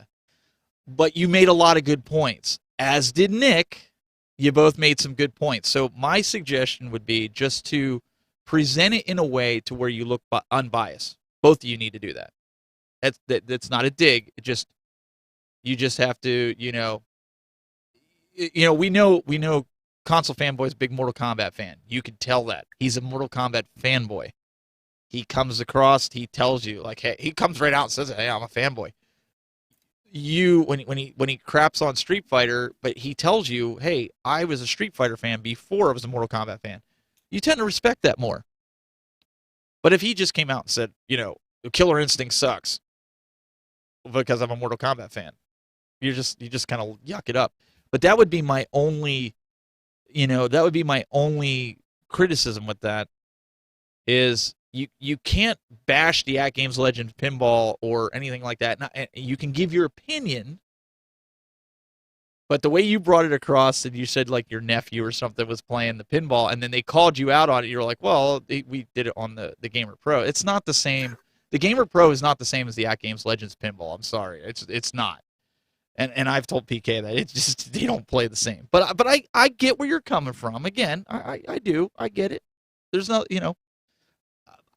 But you made a lot of good points, as did Nick. You both made some good points. So my suggestion would be just to present it in a way to where you look unbiased. Both of you need to do that. That's not a dig. You just have to, we know Console Fanboy is a big Mortal Kombat fan. You could tell that. He's a Mortal Kombat fanboy. He comes across, he tells you, like, hey, he comes right out and says, hey, I'm a fanboy. When he craps on Street Fighter, but he tells you, hey, I was a Street Fighter fan before I was a Mortal Kombat fan. You tend to respect that more. But if he just came out and said, Killer Instinct sucks because I'm a Mortal Kombat fan, you just kind of yuck it up. But that would be my only, criticism with that is you can't bash the At Games Legends pinball or anything like that. You can give your opinion, but the way you brought it across and you said like your nephew or something was playing the pinball and then they called you out on it, you're like, well, we did it on the Gamer Pro. It's not the same. The Gamer Pro is not the same as the At Games Legends pinball. I'm sorry. It's not. And I've told PK that it's just they don't play the same. But I get where you're coming from. Again, I do. I get it. There's no,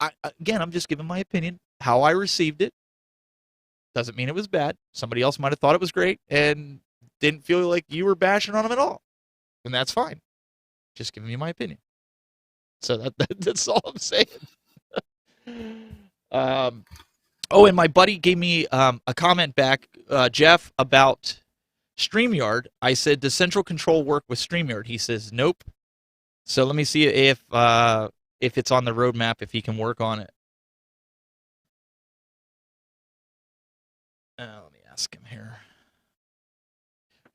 I'm just giving my opinion. How I received it doesn't mean it was bad. Somebody else might have thought it was great and didn't feel like you were bashing on them at all. And that's fine. Just giving you my opinion. So that's all I'm saying. And my buddy gave me a comment back, Jeff, about StreamYard. I said, does Central Control work with StreamYard? He says, nope. So let me see if it's on the roadmap, if he can work on it. Let me ask him here.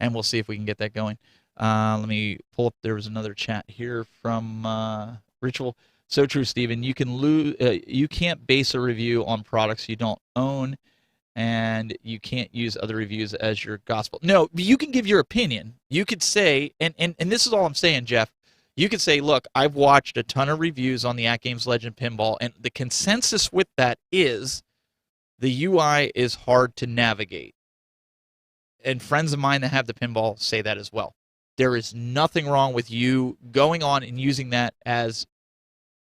And we'll see if we can get that going. Let me pull up. There was another chat here from Ritual. So true, Stephen. You can't base a review on products you don't own, and you can't use other reviews as your gospel. No, you can give your opinion. You could say, and this is all I'm saying, Jeff. You could say, look, I've watched a ton of reviews on the At Games Legend pinball, and the consensus with that is the UI is hard to navigate. And friends of mine that have the pinball say that as well. There is nothing wrong with you going on and using that as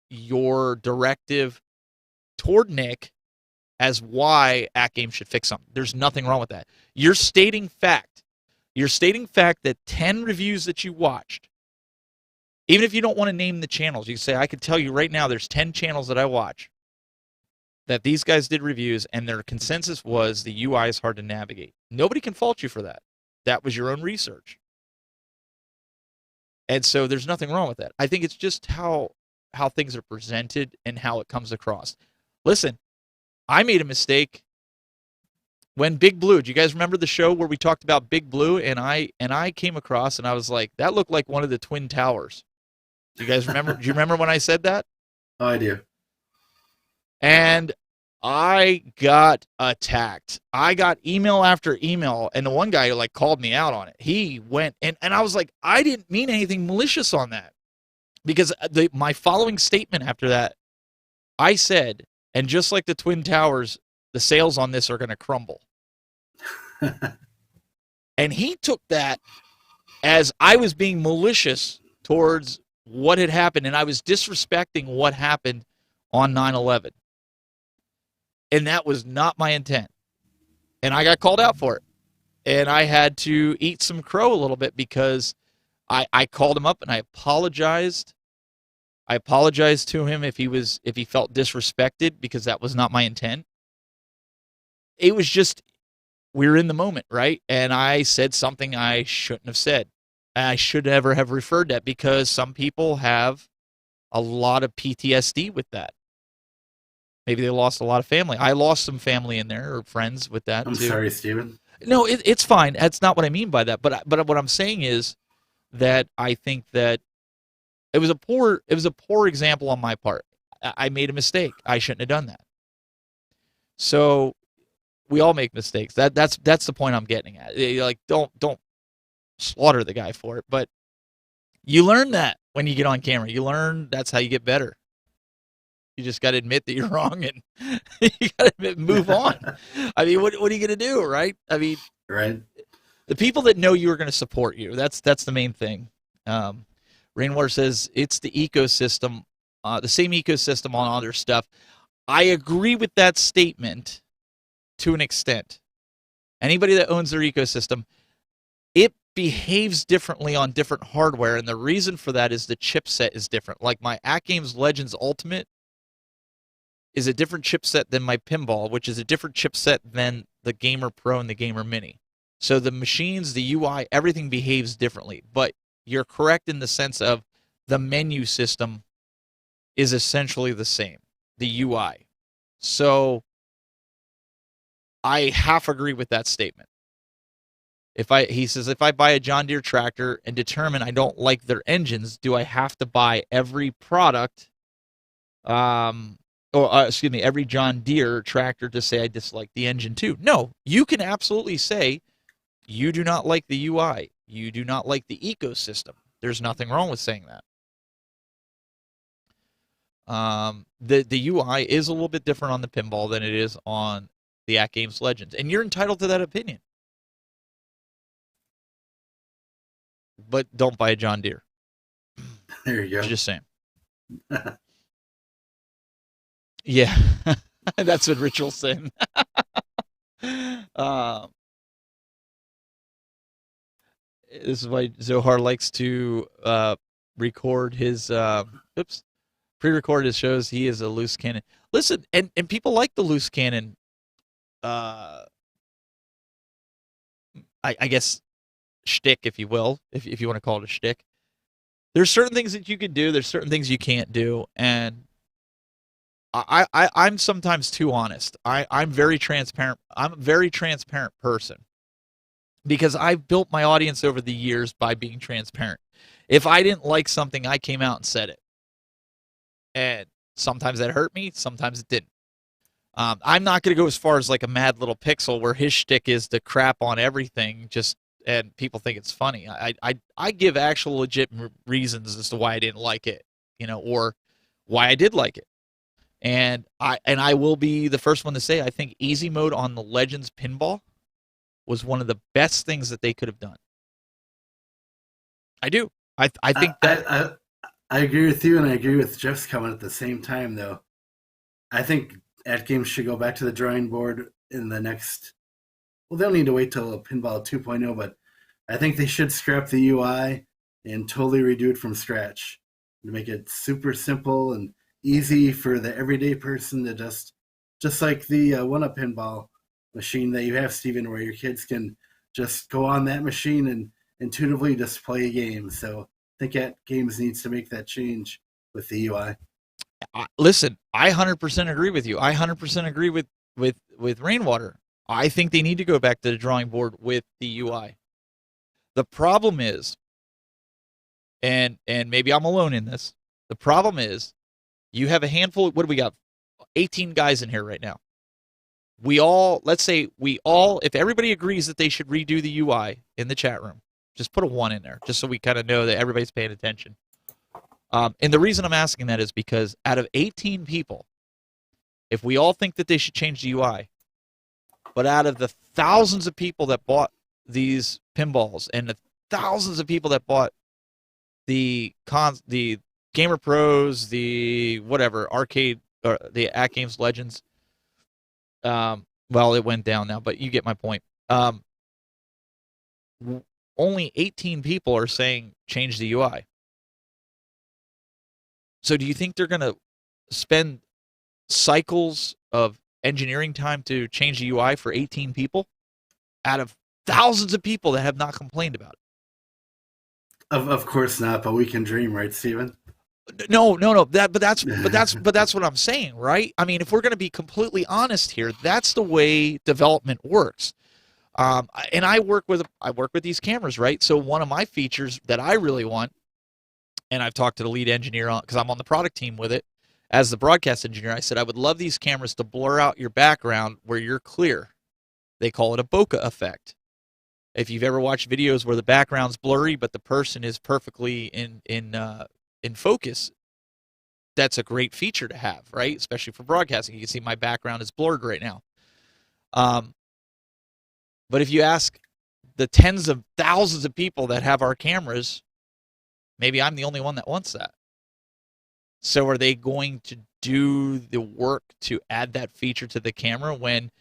your directive toward Nick as why At Game should fix something. There's nothing wrong with that. You're stating fact. You're stating fact that 10 reviews that you watched, even if you don't want to name the channels, you can say, I can tell you right now there's 10 channels that I watch that these guys did reviews, and their consensus was the UI is hard to navigate. Nobody can fault you for that. That was your own research. And so there's nothing wrong with that. I think it's just how things are presented and how it comes across. Listen, I made a mistake when Big Blue. Do you guys remember the show where we talked about Big Blue? And I came across and I was like, that looked like one of the Twin Towers. Do you guys remember? Do you remember when I said that? Oh, I do. And I got attacked. I got email after email, and the one guy like called me out on it. He went and I was like, I didn't mean anything malicious on that, because my following statement after that, I said, and just like the Twin Towers, the sales on this are going to crumble. And he took that as I was being malicious towards what had happened, and I was disrespecting what happened on 9/11. And that was not my intent. And I got called out for it. And I had to eat some crow a little bit because I called him up and I apologized. I apologized to him if he felt disrespected, because that was not my intent. It was just, we were in the moment, right? And I said something I shouldn't have said. I should never have referred that, because some people have a lot of PTSD with that. Maybe they lost a lot of family. I lost some family in there, or friends with that. I'm too. sorry, Stephen. No, it's fine. That's not what I mean by that. But what I'm saying is that I think that it was a poor example on my part. I made a mistake. I shouldn't have done that. So we all make mistakes. That's the point I'm getting at. Like, don't slaughter the guy for it. But you learn that when you get on camera. You learn that's how you get better. You just got to admit that you're wrong, and you got to move on. I mean, what are you going to do, right? I mean, right. The people that know you are going to support you. That's the main thing. Rainwater says it's the ecosystem, the same ecosystem on other stuff. I agree with that statement to an extent. Anybody that owns their ecosystem, it behaves differently on different hardware, and the reason for that is the chipset is different. Like my AtGames Legends Ultimate is a different chipset than my pinball, which is a different chipset than the Gamer Pro and the Gamer Mini. So the machines, the UI, everything behaves differently. But you're correct in the sense of the menu system is essentially the same, the UI. So I half agree with that statement. He says, if I buy a John Deere tractor and determine I don't like their engines, do I have to buy every product, every John Deere tractor to say I dislike the engine too? No, you can absolutely say you do not like the UI. You do not like the ecosystem. There's nothing wrong with saying that. The UI is a little bit different on the pinball than it is on the AtGames Legends, and you're entitled to that opinion. But don't buy a John Deere. There you go. Just saying. Yeah, that's what Ritual's saying. This is why Zohar likes to record his pre-record his shows. He is a loose cannon. Listen, and people like the loose cannon. I guess shtick, if you will, if you want to call it a shtick. There's certain things that you can do. There's certain things you can't do, and I'm sometimes too honest. I'm very transparent. I'm a very transparent person because I've built my audience over the years by being transparent. If I didn't like something, I came out and said it, and sometimes that hurt me. Sometimes it didn't. I'm not going to go as far as like a Mad Little Pixel where his shtick is to crap on everything and people think it's funny. I give actual legit reasons as to why I didn't like it, or why I did like it. And I will be the first one to say I think easy mode on the Legends pinball was one of the best things that they could have done. I do. I think that I agree with you, and I agree with Jeff's comment at the same time, though. I think AtGames should go back to the drawing board in the next. Well, they'll need to wait till Pinball 2.0, but I think they should scrap the UI and totally redo it from scratch to make it super simple and easy for the everyday person to just like the one-up pinball machine that you have, Steven, where your kids can just go on that machine and intuitively just play a game. So I think AtGames needs to make that change with the UI. Listen, I 100% agree with you. I 100% agree with Rainwater. I think they need to go back to the drawing board with the UI. The problem is, and maybe I'm alone in this, the problem is you have a handful, what do we got? 18 guys in here right now. If everybody agrees that they should redo the UI in the chat room, just put a 1 in there, just so we kind of know that everybody's paying attention. And the reason I'm asking that is because out of 18 people, if we all think that they should change the UI, but out of the thousands of people that bought these pinballs and the thousands of people that bought the Gamer Pros, the whatever, arcade, or the AtGames Legends, well, it went down now, but you get my point. Only 18 people are saying change the UI. So do you think they're going to spend cycles of engineering time to change the UI for 18 people out of thousands of people that have not complained about it? Of course not, but we can dream, right, Steven? No. But that's what I'm saying, right? I mean, if we're going to be completely honest here, that's the way development works. And I work with these cameras, right? So one of my features that I really want, and I've talked to the lead engineer on, because I'm on the product team with it, as the broadcast engineer, I said I would love these cameras to blur out your background where you're clear. They call it a bokeh effect. If you've ever watched videos where the background's blurry but the person is perfectly in focus, that's a great feature to have, right? Especially for broadcasting. You can see my background is blurred right now. But if you ask the tens of thousands of people that have our cameras, maybe I'm the only one that wants that. So are they going to do the work to add that feature to the camera when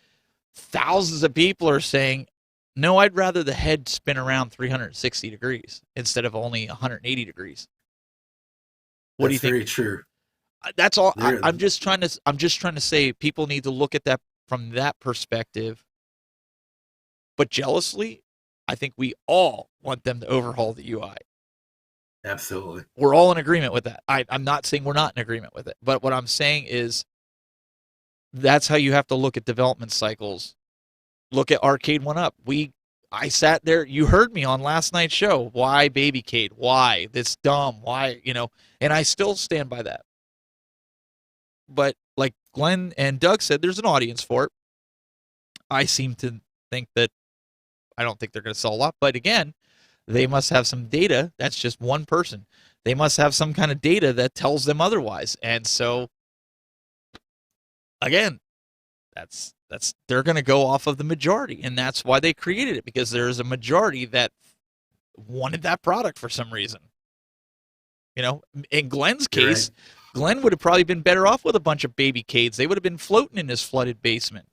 thousands of people are saying, No, I'd rather the head spin around 360 degrees instead of only 180 degrees. What do you That's think? very true. That's all. There, I'm just trying to say people need to look at that from that perspective. But jealously, I think we all want them to overhaul the UI. absolutely. We're all in agreement with that. I'm not saying we're not in agreement with it, but what I'm saying is that's how you have to look at development cycles. Look at Arcade 1-Up. I sat there. You heard me on last night's show. Why Babycade? Why? This dumb. Why? And I still stand by that. But like Glenn and Doug said, there's an audience for it. I seem to think that I don't think they're going to sell a lot. But again, they must have some data. That's just one person. They must have some kind of data that tells them otherwise. And so, again, that's they're going to go off of the majority, and that's why they created it, because there's a majority that wanted that product for some reason. In Glenn's case, right. Glenn would have probably been better off with a bunch of Babycades. They would have been floating in his flooded basement.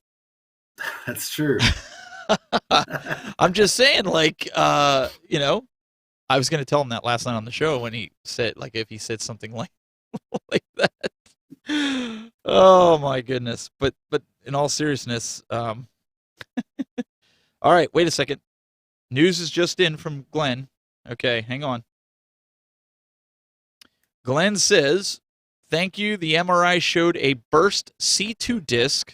That's true. I'm just saying, I was going to tell him that last night on the show when he said, if he said something like that. Oh my goodness. But in all seriousness, all right, wait a second. News is just in from Glenn. Okay, hang on. Glenn says, thank you. The MRI showed a burst C2 disc.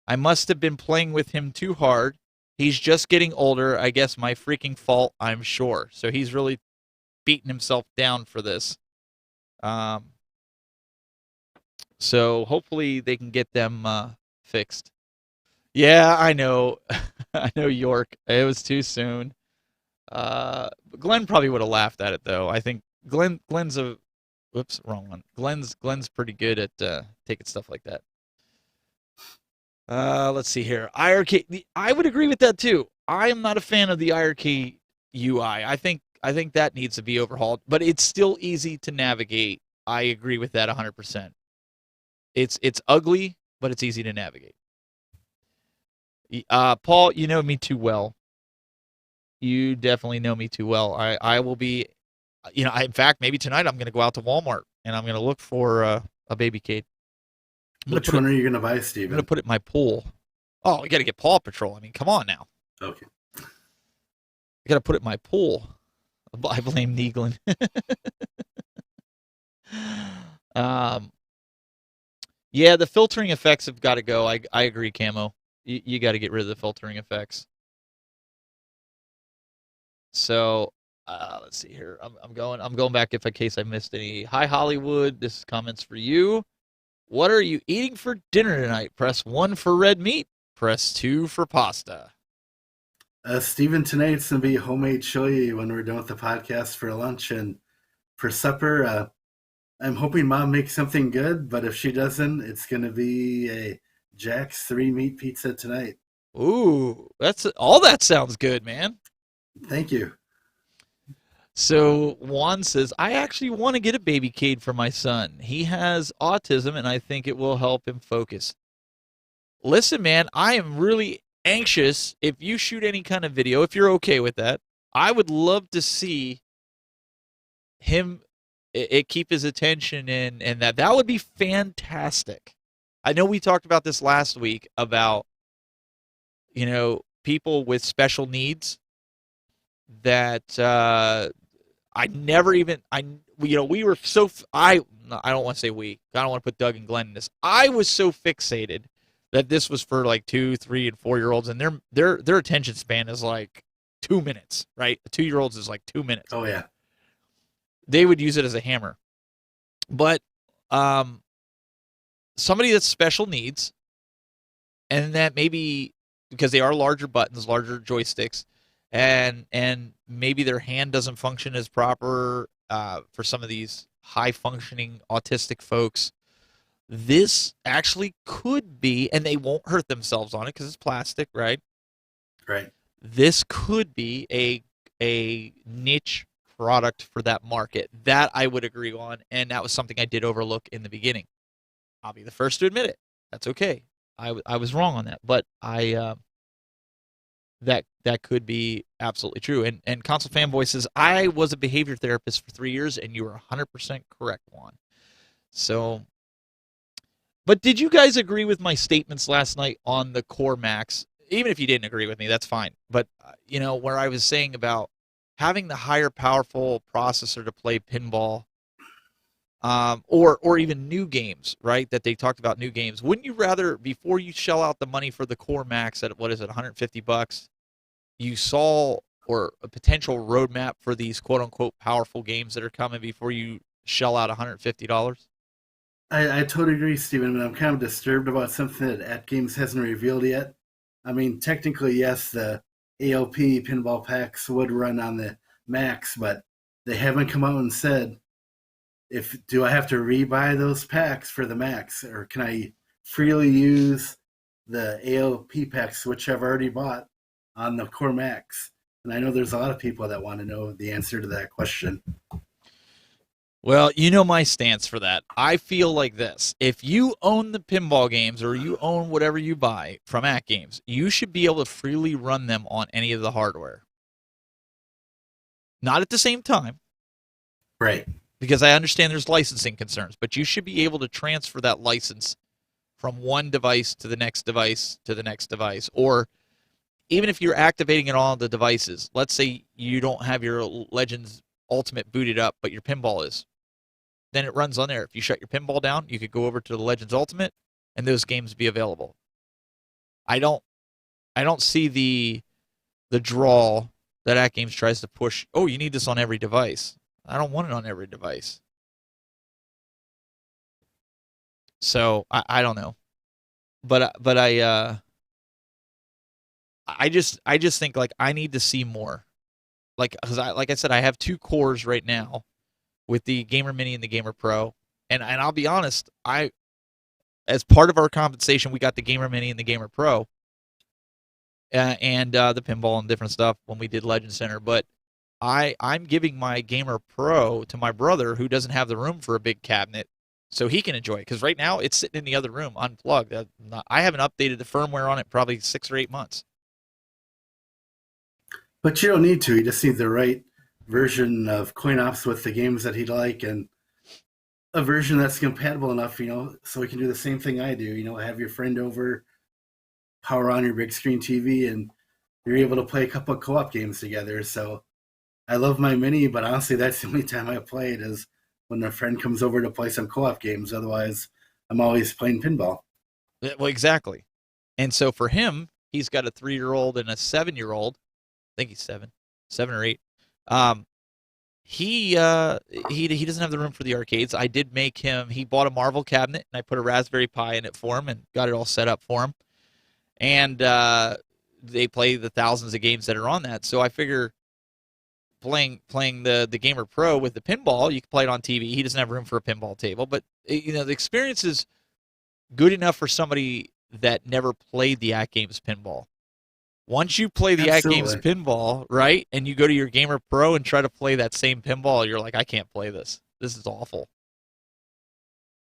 I must have been playing with him too hard. He's just getting older. I guess my freaking fault, I'm sure. So he's really beating himself down for this. So hopefully they can get them fixed. Yeah, I know. I know, York. It was too soon. Glenn probably would have laughed at it, though. I think Glenn's a... Whoops, wrong one. Glenn's pretty good at taking stuff like that. Let's see here. IRK. I would agree with that too. I am not a fan of the IRK UI. I think that needs to be overhauled, but it's still easy to navigate. I agree with that 100%. It's ugly, but it's easy to navigate. Paul, you know me too well. You definitely know me too well. I will be, in fact, maybe tonight I'm going to go out to Walmart and I'm going to look for a Babycade. Which one are you going to buy, Steven? I'm going to put it in my pool. Oh, we got to get Paw Patrol. I mean, come on now. Okay. I got to put it in my pool. I blame Neeglin. Yeah, the filtering effects have got to go. I agree, Camo. You got to get rid of the filtering effects. So let's see here. I'm going back in case I missed any. Hi Hollywood. This is comments for you. What are you eating for dinner tonight? Press 1 for red meat. Press 2 for pasta. Steven, tonight it's going to be homemade chili when we're done with the podcast for lunch. And for supper, I'm hoping Mom makes something good. But if she doesn't, it's going to be a Jack's 3-meat pizza tonight. Ooh, all that sounds good, man. Thank you. So Juan says, I actually want to get a Babycade for my son. He has autism, and I think it will help him focus. Listen, man, I am really anxious. If you shoot any kind of video, if you're okay with that, I would love to see him keep his attention and that would be fantastic. I know we talked about this last week about, people with special needs that we were so, I don't want to say we, I don't want to put Doug and Glenn in this. I was so fixated that this was for like 2, 3, and 4-year-olds, and their attention span is like 2 minutes, right? 2-year-olds is like 2 minutes. Oh yeah. They would use it as a hammer. But somebody that's special needs, and that maybe because they are larger buttons, larger joysticks, and maybe their hand doesn't function as proper for some of these high-functioning autistic folks, this actually could be, and they won't hurt themselves on it because it's plastic, right? Right. This could be a niche product for that market. That I would agree on, and that was something I did overlook in the beginning. I'll be the first to admit it. That's okay. I was wrong on that, but that could be absolutely true. And Console Fanboy says, I was a behavior therapist for 3 years, and you were 100% correct, Juan. So, but did you guys agree with my statements last night on the Core Max? Even if you didn't agree with me, that's fine. But, where I was saying about having the higher powerful processor to play pinball, or even new games, right? That they talked about new games. Wouldn't you rather, before you shell out the money for the Core Max at, what is it, $150, you saw or a potential roadmap for these quote unquote powerful games that are coming before you shell out $150? I totally agree, Stephen, but I'm kind of disturbed about something that At Games hasn't revealed yet. I mean, technically, yes, the ALP pinball packs would run on the Max, but they haven't come out and said, do I have to rebuy those packs for the Max, or can I freely use the ALP packs, which I've already bought, on the Core Max? And I know there's a lot of people that want to know the answer to that question. Well, you know my stance for that. I feel like this. If you own the pinball games or you own whatever you buy from At Games, you should be able to freely run them on any of the hardware. Not at the same time. Right. Because I understand there's licensing concerns, but you should be able to transfer that license from one device to the next device to the next device. Or even if you're activating it on the devices, let's say you don't have your Legends Ultimate booted up, but your pinball is. Then it runs on there. If you shut your pinball down, you could go over to the Legends Ultimate and those games be available. I don't see the draw that At Games tries to push. Oh, you need this on every device. I don't want it on every device. So I don't know, but I just think like I need to see more, like because like I said, I have 2 cores right now with the Gamer Mini and the Gamer Pro, and I'll be honest, as part of our compensation we got the Gamer Mini and the Gamer Pro, and the pinball and different stuff when we did Legend Center, but I'm giving my Gamer Pro to my brother who doesn't have the room for a big cabinet so he can enjoy it. Because right now it's sitting in the other room unplugged. I haven't updated the firmware on it probably 6 or 8 months. But you don't need to. You just need the right version of coin ops with the games that he'd like, and a version that's compatible enough, so he can do the same thing I do. Have your friend over, power on your big screen TV, and you're able to play a couple of co-op games together. So I love my Mini, but honestly, that's the only time I play it is when a friend comes over to play some co-op games. Otherwise, I'm always playing pinball. Well, exactly. And so for him, he's got a 3-year-old and a 7-year-old. I think he's 7 or 8. He doesn't have the room for the arcades. I did make him. He bought a Marvel cabinet, and I put a Raspberry Pi in it for him, and got it all set up for him. And they play the thousands of games that are on that. So I figure playing the Gamer Pro with the pinball, you can play it on TV. He doesn't have room for a pinball table, but the experience is good enough for somebody that never played the At Games pinball. Once you play the At Games pinball, right, and you go to your Gamer Pro and try to play that same pinball, you're like, I can't play this. This is awful.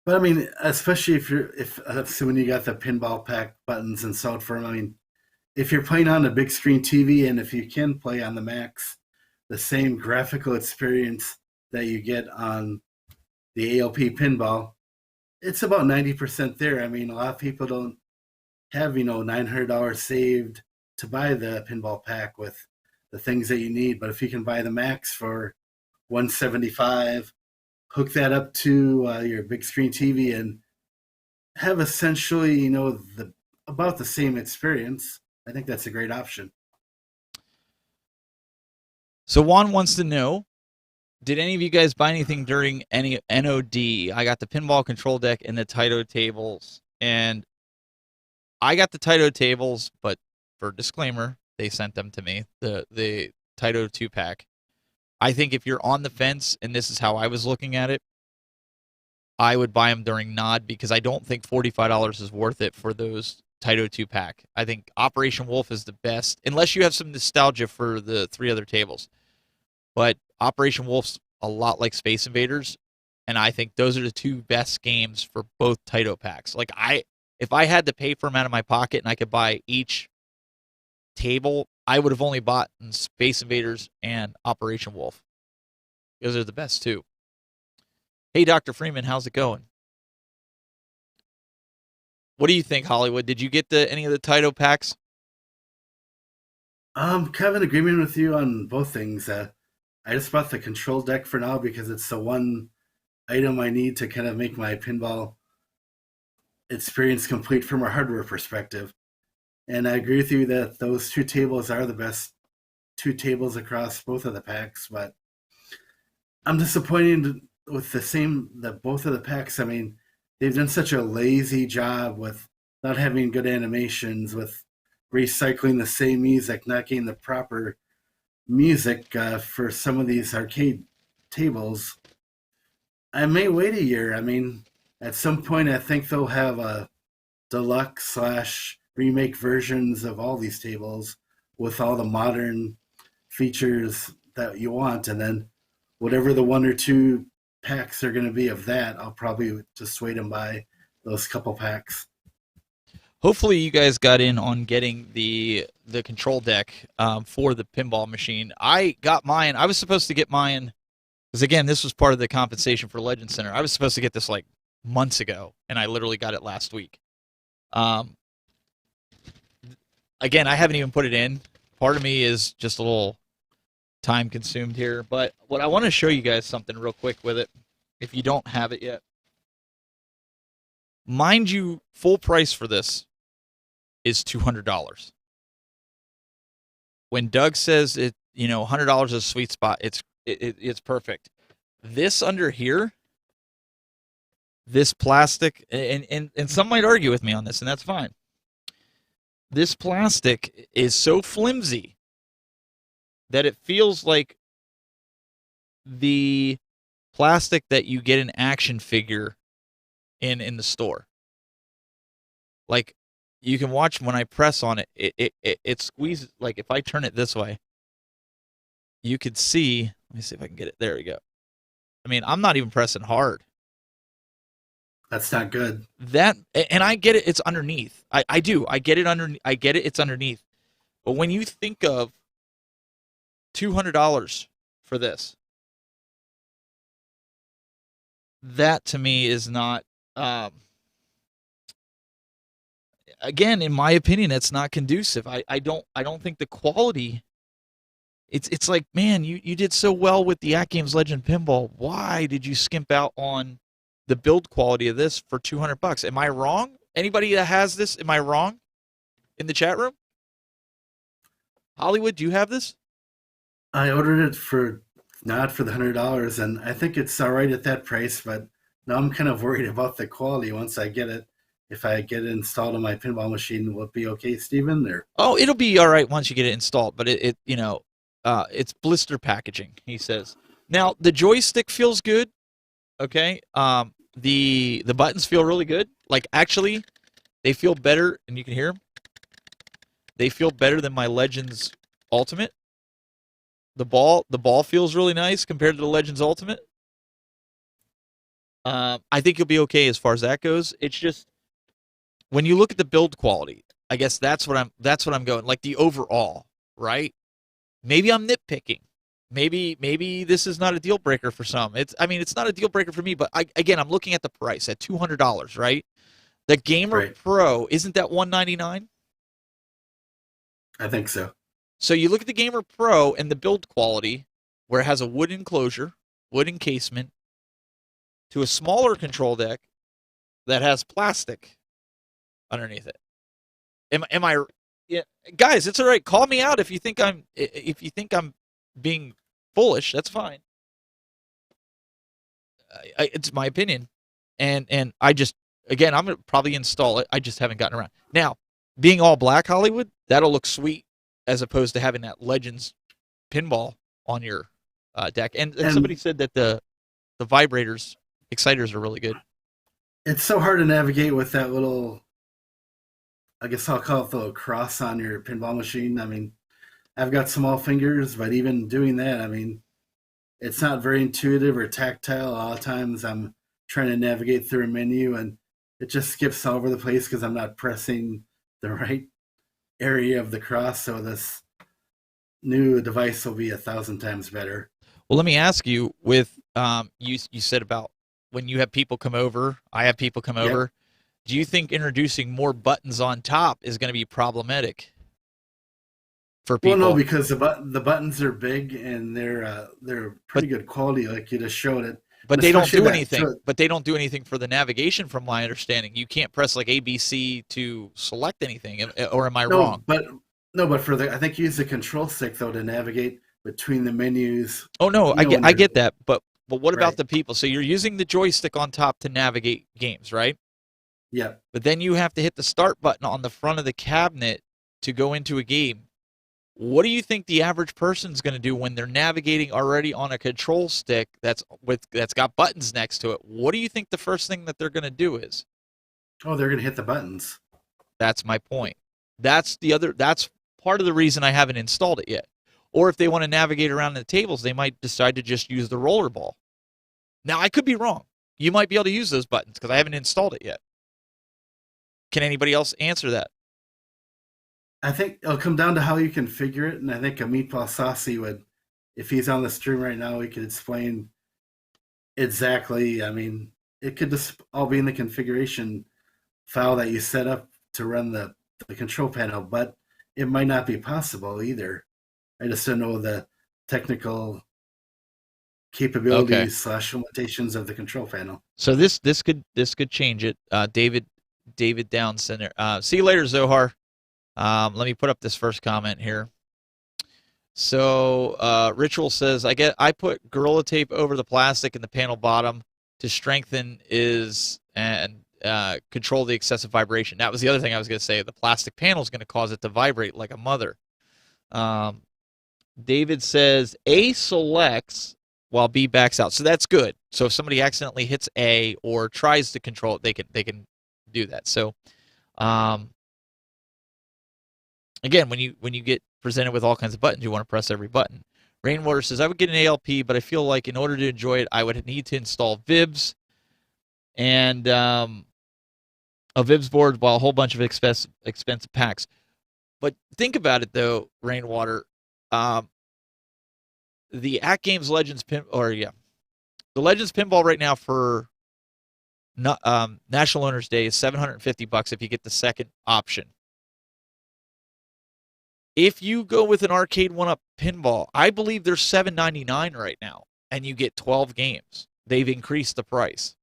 But I mean, especially if assuming you got the pinball pack buttons installed for them. I mean, if you're playing on a big screen TV, and if you can play on the Max, the same graphical experience that you get on the ALP pinball, it's about 90% there. I mean, a lot of people don't have, $900 saved to buy the pinball pack with the things that you need. But if you can buy the Max for $175, hook that up to your big screen TV and have essentially, about the same experience, I think that's a great option. So Juan wants to know, did any of you guys buy anything during any NOD? I got the pinball control deck and the Taito tables. And I got the Taito tables, but for disclaimer, they sent them to me, the Taito 2-pack. I think if you're on the fence, and this is how I was looking at it, I would buy them during NOD because I don't think $45 is worth it for those Taito 2-pack. I think Operation Wolf is the best, unless you have some nostalgia for the 3 other tables. But Operation Wolf's a lot like Space Invaders, and I think those are the 2 best games for both Taito packs. Like if I had to pay for them out of my pocket and I could buy each table, I would have only bought Space Invaders and Operation Wolf. Because they're the best, too. Hey, Dr. Freeman, how's it going? What do you think, Hollywood? Did you get any of the Taito packs? Kind of in agreement with you on both things. I just bought the control deck for now because it's the one item I need to kind of make my pinball experience complete from a hardware perspective. And I agree with you that those two tables are the best two tables across both of the packs, but I'm disappointed with both of the packs. I mean, they've done such a lazy job with not having good animations, with recycling the same music, not getting the proper music for some of these arcade tables. I may wait a year. I mean, at some point, I think they'll have a deluxe / remake versions of all these tables with all the modern features that you want, and then whatever the one or two packs are going to be of that, I'll probably just wait and buy those couple packs. Hopefully you guys got in on getting the control deck for the pinball machine. I got mine. I was supposed to get mine because, again, this was part of the compensation for Legend Center. I was supposed to get this like months ago, and I literally got it last week. Again, I haven't even put it in. Part of me is just a little time consumed here, but what I want to show you guys something real quick with it, if you don't have it yet. Mind you, full price for this is $200. When Doug says it, $100 is a sweet spot, it's perfect. This under here, this plastic, and some might argue with me on this, and that's fine. This plastic is so flimsy that it feels like the plastic that you get an action figure in the store. Like, you can watch when I press on it, it squeezes. Like, if I turn it this way, you could see. Let me see if I can get it. There we go. I mean, I'm not even pressing hard. That's not good. And I get it. It's underneath. I do. I get it underneath. I get it. It's underneath. But when you think of $200 for this, that to me is not. Again, in my opinion, it's not conducive. I don't think the quality. It's like, man, you did so well with the At Games Legend Pinball. Why did you skimp out on the build quality of this for $200? Am I wrong? Anybody that has this, am I wrong? In the chat room? Hollywood, do you have this? I ordered it not for the $100, and I think it's all right at that price, but now I'm kind of worried about the quality once I get it. If I get it installed on my pinball machine, will it be okay, Steven? Or? Oh, it'll be all right once you get it installed, but it's blister packaging, he says. Now, the joystick feels good, okay? The buttons feel really good. Like, actually, they feel better, and you can hear them. They feel better than my Legends Ultimate. The ball feels really nice compared to the Legends Ultimate. I think you'll be okay as far as that goes. It's just when you look at the build quality, I guess that's what I'm going. Like the overall, right? Maybe I'm nitpicking. Maybe this is not a deal breaker for some. It's not a deal breaker for me, but I'm looking at the price at $200, right? The Gamer Pro, isn't that $199? I think so. So you look at the Gamer Pro and the build quality, where it has a wood enclosure, wood encasement, to a smaller control deck that has plastic underneath it. Am I? Yeah, guys, it's all right. Call me out if you think I'm being foolish. That's fine. It's my opinion, and I just I'm gonna probably install it. I just haven't gotten around. Now, being all black Hollywood, that'll look sweet as opposed to having that Legends pinball on your deck. And somebody said that the vibrators, exciters are really good. It's so hard to navigate with that little, I guess I'll call it the little cross on your pinball machine. I mean, I've got small fingers, but even doing that, I mean, it's not very intuitive or tactile. A lot of times I'm trying to navigate through a menu and it just skips all over the place because I'm not pressing the right area of the cross. So this new device will be 1,000 times better. Well, let me ask you. With you said about when you have people come over, I have people come Yep. over. Do you think introducing more buttons on top is going to be problematic for Well, no, people? because the buttons are big and they're But pretty good quality, like you just showed it, but and they don't especially do that. anything. But they don't do anything for the navigation, from my understanding. You can't press like ABC to select anything, or am I No, wrong? but no, but for the I think you use the control stick though to navigate between the menus. Oh no, You know when I you're get that. But what about right. the people? So you're using the joystick on top to navigate games, right? Yep. But then you have to hit the start button on the front of the cabinet to go into a game. What do you think the average person's going to do when they're navigating already on a control stick that's got buttons next to it? What do you think the first thing that they're going to do is? Oh, they're gonna hit the buttons. That's my point. That's part of the reason I haven't installed it yet. Or if they want to navigate around the tables, they might decide to just use the rollerball. Now, I could be wrong. You might be able to use those buttons because I haven't installed it yet. Can anybody else answer that? I think it'll come down to how you configure it, and I think a Meatball Saucy would, if he's on the stream right now, he could explain exactly. I mean, it could just all be in the configuration file that you set up to run the control panel, but it might not be possible either. I just don't know the technical Okay. capabilities / limitations of the control panel. So this could change it. David Down Center. See you later, Zohar. Let me put up this first comment here. So Ritual says I put Gorilla Tape over the plastic in the panel bottom to strengthen and control the excessive vibration. That was the other thing I was going to say. The plastic panel is going to cause it to vibrate like a mother. David says A selects while B backs out. So that's good. So if somebody accidentally hits A or tries to control it, they can do that. So again, when you get presented with all kinds of buttons, you want to press every button. Rainwater says, I would get an ALP, but I feel like in order to enjoy it, I would need to install VIBs and a VIBs board while a whole bunch of expensive packs. But think about it, though, Rainwater. The At Games Legends the Legends pinball right now for National Owners Day is $750 if you get the second option. If you go with an arcade 1-up pinball, I believe they're $7.99 right now, and you get 12 games. They've increased the price.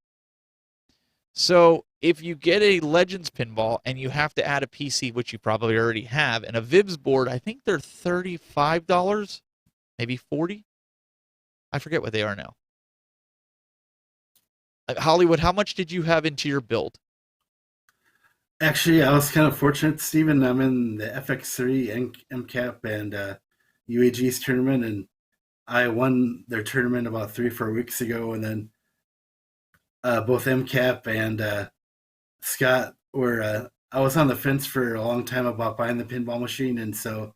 So if you get a Legends pinball and you have to add a PC, which you probably already have, and a VIBs board, I think they're $35, maybe $40. I forget what they are now. Hollywood, how much did you have into your build? Actually, I was kind of fortunate, Stephen. I'm in the FX3 MCAP and UAG's tournament, and I won their tournament about 3-4 weeks ago. And then both MCAP and Scott were. I was on the fence for a long time about buying the pinball machine, and so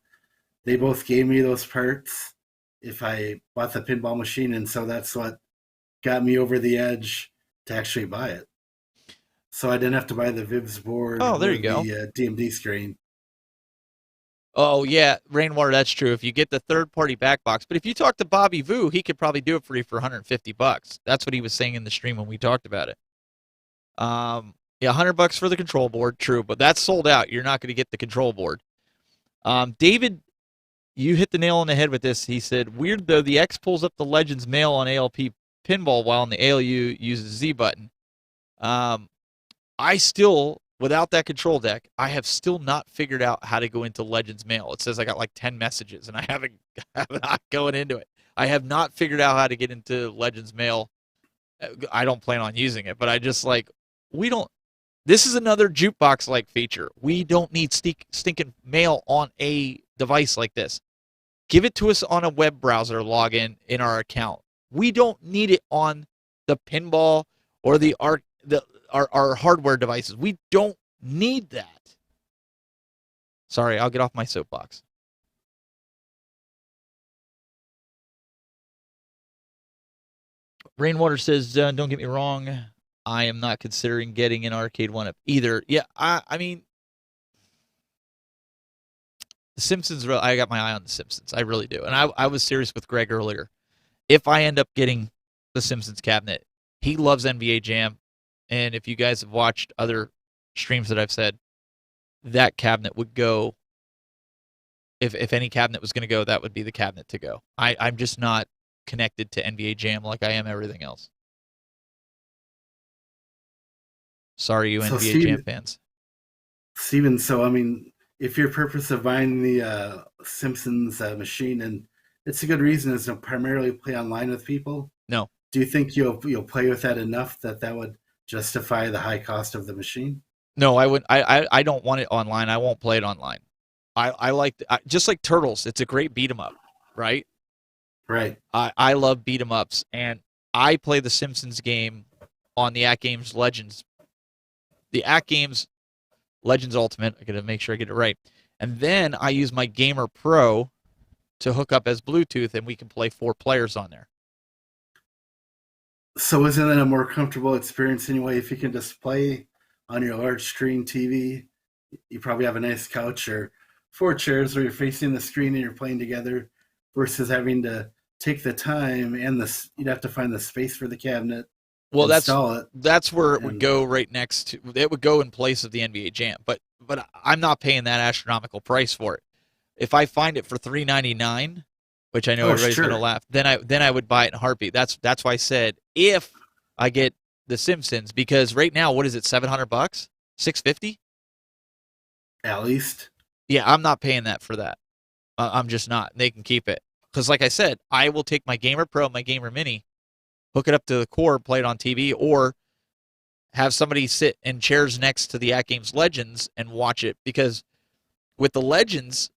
they both gave me those parts if I bought the pinball machine, and so that's what got me over the edge to actually buy it. So I didn't have to buy the VIBs board Oh, there or you go. the DMD screen. Oh, yeah, Rainwater, that's true. If you get the third-party back box. But if you talk to Bobby Vu, he could probably do it for you for $150. That's what he was saying in the stream when we talked about it. Yeah, $100 for the control board, true, but that's sold out. You're not going to get the control board. David, you hit the nail on the head with this. He said, weird though, the X pulls up the Legends mail on ALP pinball while on the ALU uses Z button. I still, without that control deck, I have still not figured out how to go into Legends Mail. It says I got like 10 messages, and I'm not going into it. I have not figured out how to get into Legends Mail. I don't plan on using it, but I just this is another jukebox-like feature. We don't need stinking mail on a device like this. Give it to us on a web browser login in our account. We don't need it on the pinball or our hardware devices. We don't need that. Sorry, I'll get off my soapbox. Rainwater says, don't get me wrong, I am not considering getting an arcade 1-up either. Yeah, I mean, The Simpsons, I got my eye on The Simpsons. I really do. And I was serious with Greg earlier. If I end up getting the Simpsons cabinet, he loves NBA Jam. And if you guys have watched other streams that I've said, that cabinet would go. If any cabinet was going to go, that would be the cabinet to go. I'm just not connected to NBA Jam like I am everything else. Sorry, you So NBA Jam fans. Steven, so I mean, if your purpose of buying the Simpsons machine, and it's a good reason, is to primarily play online with people. No. Do you think you'll play with that enough that would justify the high cost of the machine? No, I wouldn't. I don't want it online. I won't play it online. I like just like Turtles. It's a great beat 'em up, right? Right. I love beat 'em ups, and I play the Simpsons game on the At Games Legends. The At Games Legends Ultimate. I gotta make sure I get it right. And then I use my Gamer Pro to hook up as Bluetooth, and we can play 4 players on there. So isn't it a more comfortable experience anyway if you can just play on your large screen TV? You probably have a nice couch or 4 chairs where you're facing the screen and you're playing together, versus having to take the time and you'd have to find the space for the cabinet. Well, install it. That's where it would go right next to. It would go in place of the NBA Jam, but I'm not paying that astronomical price for it. If I find it for $3.99, which I know everybody's sure. gonna laugh, then I would buy it in a heartbeat. That's why I said if I get the Simpsons, because right now, what is it, $700, $650? At least. Yeah, I'm not paying that for that. I'm just not. They can keep it, because like I said, I will take my Gamer Pro, my Gamer Mini, hook it up to the cord, play it on TV, or have somebody sit in chairs next to the At Games Legends and watch it. Because with the Legends,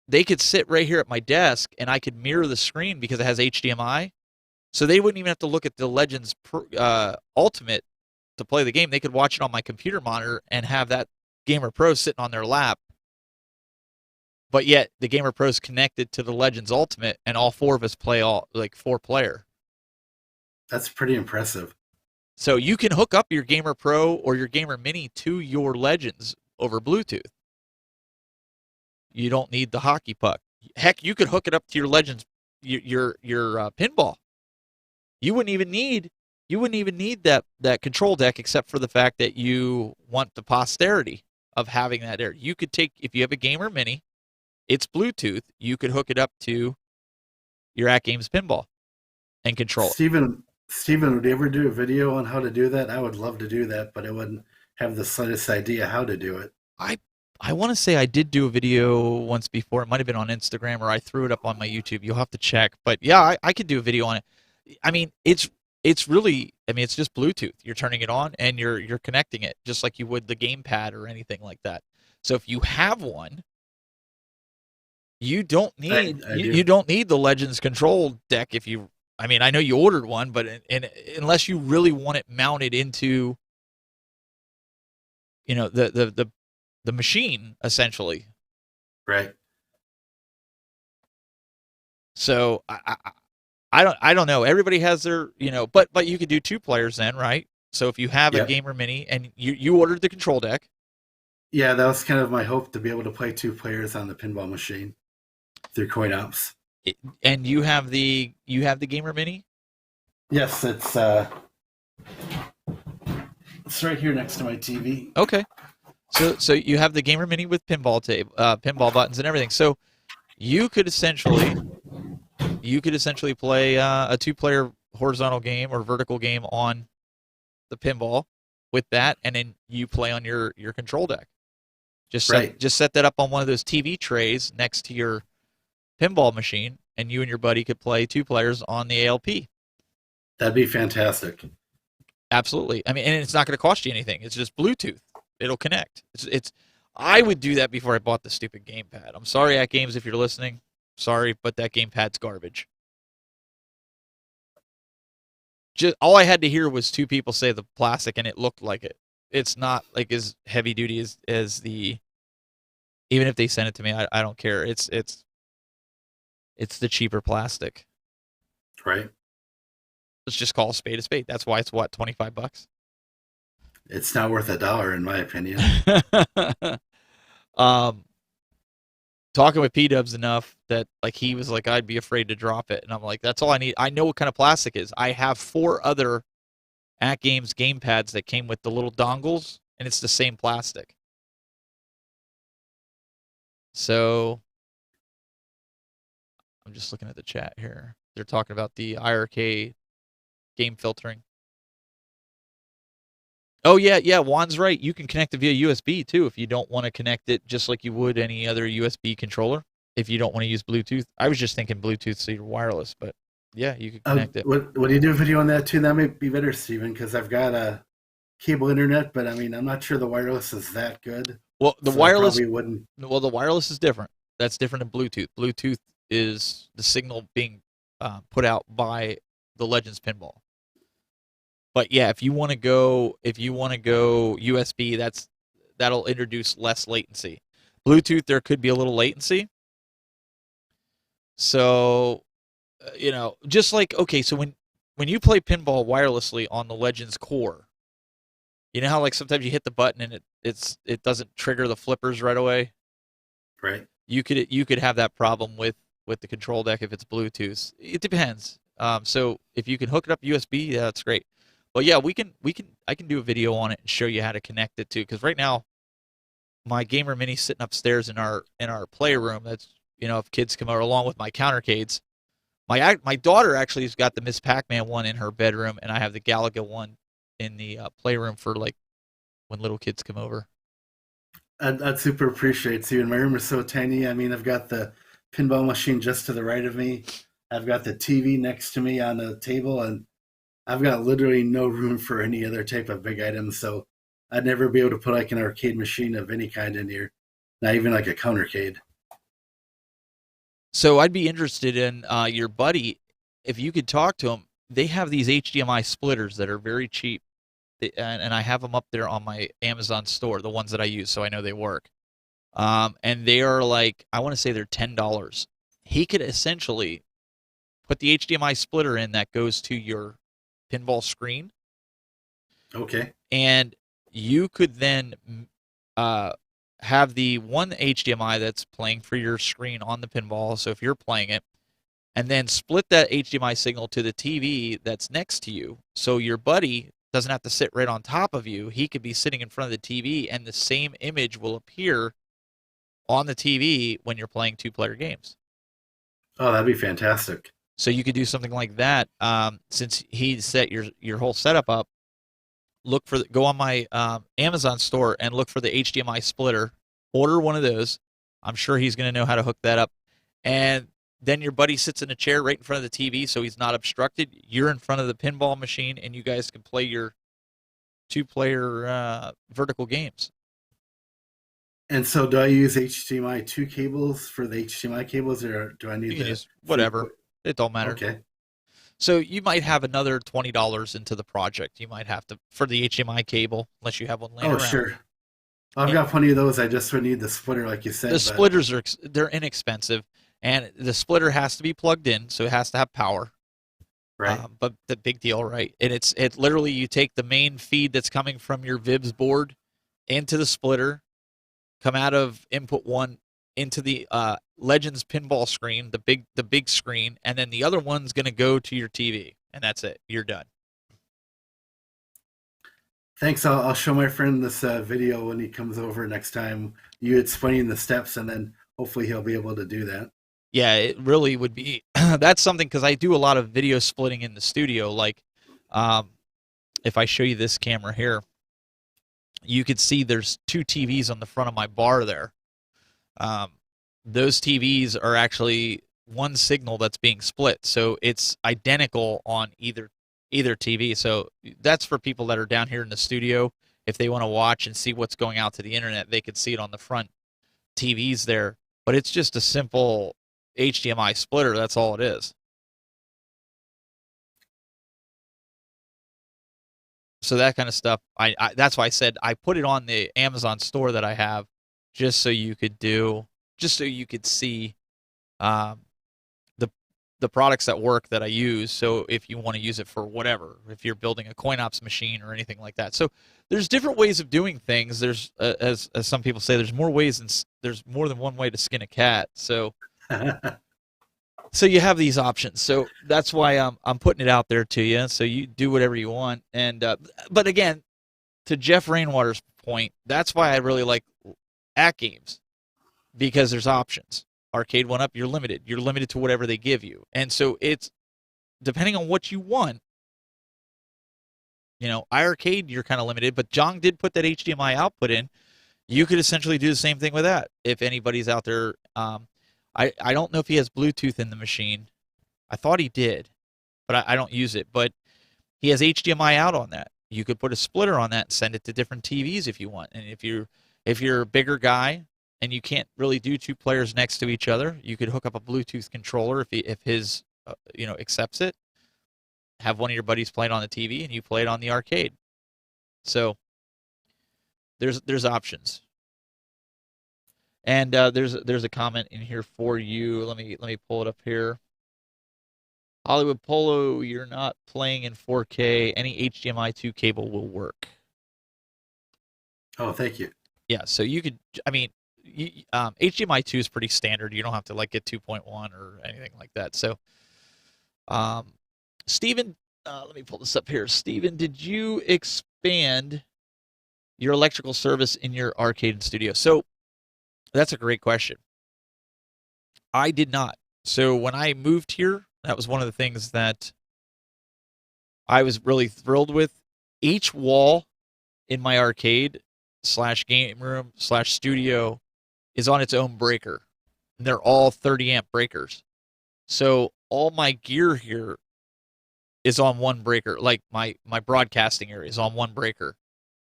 they could sit right here at my desk and I could mirror the screen because it has HDMI. So they wouldn't even have to look at the Legends Ultimate to play the game. They could watch it on my computer monitor and have that Gamer Pro sitting on their lap. But yet the Gamer Pro is connected to the Legends Ultimate, and all 4 of us play all like 4 player. That's pretty impressive. So you can hook up your Gamer Pro or your Gamer Mini to your Legends over Bluetooth. You don't need the hockey puck. Heck, you could hook it up to your Legends, your pinball. You wouldn't even need that control deck, except for the fact that you want the posterity of having that there. You could take, if you have a Gamer Mini, it's Bluetooth. You could hook it up to your At Games pinball and control it. Steven, would you ever do a video on how to do that? I would love to do that, but I wouldn't have the slightest idea how to do it. I want to say I did do a video once before. It might have been on Instagram, or I threw it up on my YouTube. You'll have to check. But yeah, I could do a video on it. I mean, it's really, I mean, it's just Bluetooth. You're turning it on and you're connecting it just like you would the gamepad or anything like that. So if you have one, you don't need you don't need the Legends control deck. I mean, I know you ordered one, but unless you really want it mounted into, the machine, essentially. Right. So I don't know. Everybody has their, but you could do 2 players then, right? So if you have a Gamer Mini and you ordered the control deck. Yeah, that was kind of my hope, to be able to play 2 players on the pinball machine through coin ops. And you have the Gamer Mini? Yes, it's right here next to my TV. Okay. So you have the Gamer Mini with pinball buttons and everything. So you could essentially play a 2-player horizontal game or vertical game on the pinball with that, and then you play on your control deck. Just set that up on one of those TV trays next to your pinball machine, and you and your buddy could play 2 players on the ALP. That'd be fantastic. Absolutely. I mean, and it's not going to cost you anything. It's just Bluetooth. It'll connect. I would do that before I bought the stupid gamepad. I'm sorry, At Games, if you're listening. Sorry, but that gamepad's garbage. Just all I had to hear was 2 people say the plastic, and it looked like it. It's not like as heavy duty as the. Even if they send it to me, I don't care. It's the cheaper plastic. Right. Let's just call a spade a spade. That's why it's what, $25? It's not worth $1 in my opinion. talking with P-Dubs enough that like he was like, I'd be afraid to drop it, and I'm like, that's all I need. I know what kind of plastic is. I have 4 other At Games game pads that came with the little dongles, and it's the same plastic. So I'm just looking at the chat here. They're talking about the IRK game filtering. Oh yeah, Juan's right. You can connect it via USB too if you don't want to connect it just like you would any other USB controller. If you don't want to use Bluetooth, I was just thinking Bluetooth so you're wireless, but yeah, you can connect it. Would you do a video on that too? That might be better, Steven, because I've got a cable internet, but I mean, I'm not sure the wireless is that good. Well, the so wireless probably wouldn't. Well, the wireless is different. That's different than Bluetooth. Bluetooth is the signal being put out by the Legends pinball. But yeah, if you want to go USB, that'll introduce less latency. Bluetooth, there could be a little latency. So, just like okay, so when you play pinball wirelessly on the Legends core, you know how like sometimes you hit the button and it doesn't trigger the flippers right away. Right. You could have that problem with the control deck if it's Bluetooth. It depends. So if you can hook it up USB, yeah, that's great. But yeah, I can do a video on it and show you how to connect it too. Because right now, my gamer mini's sitting upstairs in our playroom. That's if kids come over along with my countercades. My daughter actually has got the Miss Pac-Man one in her bedroom, and I have the Galaga one in the playroom for like when little kids come over. I'd super appreciate Steven. My room is so tiny. I mean, I've got the pinball machine just to the right of me. I've got the TV next to me on the table, and I've got literally no room for any other type of big items. So I'd never be able to put like an arcade machine of any kind in here, not even like a countercade. So I'd be interested in your buddy, if you could talk to him. They have these HDMI splitters that are very cheap, and I have them up there on my Amazon store, the ones that I use, so I know they work. And they are like, I want to say they're $10. He could essentially put the HDMI splitter in that goes to your pinball screen. Okay. And you could then have the one HDMI that's playing for your screen on the pinball. So if you're playing it, and then split that HDMI signal to the TV that's next to you. So your buddy doesn't have to sit right on top of you. He could be sitting in front of the TV, and the same image will appear on the TV when you're playing 2-player games. Oh, that'd be fantastic. So you could do something like that. Since he set your whole setup up, go on my Amazon store and look for the HDMI splitter. Order one of those. I'm sure he's going to know how to hook that up. And then your buddy sits in a chair right in front of the TV, so he's not obstructed. You're in front of the pinball machine, and you guys can play your 2-player vertical games. And so, do I use HDMI 2 cables for the HDMI cables, or do I need you can use whatever? It don't matter. Okay. So you might have another $20 into the project. You might have to for the HDMI cable, unless you have one laying around. Sure. I've got plenty of those. I just would need the splitter, like you said. The splitters they're inexpensive, and the splitter has to be plugged in, so it has to have power. Right. But the big deal, right? And it literally, you take the main feed that's coming from your VIBS board into the splitter, come out of input 1 into the Legends pinball screen, the big screen, and then the other one's going to go to your TV, and that's it. You're done. Thanks. I'll show my friend this video when he comes over next time. You explaining the steps, and then hopefully he'll be able to do that. Yeah, it really would be. That's something, because I do a lot of video splitting in the studio. Like, if I show you this camera here, you could see there's 2 TVs on the front of my bar there. Those TVs are actually one signal that's being split, so it's identical on either TV. So that's for people that are down here in the studio. If they want to watch and see what's going out to the internet, they could see it on the front TVs there. But it's just a simple HDMI splitter. That's all it is. So that kind of stuff, that's why I said I put it on the Amazon store that I have, just so you could see the products that work that I use. So if you want to use it for whatever, if you're building a coin ops machine or anything like that. So there's different ways of doing things. There's as some people say, there's more ways and there's more than one way to skin a cat. So you have these options. So that's why I'm putting it out there to you. So you do whatever you want. And but again, to Jeff Rainwater's point, that's why I really like at games, because there's options. Arcade 1-Up, you're limited. You're limited to whatever they give you. And so it's depending on what you want. You know, iArcade, you're kind of limited, but Jong did put that HDMI output in. You could essentially do the same thing with that. If anybody's out there, I don't know if he has Bluetooth in the machine. I thought he did, but I don't use it. But he has HDMI out on that. You could put a splitter on that and send it to different TVs if you want. And if you're a bigger guy and you can't really do two players next to each other, you could hook up a Bluetooth controller if his accepts it. Have one of your buddies play it on the TV and you play it on the arcade. So there's options. And there's a comment in here for you. Let me pull it up here. Hollywood Polo, you're not playing in 4K. Any HDMI 2 cable will work. Oh, thank you. Yeah, so you could. I mean, HDMI 2 is pretty standard. You don't have to like get 2.1 or anything like that. So, Steven, let me pull this up here. Steven, did you expand your electrical service in your arcade and studio? So that's a great question. I did not. So when I moved here, that was one of the things that I was really thrilled with. Each wall in my arcade / game room / studio is on its own breaker. And they're all 30 amp breakers. So all my gear here is on one breaker. Like my broadcasting area is on one breaker.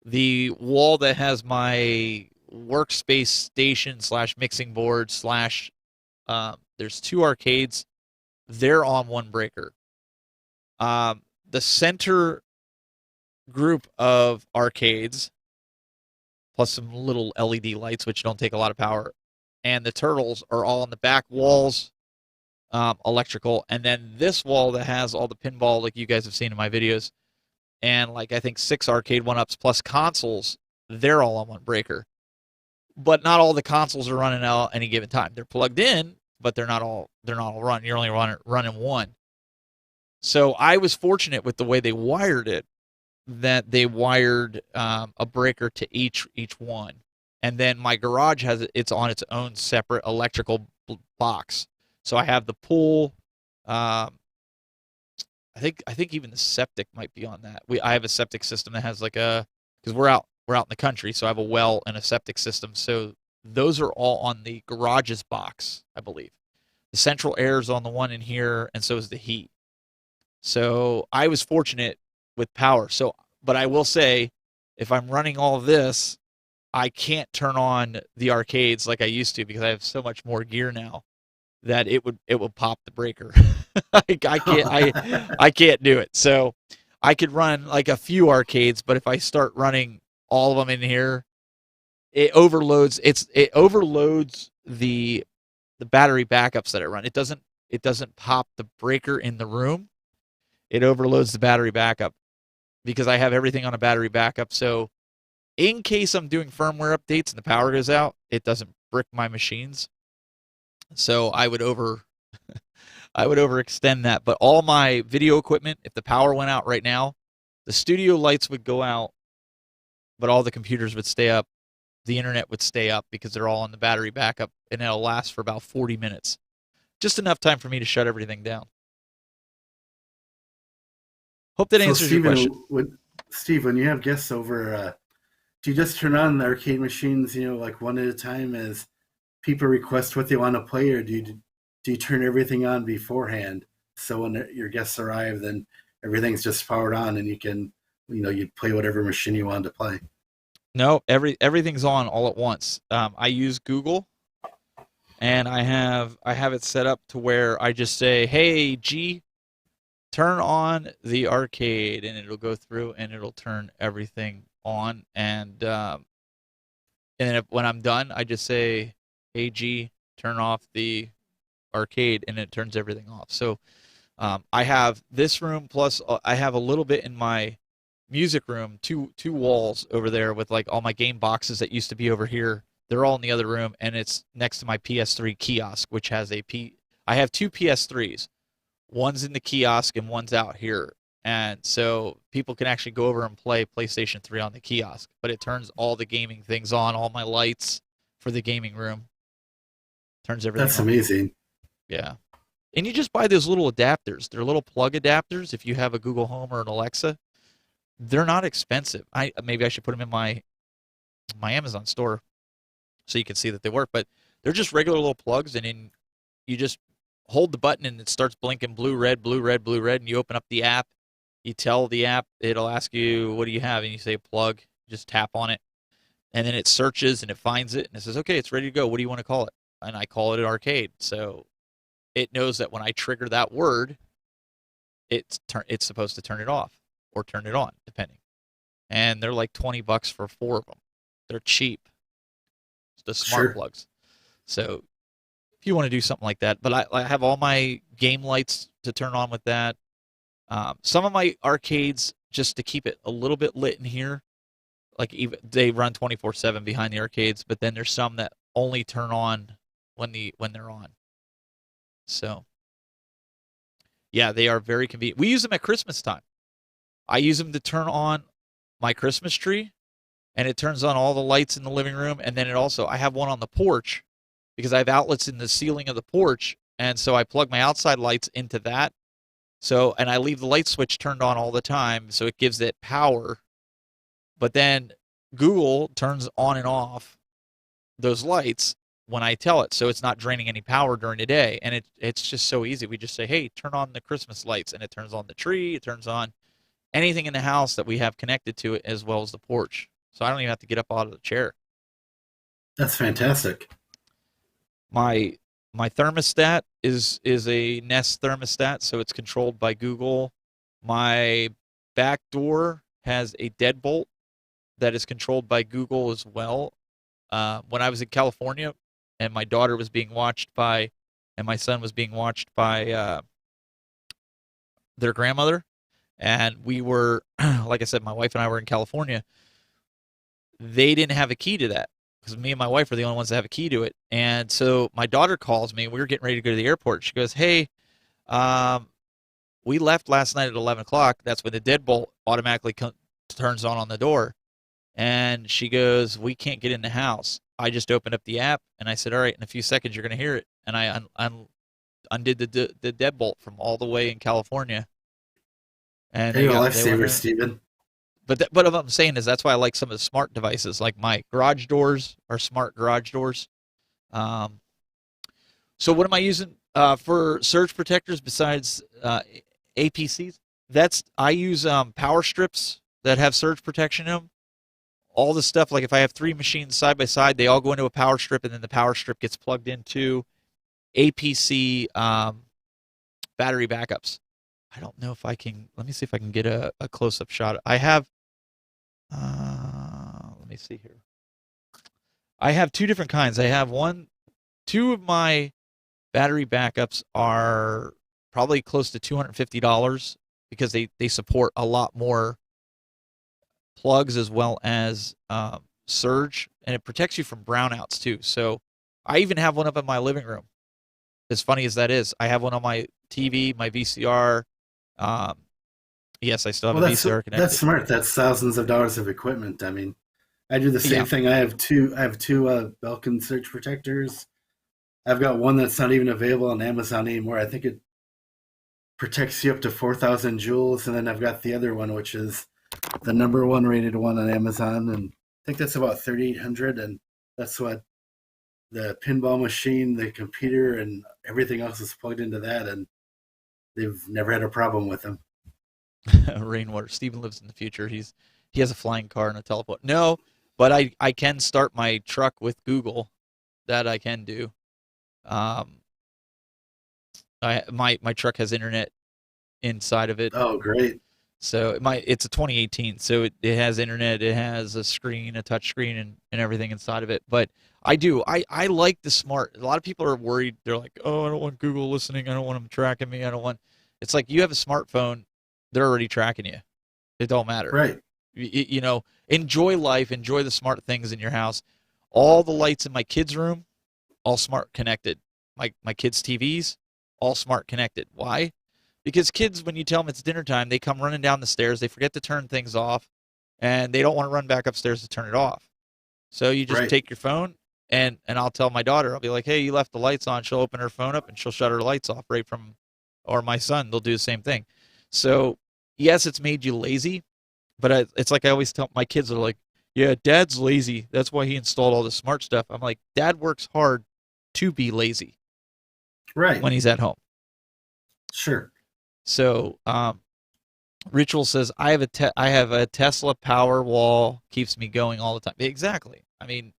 The wall that has my workspace station / mixing board / there's two arcades. They're on one breaker. The center group of arcades, plus some little LED lights, which don't take a lot of power, and the turtles are all on the back walls, electrical. And then this wall that has all the pinball, like you guys have seen in my videos, and like I think 6 arcade 1-Ups plus consoles, they're all on one breaker. But not all the consoles are running out any given time. They're plugged in, but they're not all running. You're only running one. So I was fortunate with the way they wired it, that they wired a breaker to each one, and then my garage it's on its own separate electrical box. So I have the pool. I think even the septic might be on that. I have a septic system that has because we're out in the country, so I have a well and a septic system. So those are all on the garage's box, I believe. The central air is on the one in here, and so is the heat. So I was fortunate with power. So, but I will say, if I'm running all of this, I can't turn on the arcades like I used to because I have so much more gear now that it would pop the breaker. I can't do it. So I could run like a few arcades, but if I start running all of them in here, it overloads. It overloads the battery backups that I run. It doesn't pop the breaker in the room. It overloads the battery backup because I have everything on a battery backup. So in case I'm doing firmware updates and the power goes out, it doesn't brick my machines. So I would overextend that. But all my video equipment, if the power went out right now, the studio lights would go out, but all the computers would stay up. The internet would stay up because they're all on the battery backup, and it'll last for about 40 minutes. Just enough time for me to shut everything down. Hope that answers your question. Steve, when you have guests over, do you just turn on the arcade machines, like one at a time as people request what they want to play, or do you turn everything on beforehand so when your guests arrive, then everything's just powered on and you can, you play whatever machine you want to play? No, everything's on all at once. I use Google, and I have it set up to where I just say, "Hey, G, turn on the arcade," and it'll go through and it'll turn everything on. And then when I'm done, I just say, "Hey, G, turn off the arcade, and it turns everything off. So I have this room plus I have a little bit in my music room, two walls over there with like all my game boxes that used to be over here. They're all in the other room, and it's next to my PS3 kiosk, which has I have two PS3s. One's in the kiosk and one's out here. And so people can actually go over and play PlayStation 3 on the kiosk, but it turns all the gaming things on, all my lights for the gaming room. Turns everything That's on. amazing. Yeah. And you just buy those little adapters. They're little plug adapters if you have a Google Home or an Alexa. They're not expensive. Maybe I should put them in my Amazon store so you can see that they work, but they're just regular little plugs, and then you just hold the button and it starts blinking blue, red, blue, red, blue, red, and you open up the app. You tell the app, it'll ask you, what do you have? And you say plug, just tap on it. And then it searches and it finds it and it says, okay, it's ready to go. What do you want to call it? And I call it an arcade. So it knows that when I trigger that word, it's supposed to turn it off or turn it on, depending. And they're like $20 for 4 of them. They're cheap. It's the smart plugs. So if you want to do something like that, but I have all my game lights to turn on with that. Some of my arcades, just to keep it a little bit lit in here, like they run 24/7 behind the arcades, but then there's some that only turn on when they're on. So yeah, they are very convenient. We use them at Christmas time. I use them to turn on my Christmas tree, and it turns on all the lights in the living room, and then I have one on the porch because I have outlets in the ceiling of the porch, and so I plug my outside lights into that. So, and I leave the light switch turned on all the time, so it gives it power. But then Google turns on and off those lights when I tell it, so it's not draining any power during the day. And it's just so easy. We just say, hey, turn on the Christmas lights, and it turns on the tree. It turns on anything in the house that we have connected to it, as well as the porch. So I don't even have to get up out of the chair. That's fantastic. My thermostat is a Nest thermostat, so it's controlled by Google. My back door has a deadbolt that is controlled by Google as well. When I was in California, and my daughter was being watched by, and my son was being watched by their grandmother, and we were, like I said, my wife and I were in California. They didn't have a key to that, because me and my wife are the only ones that have a key to it. And so my daughter calls me. We were getting ready to go to the airport. She goes, hey, we left last night at 11 o'clock. That's when the deadbolt automatically turns on the door. And she goes, we can't get in the house. I just opened up the app, and I said, all right, in a few seconds, you're going to hear it. And I undid the deadbolt from all the way in California. And hey, lifesaver, Steven. But what I'm saying is that's why I like some of the smart devices, like my garage doors are smart garage doors. So what am I using for surge protectors besides APCs? I use power strips that have surge protection in them. All the stuff, like if I have 3 machines side by side, they all go into a power strip, and then the power strip gets plugged into APC battery backups. I don't know if I can. Let me see if I can get a close-up shot. I have. Let me see here. I have 2 different kinds. I have 2 of my battery backups are probably close to $250 because they support a lot more plugs as well as surge, and it protects you from brownouts too. So I even have one up in my living room. As funny as that is, I have one on my TV, my VCR. Yes, I still have a VCR connected. That's smart. That's thousands of dollars of equipment. I mean, I do the same thing. I have two Belkin surge protectors. I've got one that's not even available on Amazon anymore. I think it protects you up to 4,000 joules, and then I've got the other one, which is the number 1 rated one on Amazon, and I think that's about 3,800, and that's what the pinball machine, the computer, and everything else is plugged into that, and they've never had a problem with them. Rainwater. Steven lives in the future. He has a flying car and a teleport. No, but I can start my truck with Google. That I can do. My truck has internet inside of it. Oh, great. So it's a 2018, so it has internet, it has a screen, a touch screen, and everything inside of it. But I do. I like the smart. A lot of people are worried. They're like, oh, I don't want Google listening. I don't want them tracking me. I don't want. It's like you have a smartphone. They're already tracking you. It don't matter. Right. You know, enjoy life. Enjoy the smart things in your house. All the lights in my kids' room, all smart connected. My kids' TVs, all smart connected. Why? Because kids, when you tell them it's dinner time, they come running down the stairs. They forget to turn things off, and they don't want to run back upstairs to turn it off. So you just Right. take your phone, and I'll tell my daughter, I'll be like, hey, you left the lights on. She'll open her phone up, and she'll shut her lights off right from, or my son, they'll do the same thing. So, yes, it's made you lazy, but it's like I always tell my kids are like, yeah, Dad's lazy. That's why he installed all this smart stuff. I'm like, Dad works hard to be lazy Right. when he's at home. Sure. So, Ritual says, I have a Tesla power wall, keeps me going all the time. Exactly. I mean,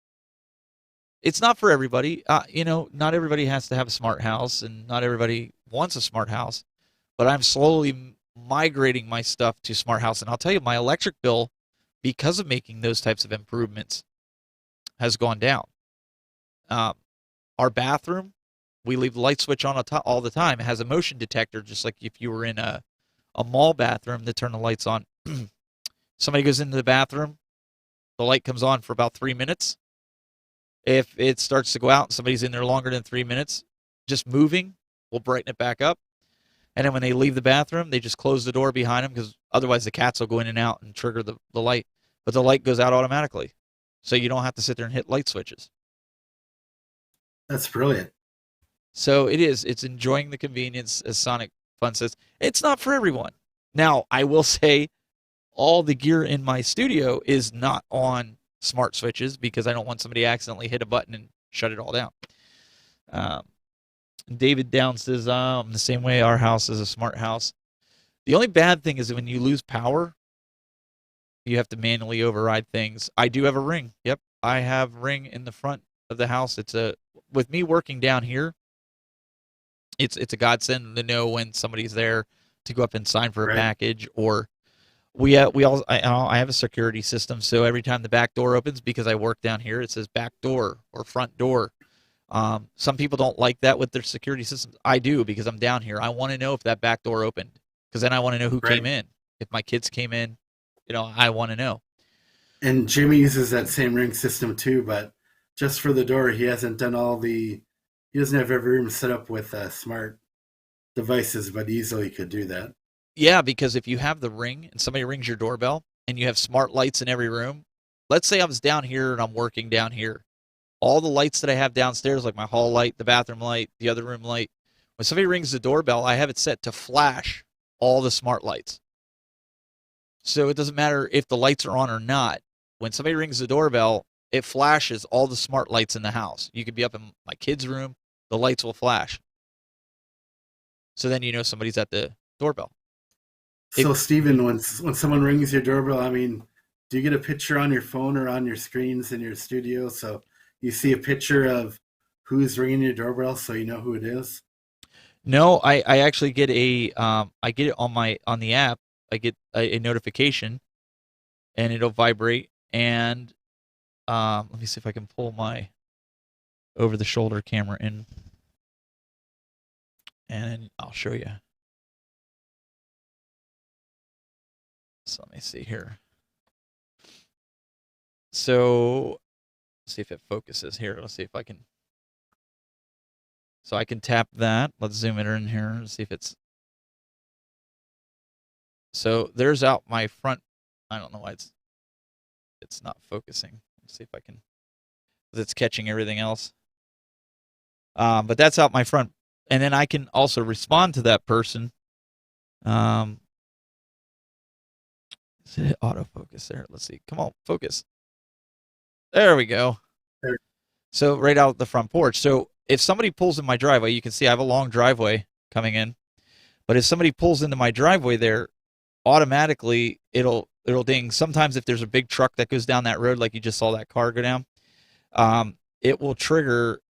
it's not for everybody. You know, not everybody has to have a smart house, and not everybody wants a smart house. But I'm slowly migrating my stuff to smart house, and I'll tell you, my electric bill, because of making those types of improvements, has gone down. Our bathroom, we leave the light switch on all the time. It has a motion detector, just like if you were in a mall bathroom to turn the lights on. Somebody goes into the bathroom, the light comes on for about 3 minutes. If it starts to go out and somebody's in there longer than 3 minutes, just moving will brighten it back up. And then when they leave the bathroom, they just close the door behind them, because otherwise the cats will go in and out and trigger the light. But the light goes out automatically, so you don't have to sit there and hit light switches. That's brilliant. So it's enjoying the convenience, as Sonic Fun says. It's not for everyone. Now, I will say all the gear in my studio is not on smart switches, because I don't want somebody to accidentally hit a button and shut it all down. David Down says, the same way, our house is a smart house. The only bad thing is that when you lose power, you have to manually override things. I do have a Ring. Yep, I have Ring in the front of the house. With me working down here, it's a godsend to know when somebody's there to go up and sign for a package. Or I have a security system, so every time the back door opens, because I work down here, it says back door or front door. Some people don't like that with their security systems. I do, because I'm down here. I want to know if that back door opened, because then I want to know who came in. If my kids came in, I want to know. And Jimmy uses that same Ring system too, but just for the door, he hasn't done he doesn't have every room set up with smart devices, but easily could do that. Yeah, because if you have the Ring and somebody rings your doorbell and you have smart lights in every room, let's say I was down here and I'm working down here. All the lights that I have downstairs, like my hall light, the bathroom light, the other room light, when somebody rings the doorbell, I have it set to flash all the smart lights. So it doesn't matter if the lights are on or not. When somebody rings the doorbell, it flashes all the smart lights in the house. You could be up in my kid's room, the lights will flash. So then you know somebody's at the doorbell. So, Steven, when someone rings your doorbell, I mean, do you get a picture on your phone or on your screens in your studio, so you see a picture of who's ringing your doorbell, so you know who it is? No, I actually get I get it on the app. I get a notification, and it'll vibrate. And let me see if I can pull my over-the-shoulder camera in, and I'll show you. So let me see here. So let's see if it focuses here. Let's see if I can. So I can tap that. Let's zoom it in here and see if it's. So there's out my front. I don't know why it's not focusing. Let's see if I can. It's catching everything else. But that's out my front, and then I can also respond to that person. Is it autofocus there? Let's see. Come on, focus. There we go. There. So right out the front porch. So if somebody pulls in my driveway, you can see I have a long driveway coming in. But if somebody pulls into my driveway there, automatically it'll ding. Sometimes if there's a big truck that goes down that road, like you just saw that car go down, it will trigger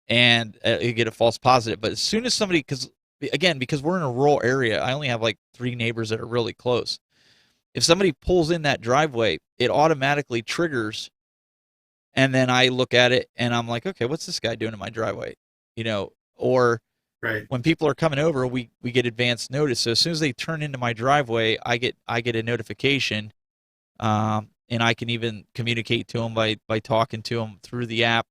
and you get a false positive. But as soon as somebody, because we're in a rural area, I only have like 3 neighbors that are really close. If somebody pulls in that driveway, it automatically triggers and then I look at it and I'm like, okay, what's this guy doing in my driveway? Or Right. when people are coming over, we get advance notice. So as soon as they turn into my driveway, I get a notification, and I can even communicate to them by talking to them through the app.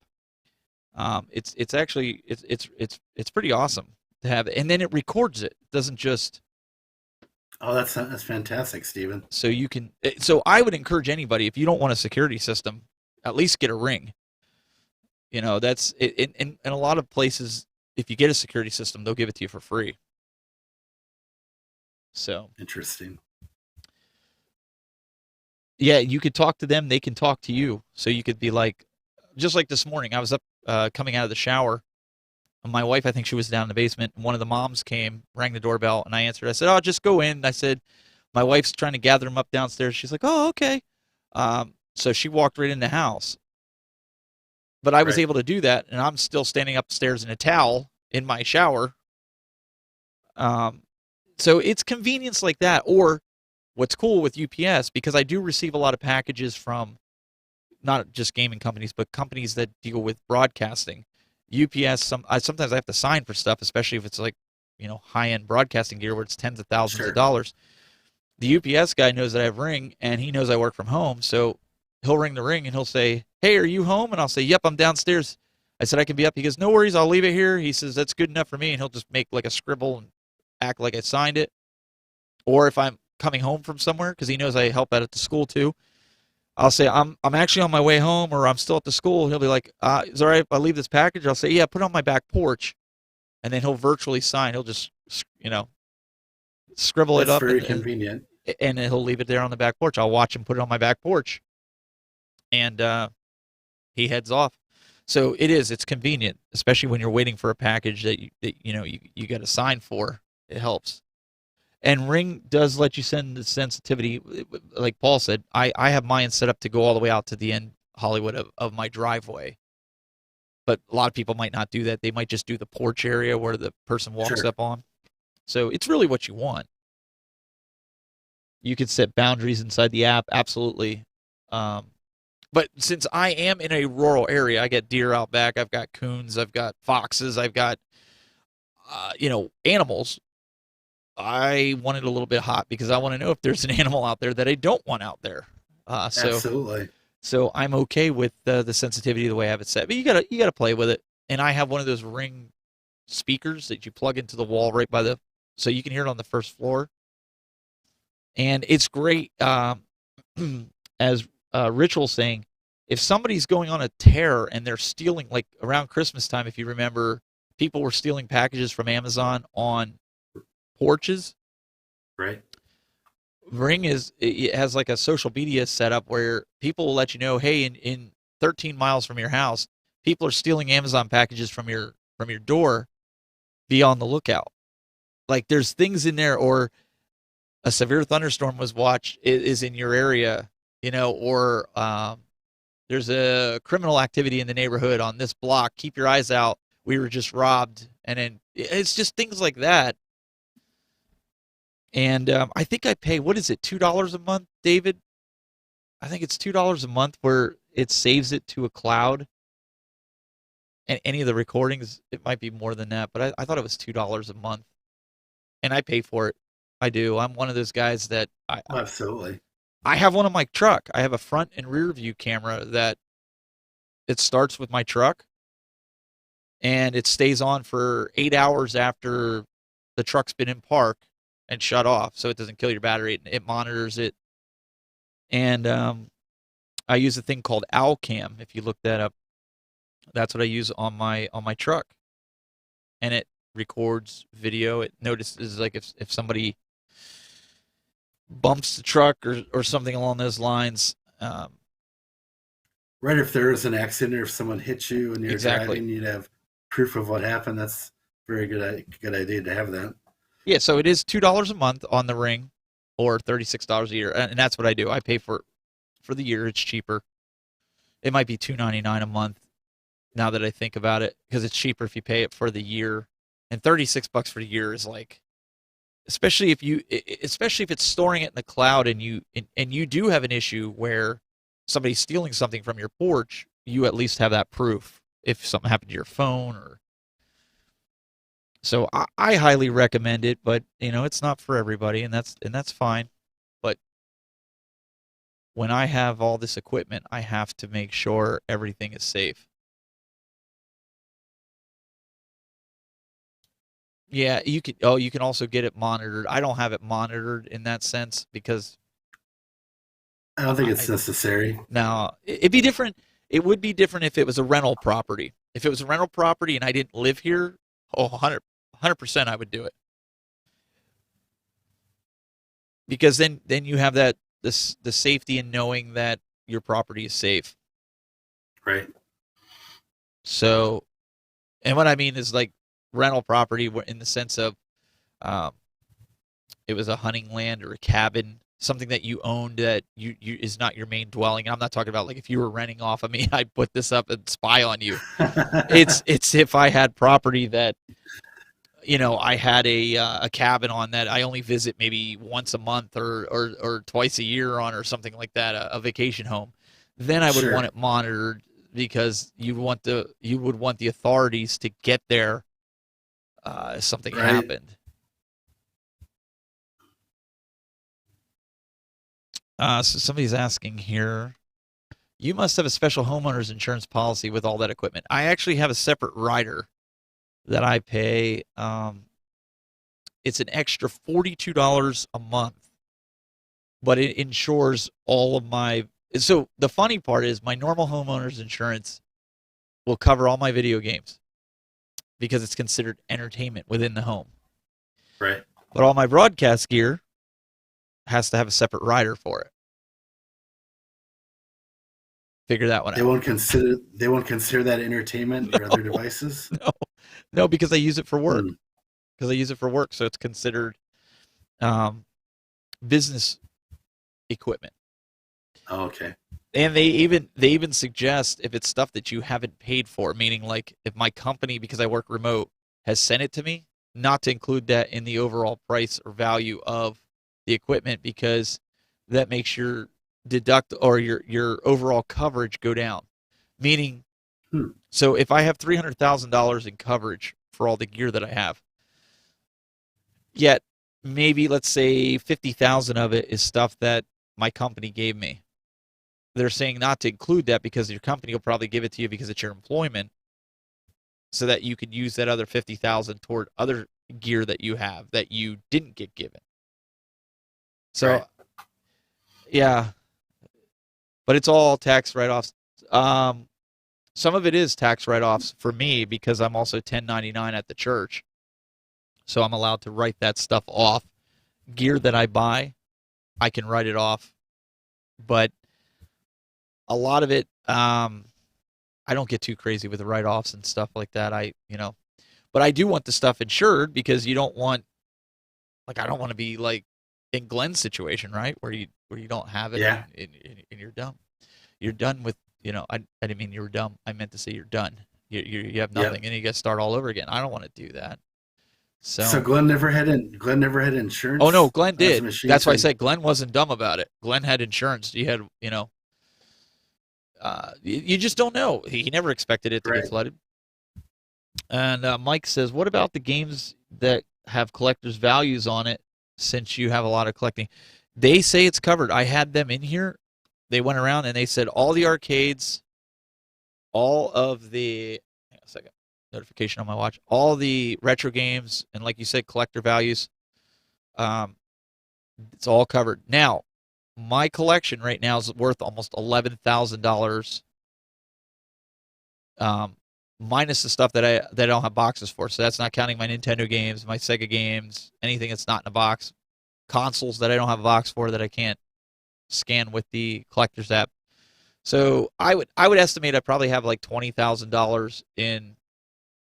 It's actually it's pretty awesome to have it, and then it records it. It doesn't just. Oh, that's fantastic, Stephen. So you can. So I would encourage anybody, if you don't want a security system, at least get a Ring. That's in a lot of places. If you get a security system, they'll give it to you for free. So Interesting. yeah, you could talk to them. They can talk to you. So you could be like, just like this morning, I was up coming out of the shower. My wife, I think she was down in the basement. And one of the moms came, rang the doorbell, and I answered. I said, "Oh, just go in." I said, "My wife's trying to gather them up downstairs." She's like, "Oh, okay." So she walked right in the house. But I was Right. able to do that, and I'm still standing upstairs in a towel in my shower. So it's convenience like that. Or what's cool with UPS, because I do receive a lot of packages from not just gaming companies, but companies that deal with broadcasting. UPS, sometimes I have to sign for stuff, especially if it's like, high-end broadcasting gear where it's tens of thousands Sure. of dollars. The UPS guy knows that I have Ring, and he knows I work from home, so he'll ring the Ring and he'll say, "Hey, are you home?" And I'll say, "Yep, I'm downstairs." I said, "I can be up." He goes, "No worries, I'll leave it here." He says, "That's good enough for me," and he'll just make like a scribble and act like I signed it. Or if I'm coming home from somewhere, because he knows I help out at the school too, I'll say, I'm actually on my way home, or I'm still at the school. He'll be like, "Is it all right if I leave this package?" I'll say, "Yeah, put it on my back porch," and then he'll virtually sign. He'll just scribble it That's up, very and convenient. and he'll leave it there on the back porch. I'll watch him put it on my back porch, and he heads off. So it's convenient, especially when you're waiting for a package that you got to sign for. It helps. And Ring does let you send the sensitivity, like Paul said. I have mine set up to go all the way out to the end, Hollywood, of my driveway. But a lot of people might not do that. They might just do the porch area where the person walks Sure. up on. So it's really what you want. You can set boundaries inside the app, absolutely. But since I am in a rural area, I got deer out back. I've got coons. I've got foxes. I've got animals. I want it a little bit hot because I want to know if there's an animal out there that I don't want out there. Absolutely. So I'm okay with the sensitivity the way I have it set. But you gotta play with it. And I have one of those Ring speakers that you plug into the wall right by so you can hear it on the first floor. And it's great. As Rich was saying, if somebody's going on a tear and they're stealing, like around Christmas time, if you remember, people were stealing packages from Amazon on porches. Right. Ring it has like a social media setup where people will let you know, hey, in 13 miles from your house, people are stealing Amazon packages from your door. Be on the lookout. Like there's things in there, or a severe thunderstorm is in your area, or there's a criminal activity in the neighborhood on this block. Keep your eyes out. We were just robbed, and then it's just things like that. And I think I pay, what is it, $2 a month, David? I think it's $2 a month where it saves it to a cloud. And any of the recordings, it might be more than that, but I thought it was $2 a month. And I pay for it. I do. I'm one of those guys that Absolutely. I have one on my truck. I have a front and rear view camera that it starts with my truck, and it stays on for 8 hours after the truck's been in park and shut off, so it doesn't kill your battery. It monitors it. And I use a thing called Owlcam. If you look that up, that's what I use on my truck, and it records video. It notices like if somebody bumps the truck or something along those lines. Right. If there is an accident or if someone hits you and you're Exactly. driving, you'd have proof of what happened. That's very good idea to have that. Yeah, so it is $2 a month on the Ring, or $36 a year, and that's what I do. I pay for the year. It's cheaper. It might be $2.99 a month now that I think about it, because it's cheaper if you pay it for the year, and $36 for the year is like, especially if it's storing it in the cloud, and you do have an issue where somebody's stealing something from your porch. you at least have that proof if something happened to your phone. Or so I highly recommend it, but it's not for everybody, and that's fine. But when I have all this equipment, I have to make sure everything is safe. Yeah, you can also get it monitored. I don't have it monitored in that sense because I don't think it's necessary. now it'd be different. It would be different if it was a rental property. If it was a rental property and I didn't live here, 100% I would do it. Because then you have the safety in knowing that your property is safe. Right. So, and what I mean is like rental property in the sense of it was a hunting land or a cabin, something that you owned that you is not your main dwelling. I'm not talking about like if you were renting off of me, I'd put this up and spy on you. It's if I had property that I had a cabin on that I only visit maybe once a month or twice a year on, or something like that, a vacation home, then I would Sure. want it monitored because you would want the authorities to get there if something Right. happened. So somebody's asking here, you must have a special homeowner's insurance policy with all that equipment. I actually have a separate rider that I pay. It's an extra $42 a month, but it insures all of my. So the funny part is my normal homeowner's insurance will cover all my video games because it's considered entertainment within the home. Right. But all my broadcast gear has to have a separate rider for it. Figure that one They out. won't consider that entertainment, your other devices? No, because I use it for work. Hmm. Because I use it for work, so it's considered business equipment. Oh, okay. And they even suggest if it's stuff that you haven't paid for, meaning like if my company, because I work remote, has sent it to me, not to include that in the overall price or value of the equipment, because that makes your deduct or your overall coverage go down. Meaning, so if I have $300,000 in coverage for all the gear that I have, yet maybe let's say 50,000 of it is stuff that my company gave me. They're saying not to include that because your company will probably give it to you because it's your employment, so that you could use that other 50,000 toward other gear that you have that you didn't get given. So, Right. yeah, but it's all tax write-offs. Some of it is tax write-offs for me because I'm also 1099 at the church, so I'm allowed to write that stuff off. Gear that I buy, I can write it off, but a lot of it, I don't get too crazy with the write-offs and stuff like that. But I do want the stuff insured because you don't want, like, I don't want to be like in Glenn's situation, right, where you don't have it, Yeah. and you're dumb. You're done with, I didn't mean you were dumb. I meant to say you're done. You have nothing, and you got to start all over again. I don't want to do that. So Glenn never had insurance. Oh no, Glenn on his did. machine, That's why I so- said Glenn wasn't dumb about it. Glenn had insurance. He had, you just don't know. He never expected it to Right. get flooded. And Mike says, what about the games that have collector's values on it, since you have a lot of collecting? They say it's covered. I had them in here. They went around and they said all the arcades, all of the, hang on a second, notification on my watch, all the retro games, and like you said, collector values, it's all covered. Now, my collection right now is worth almost $11,000, minus the stuff that I don't have boxes for. So that's not counting my Nintendo games, my Sega games, anything that's not in a box, consoles that I don't have a box for that I can't scan with the collector's app. So I would estimate I probably have like $20,000 in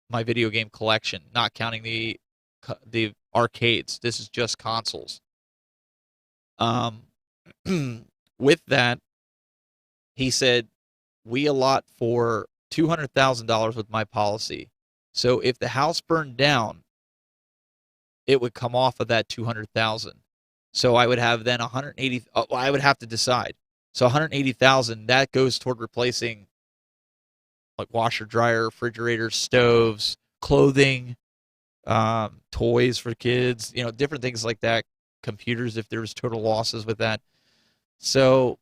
my video game collection, not counting the arcades. This is just consoles. With that, he said we allot for $200,000 with my policy. So if the house burned down, it would come off of that $200,000. So I would have then 180. I would have to decide. So 180,000 that goes toward replacing like washer, dryer, refrigerators, stoves, clothing, toys for kids, different things like that. Computers, if there was total losses with that. So,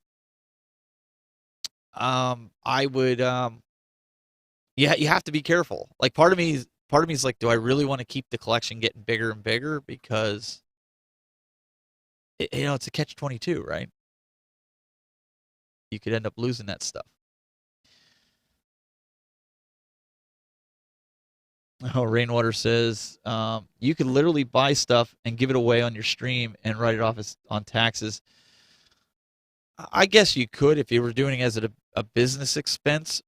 I would, yeah, you have to be careful. Like part of me is like, do I really want to keep the collection getting bigger and bigger? Because it's a catch-22, right? You could end up losing that stuff. Oh, Rainwater says, you could literally buy stuff and give it away on your stream and write it off on taxes. I guess you could if you were doing it as a business expense,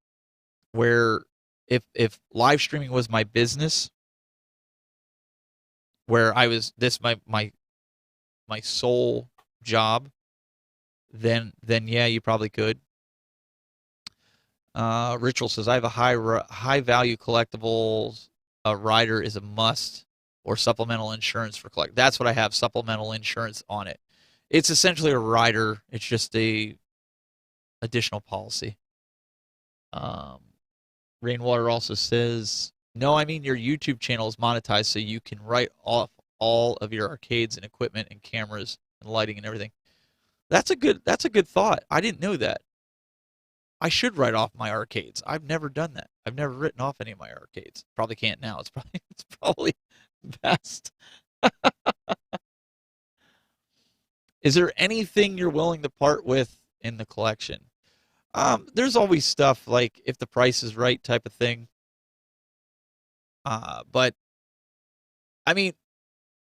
where if live streaming was my business, where I was my sole job, then yeah, you probably could. Ritual says, I have a high value collectibles. A rider is a must, or supplemental insurance for collect. That's what I have, supplemental insurance on it. It's essentially a rider. It's just a additional policy. Rainwater also says, no, I mean your YouTube channel is monetized, so you can write off all of your arcades and equipment and cameras and lighting and everything. That's a good thought. I didn't know that. I should write off my arcades. I've never done that. I've never written off any of my arcades. Probably can't now. It's probably best. Is there anything you're willing to part with in the collection? There's always stuff like if the price is right type of thing. But I mean,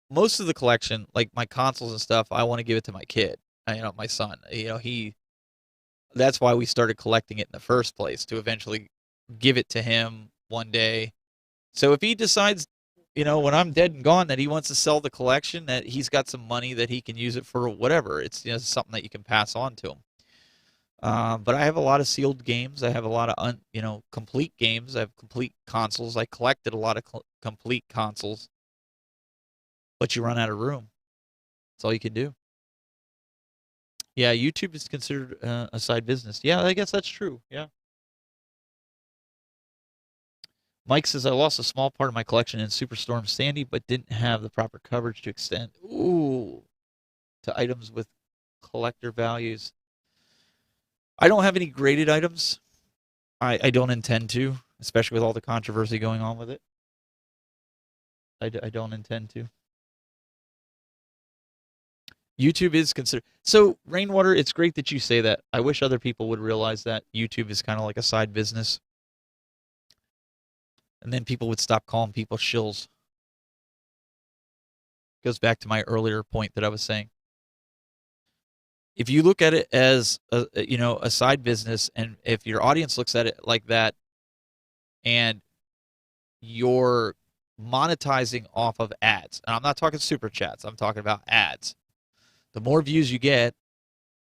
most of the collection, like my consoles and stuff, I want to give it to my kid. My son. That's why we started collecting it in the first place, to eventually give it to him one day. So if he decides, when I'm dead and gone, that he wants to sell the collection, that he's got some money that he can use it for whatever. It's something that you can pass on to him. But I have a lot of sealed games. I have a lot of complete games. I have complete consoles. I collected a lot of complete consoles. But you run out of room. That's all you can do. Yeah, YouTube is considered a side business. Yeah, I guess that's true. Yeah. Mike says, I lost a small part of my collection in Superstorm Sandy, but didn't have the proper coverage to extend to items with collector values. I don't have any graded items. I don't intend to, especially with all the controversy going on with it. I don't intend to. YouTube is considered. So, Rainwater, it's great that you say that. I wish other people would realize that YouTube is kind of like a side business. And then people would stop calling people shills. Goes back to my earlier point that I was saying. If you look at it as a side business, and if your audience looks at it like that, and you're monetizing off of ads, and I'm not talking super chats, I'm talking about ads. The more views you get,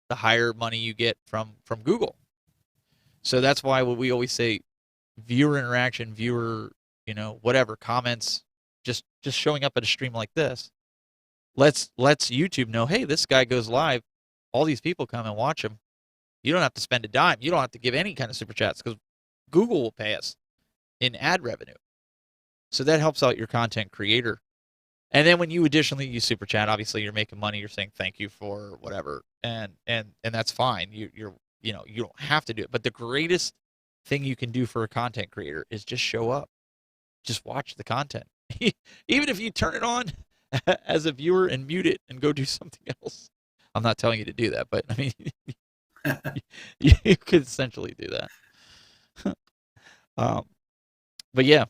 the higher money you get from Google. So that's why we always say viewer interaction, whatever, comments, just showing up at a stream like this lets YouTube know, hey, this guy goes live. All these people come and watch him. You don't have to spend a dime. You don't have to give any kind of super chats because Google will pay us in ad revenue. So that helps out your content creator. And then when you additionally use super chat, obviously you're making money. You're saying thank you for whatever, and that's fine. You don't have to do it. But the greatest thing you can do for a content creator is just show up, just watch the content. Even if you turn it on as a viewer and mute it and go do something else. I'm not telling you to do that, but I mean, you could essentially do that. But yeah.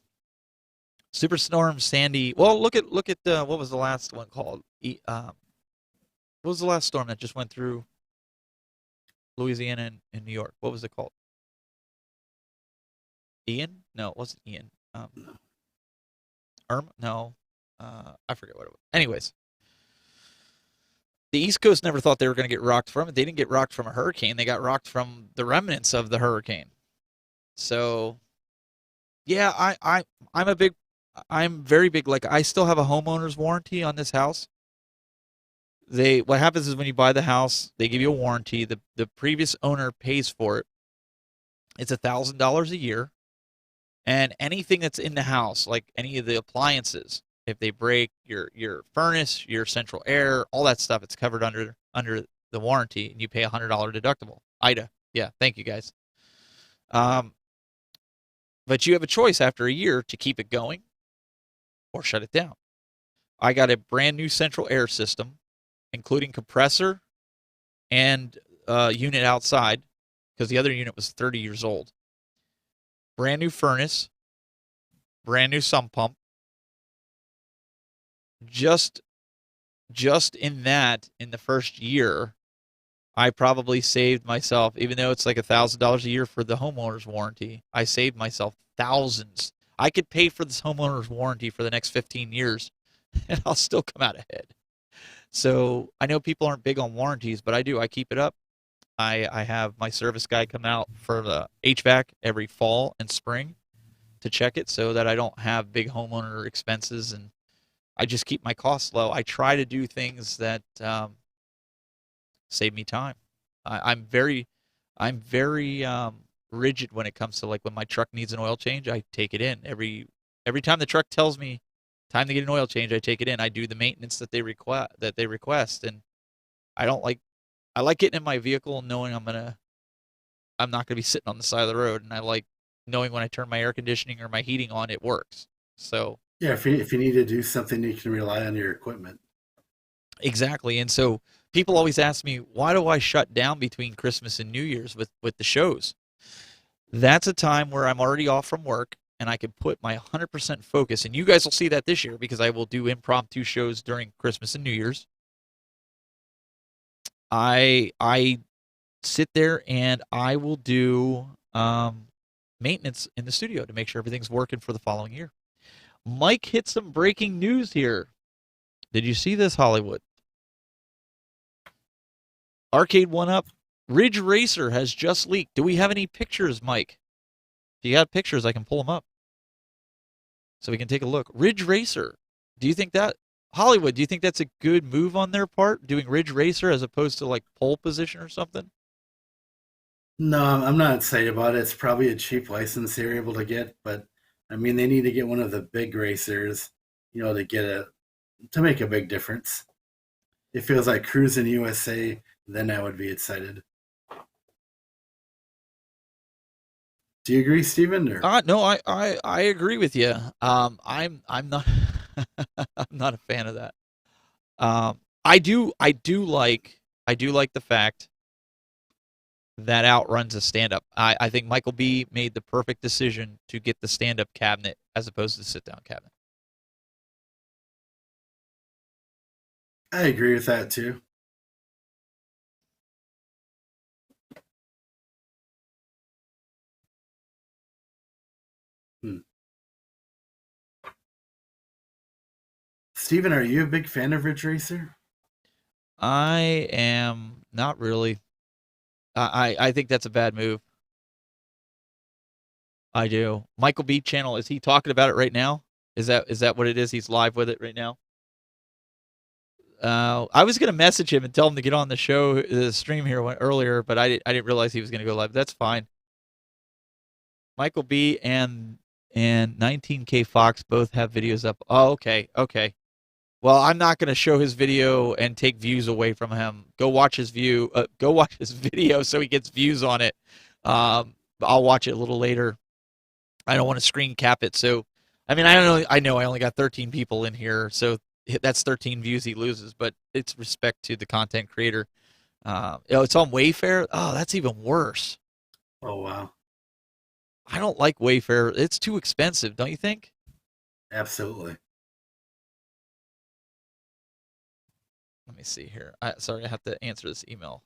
Superstorm Sandy. Well, look at what was the last one called? What was the last storm that just went through Louisiana and New York? What was it called? Ian? No, it wasn't Ian. Irma? No. I forget what it was. Anyways, the East Coast never thought they were going to get rocked from it. They didn't get rocked from a hurricane. They got rocked from the remnants of the hurricane. So, yeah, I'm very big. Like, I still have a homeowner's warranty on this house. What happens is when you buy the house, they give you a warranty. The previous owner pays for it. It's $1,000 a year. And anything that's in the house, like any of the appliances, if they break, your furnace, your central air, all that stuff, it's covered under the warranty, and you pay $100 deductible. Ida, yeah, thank you guys. But you have a choice after a year to keep it going or shut it down. I got a brand new central air system, including compressor and unit outside, because the other unit was 30 years old. Brand new furnace, brand new sump pump. Just in that, in the first year, I probably saved myself, even though it's like $1,000 a year for the homeowner's warranty, I saved myself thousands. I could pay for this homeowner's warranty for the next 15 years, and I'll still come out ahead. So I know people aren't big on warranties, but I do. I keep it up. I have my service guy come out for the HVAC every fall and spring to check it so that I don't have big homeowner expenses, and I just keep my costs low. I try to do things that save me time. I'm very rigid when it comes to, like, when my truck needs an oil change, I take it in. Every time the truck tells me time to get an oil change, I take it in. I do the maintenance that they request, and I like getting in my vehicle and knowing I'm not gonna be sitting on the side of the road, and I like knowing when I turn my air conditioning or my heating on, it works. So Yeah, if you need to do something, you can rely on your equipment. exactly, and so people always ask me, why do I shut down between Christmas and New Year's with the shows? That's a time where I'm already off from work and I can put my 100% focus, and you guys will see that this year because I will do impromptu shows during Christmas and New Year's. I sit there and I will do maintenance in the studio to make sure everything's working for the following year. Mike hit some breaking news here. Did you see this, Hollywood? Arcade 1-Up. Ridge Racer has just leaked. Do we have any pictures, Mike? If you got pictures, I can pull them up so we can take a look. Ridge Racer. Do you think that, Hollywood, do you think that's a good move on their part, doing Ridge Racer as opposed to like pole position or something? No, I'm not excited about it. It's probably a cheap license they're able to get, but I mean, they need to get one of the big racers, to make a big difference. It feels like Cruising USA, then I would be excited. Do you agree, Steven? Or No, I agree with you. I'm not I'm not a fan of that. I do like the fact that outruns a stand-up. I think Michael B made the perfect decision to get the stand-up cabinet as opposed to the sit-down cabinet. I agree with that too. Hmm. Steven, are you a big fan of Ridge Racer? I am not really. I think that's a bad move. I do. Michael B channel, is he talking about it right now? Is that what it is? He's live with it right now? I was gonna message him and tell him to get on the stream here earlier, but I didn't realize he was gonna go live. That's fine. Michael B and 19K Fox both have videos up. Oh, okay. Well, I'm not gonna show his video and take views away from him. Go watch his video so he gets views on it. I'll watch it a little later. I don't want to screen cap it. So, I mean, I know I only got 13 people in here, so that's 13 views he loses, but it's respect to the content creator. It's on Wayfair. Oh, that's even worse. Oh, wow. I don't like Wayfair. It's too expensive, don't you think? Absolutely. Let me see here. Sorry, I have to answer this email.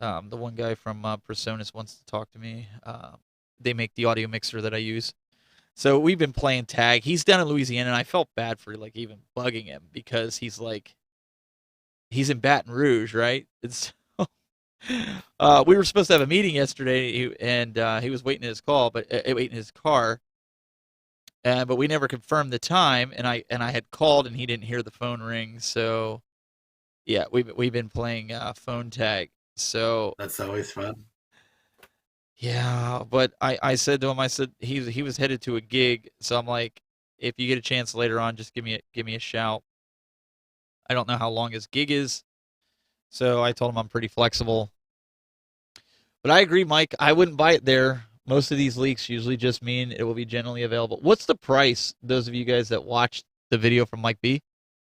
The one guy from Personas wants to talk to me. They make the audio mixer that I use. So we've been playing tag. He's down in Louisiana, and I felt bad for like even bugging him because he's in Baton Rouge, right? We were supposed to have a meeting yesterday, and he was waiting in his car. but we never confirmed the time. And I had called, and he didn't hear the phone ring. So yeah, we've been playing phone tag. So That's always fun. yeah, but I said to him, I said he was headed to a gig, so I'm like, if you get a chance later on, just give me a shout. I don't know how long his gig is, so I told him I'm pretty flexible. But I agree, Mike. I wouldn't buy it there. Most of these leaks usually just mean it will be generally available. What's the price? Those of you guys that watched the video from Mike B,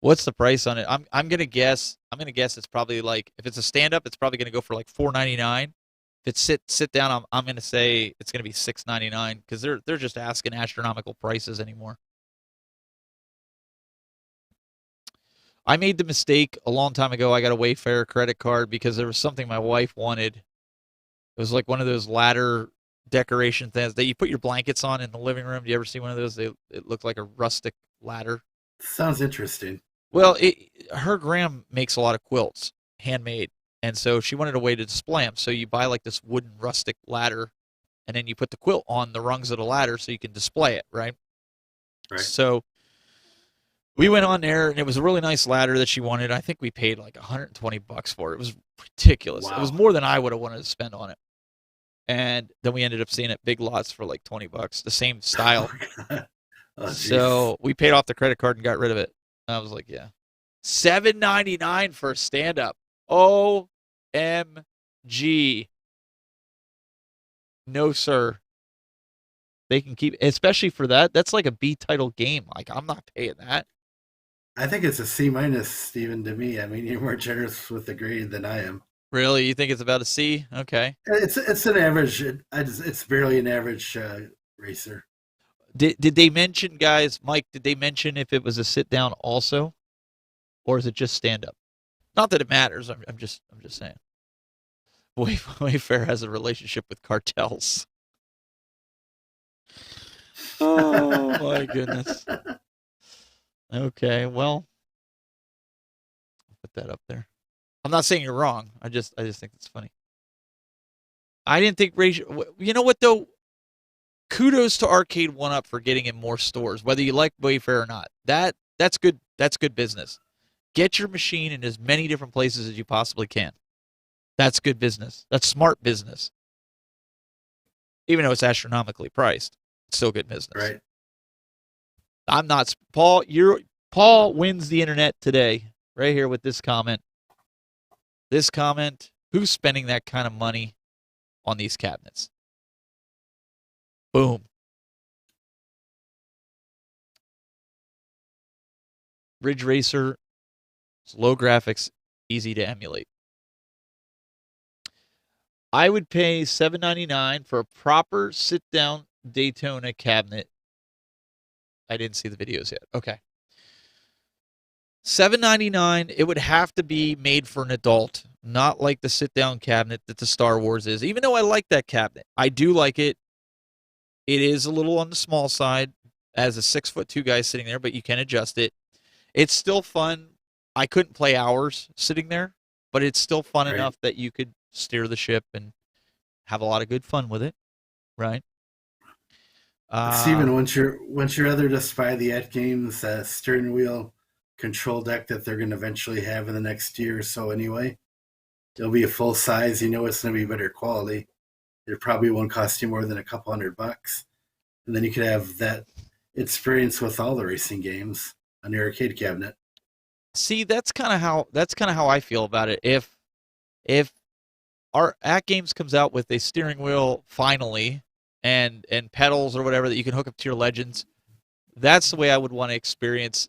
what's the price on it? I'm gonna guess. I'm gonna guess it's probably like, if it's a stand up, it's probably gonna go for like $4.99. If it's sit down, I'm gonna say it's gonna be $6.99 because they're just asking astronomical prices anymore. I made the mistake a long time ago. I got a Wayfair credit card because there was something my wife wanted. It was like one of those ladder decoration things that you put your blankets on in the living room. Do you ever see one of those? It looked like a rustic ladder. Sounds interesting. Well, her gram makes a lot of quilts, handmade, and so she wanted a way to display them. So you buy like this wooden rustic ladder, and then you put the quilt on the rungs of the ladder so you can display it, right? Right. So we went on there, and it was a really nice ladder that she wanted. I think we paid like $120 for it. It was ridiculous. Wow. It was more than I would have wanted to spend on it. And then we ended up seeing it at Big Lots for like $20, the same style. Oh, So we paid off the credit card and got rid of it. I was like, yeah, $7.99 for a stand up. OMG. No, sir. They can keep, especially for that. That's like a B title game. Like, I'm not paying that. I think it's a C minus, Steven, to me. I mean, you're more generous with the grade than I am. Really? You think it's about a C? Okay. It's an average. It's barely an average racer. Did they mention, guys, Mike, did they mention if it was a sit down also? Or is it just stand up? Not that it matters. I'm just saying. Wayfair has a relationship with cartels. Oh my goodness. Okay, well, I'll put that up there. I'm not saying you're wrong. I just think it's funny. I didn't think ratio. You know what though? Kudos to Arcade One Up for getting in more stores, whether you like Wayfair or not. That's good. That's good business. Get your machine in as many different places as you possibly can. That's good business. That's smart business. Even though it's astronomically priced, it's still good business. Right. I'm not Paul. Paul wins the internet today, right here with this comment. This comment: who's spending that kind of money on these cabinets? Boom. Ridge Racer, it's low graphics, easy to emulate. I would pay $7.99 for a proper sit-down Daytona cabinet. I didn't see the videos yet. Okay. $7.99. It would have to be made for an adult, not like the sit-down cabinet that the Star Wars is. Even though I like that cabinet, I do like it. It is a little on the small side as a 6'2" guy sitting there, but you can adjust it. It's still fun. I couldn't play hours sitting there, but it's still fun enough that you could steer the ship and have a lot of good fun with it, right? Steven, once you're rather just buy the At Games steering wheel control deck that they're going to eventually have in the next year or so anyway. It'll be a full size. You know it's going to be better quality. It probably won't cost you more than a couple $100. And then you could have that experience with all the racing games on your arcade cabinet. See, that's kind of how I feel about it. If our At Games comes out with a steering wheel finally and pedals or whatever that you can hook up to your Legends, that's the way I would want to experience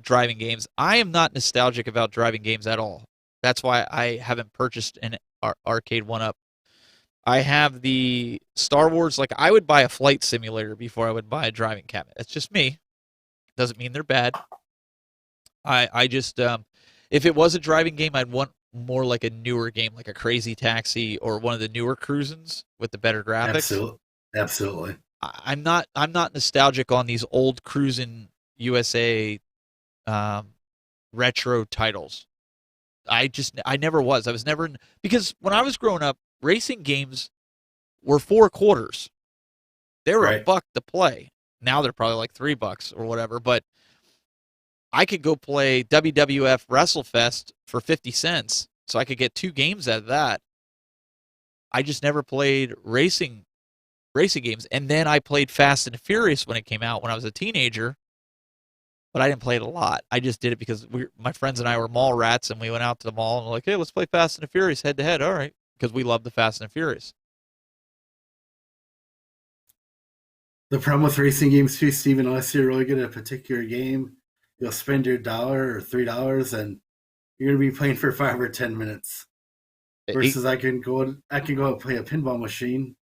driving games. I am not nostalgic about driving games at all. That's why I haven't purchased an Arcade One Up. I have the Star Wars. Like, I would buy a flight simulator before I would buy a driving cabinet. That's just me. Doesn't mean they're bad. I just if it was a driving game, I'd want more like a newer game, like a Crazy Taxi or one of the newer Cruisins with the better graphics. Absolutely. I'm not nostalgic on these old Cruisin' USA retro titles. I never was. I was never because when I was growing up, racing games were 4 quarters. They were $1 to play. Now they're probably like $3 or whatever. But I could go play WWF WrestleFest for 50 cents, so I could get 2 games out of that. I just never played racing games, and then I played Fast and Furious when it came out when I was a teenager. But I didn't play it a lot. I just did it because my friends and I were mall rats, and we went out to the mall and were like, hey, let's play Fast and Furious head to head. All right, because we love the Fast and Furious. The problem with racing games too, Steven, unless you're really good at a particular game, you'll spend your $1 or $3 and you're gonna be playing for 5 or 10 minutes. Versus I can go and play a pinball machine.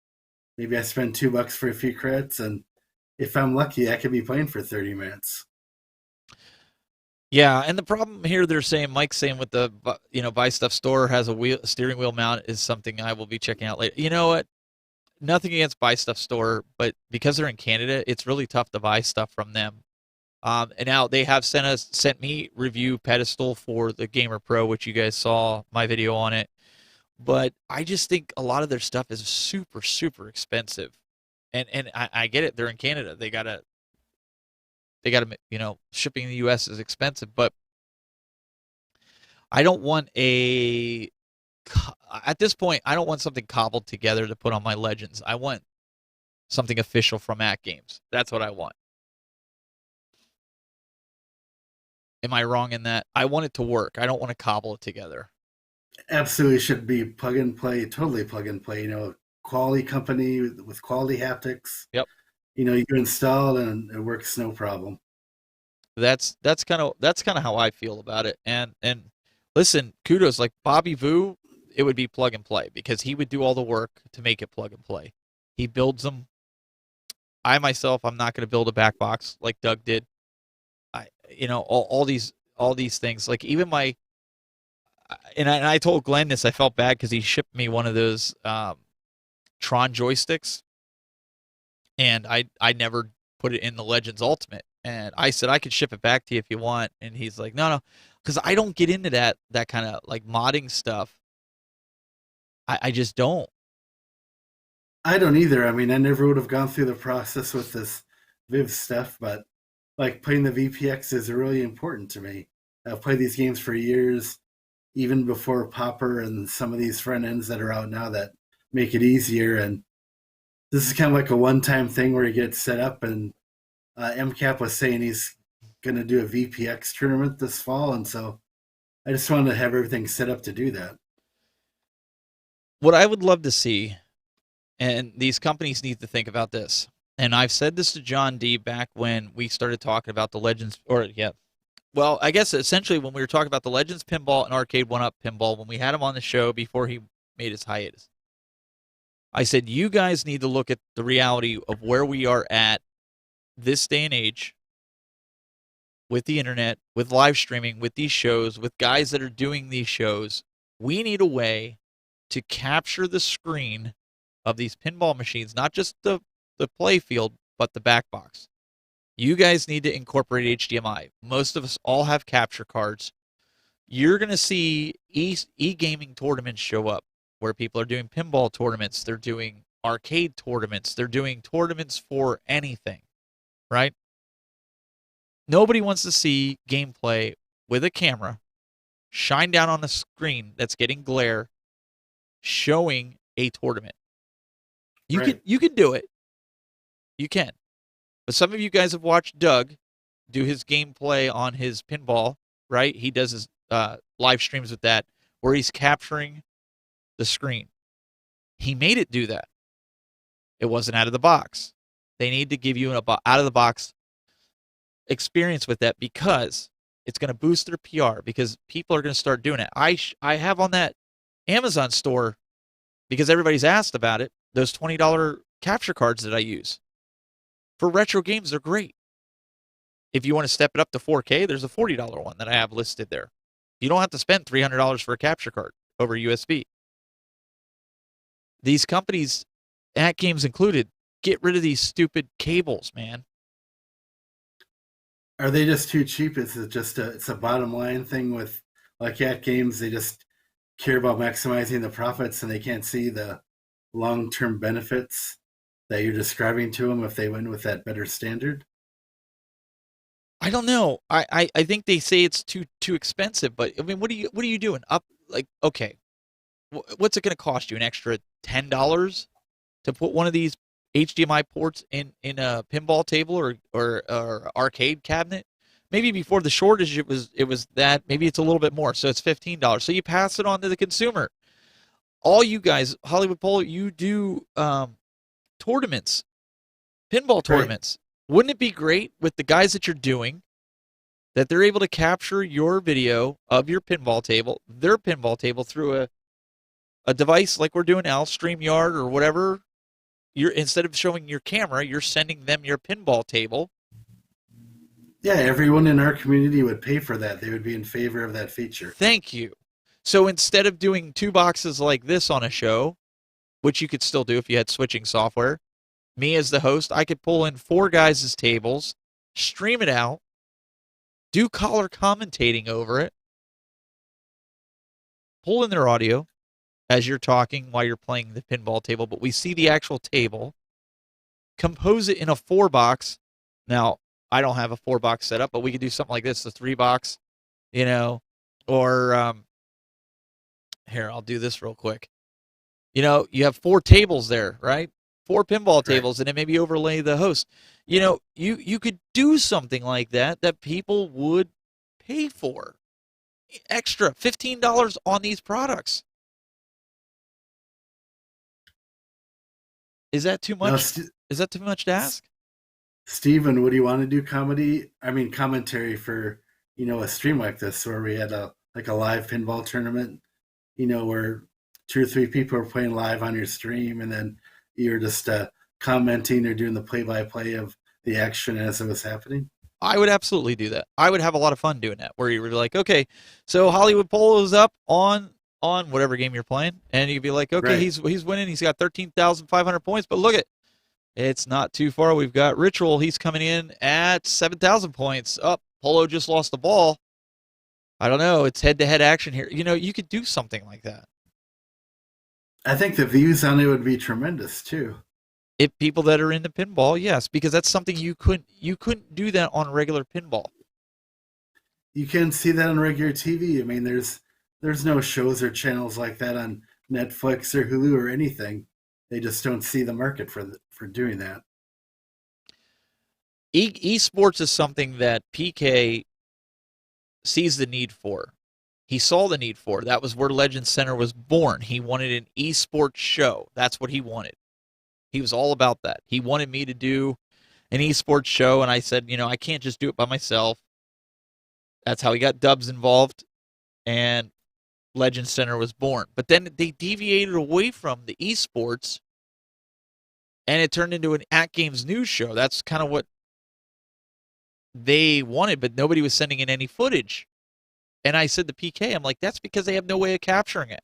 Maybe I spend $2 for a few credits, and if I'm lucky, I could be playing for 30 minutes. Yeah, and the problem here, Mike's saying with the buy stuff store has a steering wheel mount is something I will be checking out later. You know what? Nothing against Buy Stuff Store, but because they're in Canada, it's really tough to buy stuff from them. And now they have sent me review pedestal for the Gamer Pro, which you guys saw my video on it. But I just think a lot of their stuff is super, super expensive. And I get it, they're in Canada. They gotta shipping in the US is expensive, but I don't want at this point, I don't want something cobbled together to put on my Legends. I want something official from At Games. That's what I want. Am I wrong in that? I want it to work. I don't want to cobble it together. Absolutely should be plug and play, totally plug and play. Quality company with quality haptics. Yep. You install and it works no problem. That's kind of how I feel about it. And listen, kudos, like Bobby Vu, it would be plug and play because he would do all the work to make it plug and play. He builds them. I myself, I'm not going to build a back box like Doug did. All these things, like even my, and I told Glenn this, I felt bad because he shipped me one of those Tron joysticks, and I never put it in the Legends Ultimate. And I said I could ship it back to you if you want, and he's like, no, because I don't get into that kind of like modding stuff. I just don't. I don't either. I mean, I never would have gone through the process with this Viv stuff, but like playing the VPX is really important to me. I've played these games for years, even before Popper and some of these front ends that are out now that make it easier. And this is kind of like a one-time thing where you get set up. And MCAP was saying he's going to do a VPX tournament this fall, and so I just wanted to have everything set up to do that. What I would love to see, and these companies need to think about this, and I've said this to John D back when we started talking about the Legends, well, I guess essentially when we were talking about the Legends Pinball and Arcade 1-Up Pinball, when we had him on the show before he made his hiatus, I said, you guys need to look at the reality of where we are at this day and age with the internet, with live streaming, with these shows, with guys that are doing these shows. We need a way to capture the screen of these pinball machines, not just the play field, but the back box. You guys need to incorporate HDMI. Most of us all have capture cards. You're going to see e-gaming tournaments show up where people are doing pinball tournaments. They're doing arcade tournaments. They're doing tournaments for anything, right? Nobody wants to see gameplay with a camera shine down on the screen that's getting glare showing a tournament. You can do it. You can. But some of you guys have watched Doug do his gameplay on his pinball, right? He does his live streams with that, where he's capturing the screen. He made it do that. It wasn't out of the box. They need to give you an out-of-the-box experience with that because it's going to boost their PR because people are going to start doing it. I have on that Amazon store, because everybody's asked about it, those $20 capture cards that I use. For retro games, they're great. If you want to step it up to 4K, there's a $40 one that I have listed there. You don't have to spend $300 for a capture card over USB. These companies, At Games included, get rid of these stupid cables, man. Are they just too cheap? Is it just it's a bottom line thing with like At Games? They just care about maximizing the profits and they can't see the long-term benefits that you're describing to them if they went with that better standard? I don't know. I think they say it's too expensive, but I mean, what are you doing? Up like okay, what's it going to cost you? An extra $10 to put one of these HDMI ports in a pinball table or arcade cabinet? Maybe before the shortage it was that. Maybe it's a little bit more, so it's $15. So you pass it on to the consumer. All you guys, Hollywood Polo, you do tournaments, pinball Right. tournaments. Wouldn't it be great with the guys that you're doing that they're able to capture your video of your pinball table, their pinball table through a device like we're doing now, StreamYard or whatever. You're instead of showing your camera, you're sending them your pinball table. Yeah, everyone in our community would pay for that. They would be in favor of that feature. Thank you. So instead of doing 2 boxes like this on a show, which you could still do if you had switching software, me as the host, I could pull in 4 guys' tables, stream it out, do color commentating over it, pull in their audio as you're talking while you're playing the pinball table, but we see the actual table, compose it in a 4-box. Now, I don't have a 4-box setup, but we could do something like this, a 3-box, you know, or here, I'll do this real quick. You know, you have 4 tables there, right? 4 pinball tables, and then maybe overlay the host. You know, you could do something like that people would pay for. Extra $15 on these products. Is that too Now, much? Is that too much to ask? Steven, would you want to do commentary for, a stream like this where we had a live pinball tournament, where 2 or 3 people are playing live on your stream and then you're just commenting or doing the play-by-play of the action as it was happening? I would absolutely do that. I would have a lot of fun doing that, where you would be like, okay, so Hollywood Polo's up on whatever game you're playing, and you'd be like, okay, Right. he's winning. He's got 13,500 points, but look it's not too far. We've got Ritual. He's coming in at 7,000 points. Polo just lost the ball. I don't know. It's head-to-head action here. You could do something like that. I think the views on it would be tremendous too. If people that are into pinball, yes, because that's something you couldn't do that on regular pinball. You can see that on regular TV. I mean, there's no shows or channels like that on Netflix or Hulu or anything. They just don't see the market for doing that. Esports is something that PK sees the need for. He saw the need for. That was where Legend Center was born. He wanted an esports show. That's what he wanted. He was all about that. He wanted me to do an esports show, and I said, I can't just do it by myself. That's how he got Dubs involved, and Legend Center was born. But then they deviated away from the esports, and it turned into an At Games news show. That's kind of what they wanted, but nobody was sending in any footage. And I said to PK, I'm like, that's because they have no way of capturing it.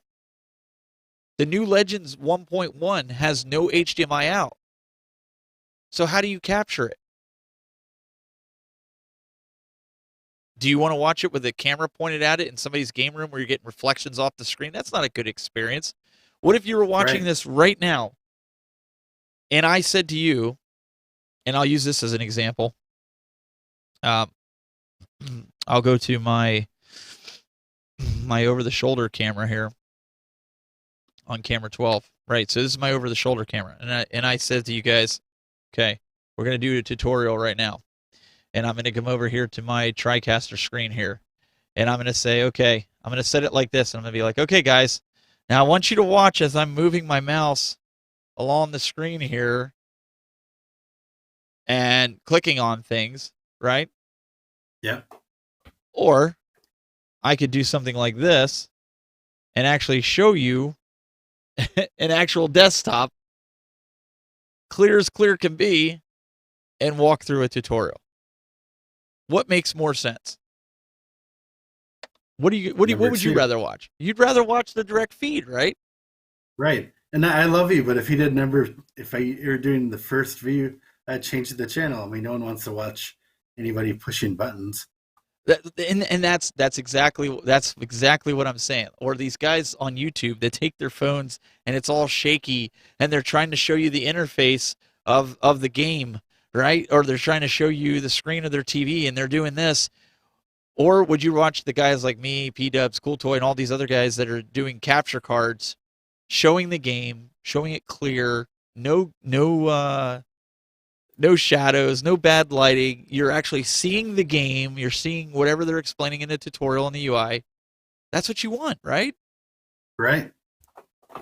The new Legends 1.1 has no HDMI out. So how do you capture it? Do you want to watch it with a camera pointed at it in somebody's game room where you're getting reflections off the screen? That's not a good experience. What if you were watching this right now, and I said to you, and I'll use this as an example. I'll go to my over-the-shoulder camera here on camera 12. Right, so this is my over-the-shoulder camera. And I said to you guys, okay, we're going to do a tutorial right now. And I'm going to come over here to my TriCaster screen here. And I'm going to say, okay, I'm going to set it like this. And I'm going to be like, okay, guys, now I want you to watch as I'm moving my mouse along the screen here and clicking on things, right? Yeah. Or I could do something like this and actually show you an actual desktop, clear as clear can be, and walk through a tutorial. What makes more sense? What would you rather watch? You'd rather watch the direct feed, right? Right. And I love you, but if you're doing the first view, I'd change the channel. I mean, no one wants to watch anybody pushing buttons. That's exactly what I'm saying. Or these guys on YouTube that take their phones and it's all shaky and they're trying to show you the interface of the game, right? Or they're trying to show you the screen of their TV and they're doing this. Or would you watch the guys like me, P-Dubs, Cool Toy, and all these other guys that are doing capture cards, showing the game, showing it clear, no shadows, no bad lighting. You're actually seeing the game. You're seeing whatever they're explaining in the tutorial in the UI. That's what you want, right? Right.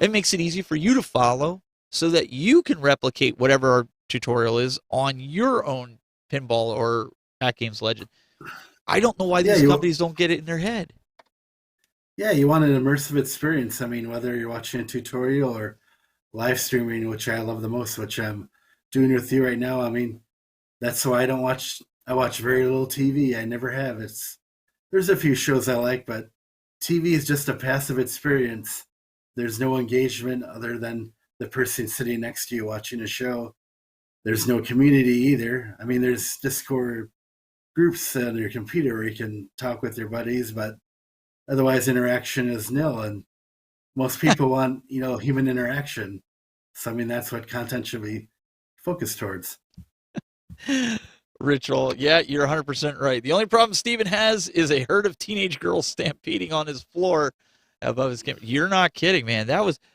It makes it easy for you to follow so that you can replicate whatever our tutorial is on your own pinball or At Games Legend. I don't know why these companies don't get it in their head. Yeah, you want an immersive experience. I mean, whether you're watching a tutorial or live streaming, which I love the most, which I'm doing with you right now. I mean, that's why I watch very little TV. I never have. There's a few shows I like, but TV is just a passive experience. There's no engagement other than the person sitting next to you watching a show. There's no community either. I mean, there's Discord groups on your computer where you can talk with your buddies, but otherwise interaction is nil. And most people want, human interaction. So, I mean, that's what content should be focused towards. Ritual. Yeah, you're 100% right. The only problem Steven has is a herd of teenage girls stampeding on his floor above his camera. You're not kidding, man.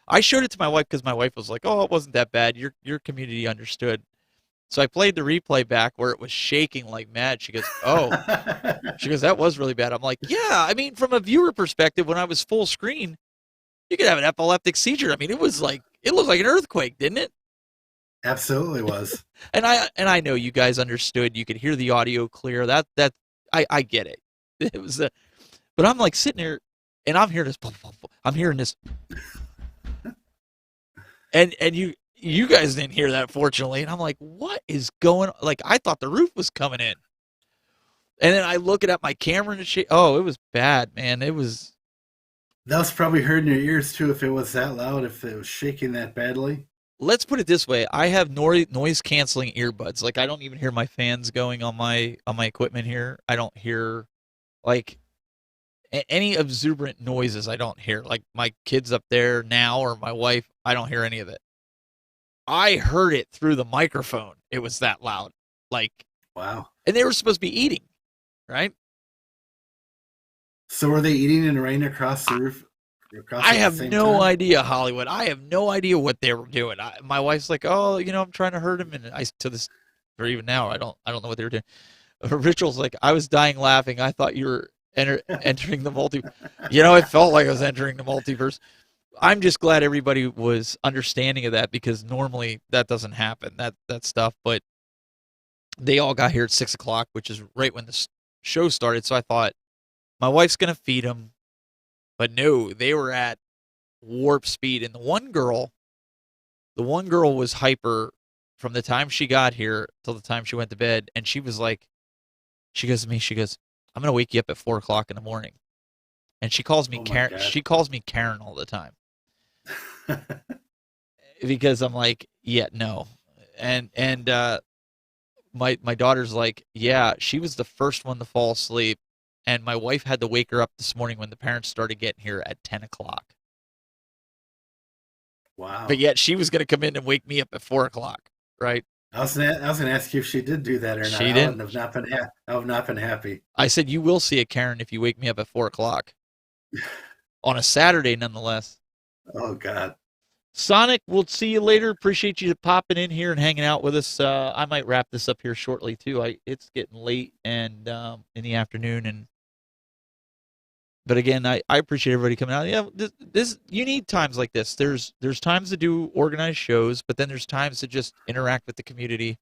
I showed it to my wife because my wife was like, "Oh, it wasn't that bad. Your community understood." So I played the replay back where it was shaking like mad. She goes, "Oh." She goes, "That was really bad." I'm like, "Yeah, I mean, from a viewer perspective, when I was full screen, you could have an epileptic seizure. I mean, it looked like an earthquake, didn't it?" Absolutely was. And I know you guys understood. You could hear the audio clear. I get it. It was but I'm like sitting there and I'm hearing this. I'm hearing this. And you guys didn't hear that, fortunately. And I'm like, what is going on? Like, I thought the roof was coming in. And then I look at my camera and shit. Oh, it was bad, man. It was. That was probably heard in your ears too if it was that loud, if it was shaking that badly. Let's put it this way. I have noise canceling earbuds. Like, I don't even hear my fans going on my equipment here. I don't hear like any exuberant noises. I don't hear like my kids up there now or my wife. I don't hear any of it. I heard it through the microphone. It was that loud. Like, wow. And they were supposed to be eating, right? So were they eating and running across the roof? I have no idea, Hollywood. I have no idea what they were doing. My wife's like, "Oh, I'm trying to hurt him," and or even now, I don't know what they were doing. Ritual's like, "I was dying laughing. I thought you were entering the multiverse." It felt like I was entering the multiverse. I'm just glad everybody was understanding of that because normally that doesn't happen, that stuff. But they all got here at 6:00, which is right when the show started. So I thought my wife's gonna feed them. But no, they were at warp speed. And the one girl was hyper from the time she got here till the time she went to bed. And she was like, she goes to me, "I'm going to wake you up at 4:00 in the morning." And she calls me Karen. She calls me Karen all the time. Because I'm like, yeah, no. And my daughter's like, yeah, she was the first one to fall asleep. And my wife had to wake her up this morning when the parents started getting here at 10:00. Wow! But yet she was going to come in and wake me up at 4:00, right? I was going to ask you if she did do that or not. She didn't. I would not been happy. I said, "You will see a Karen if you wake me up at 4:00 on a Saturday, nonetheless." Oh God! Sonic, we'll see you later. Appreciate you popping in here and hanging out with us. I might wrap this up here shortly too. It's getting late and in the afternoon But again, I appreciate everybody coming out. Yeah, this you need times like this. There's times to do organized shows, but then there's times to just interact with the community.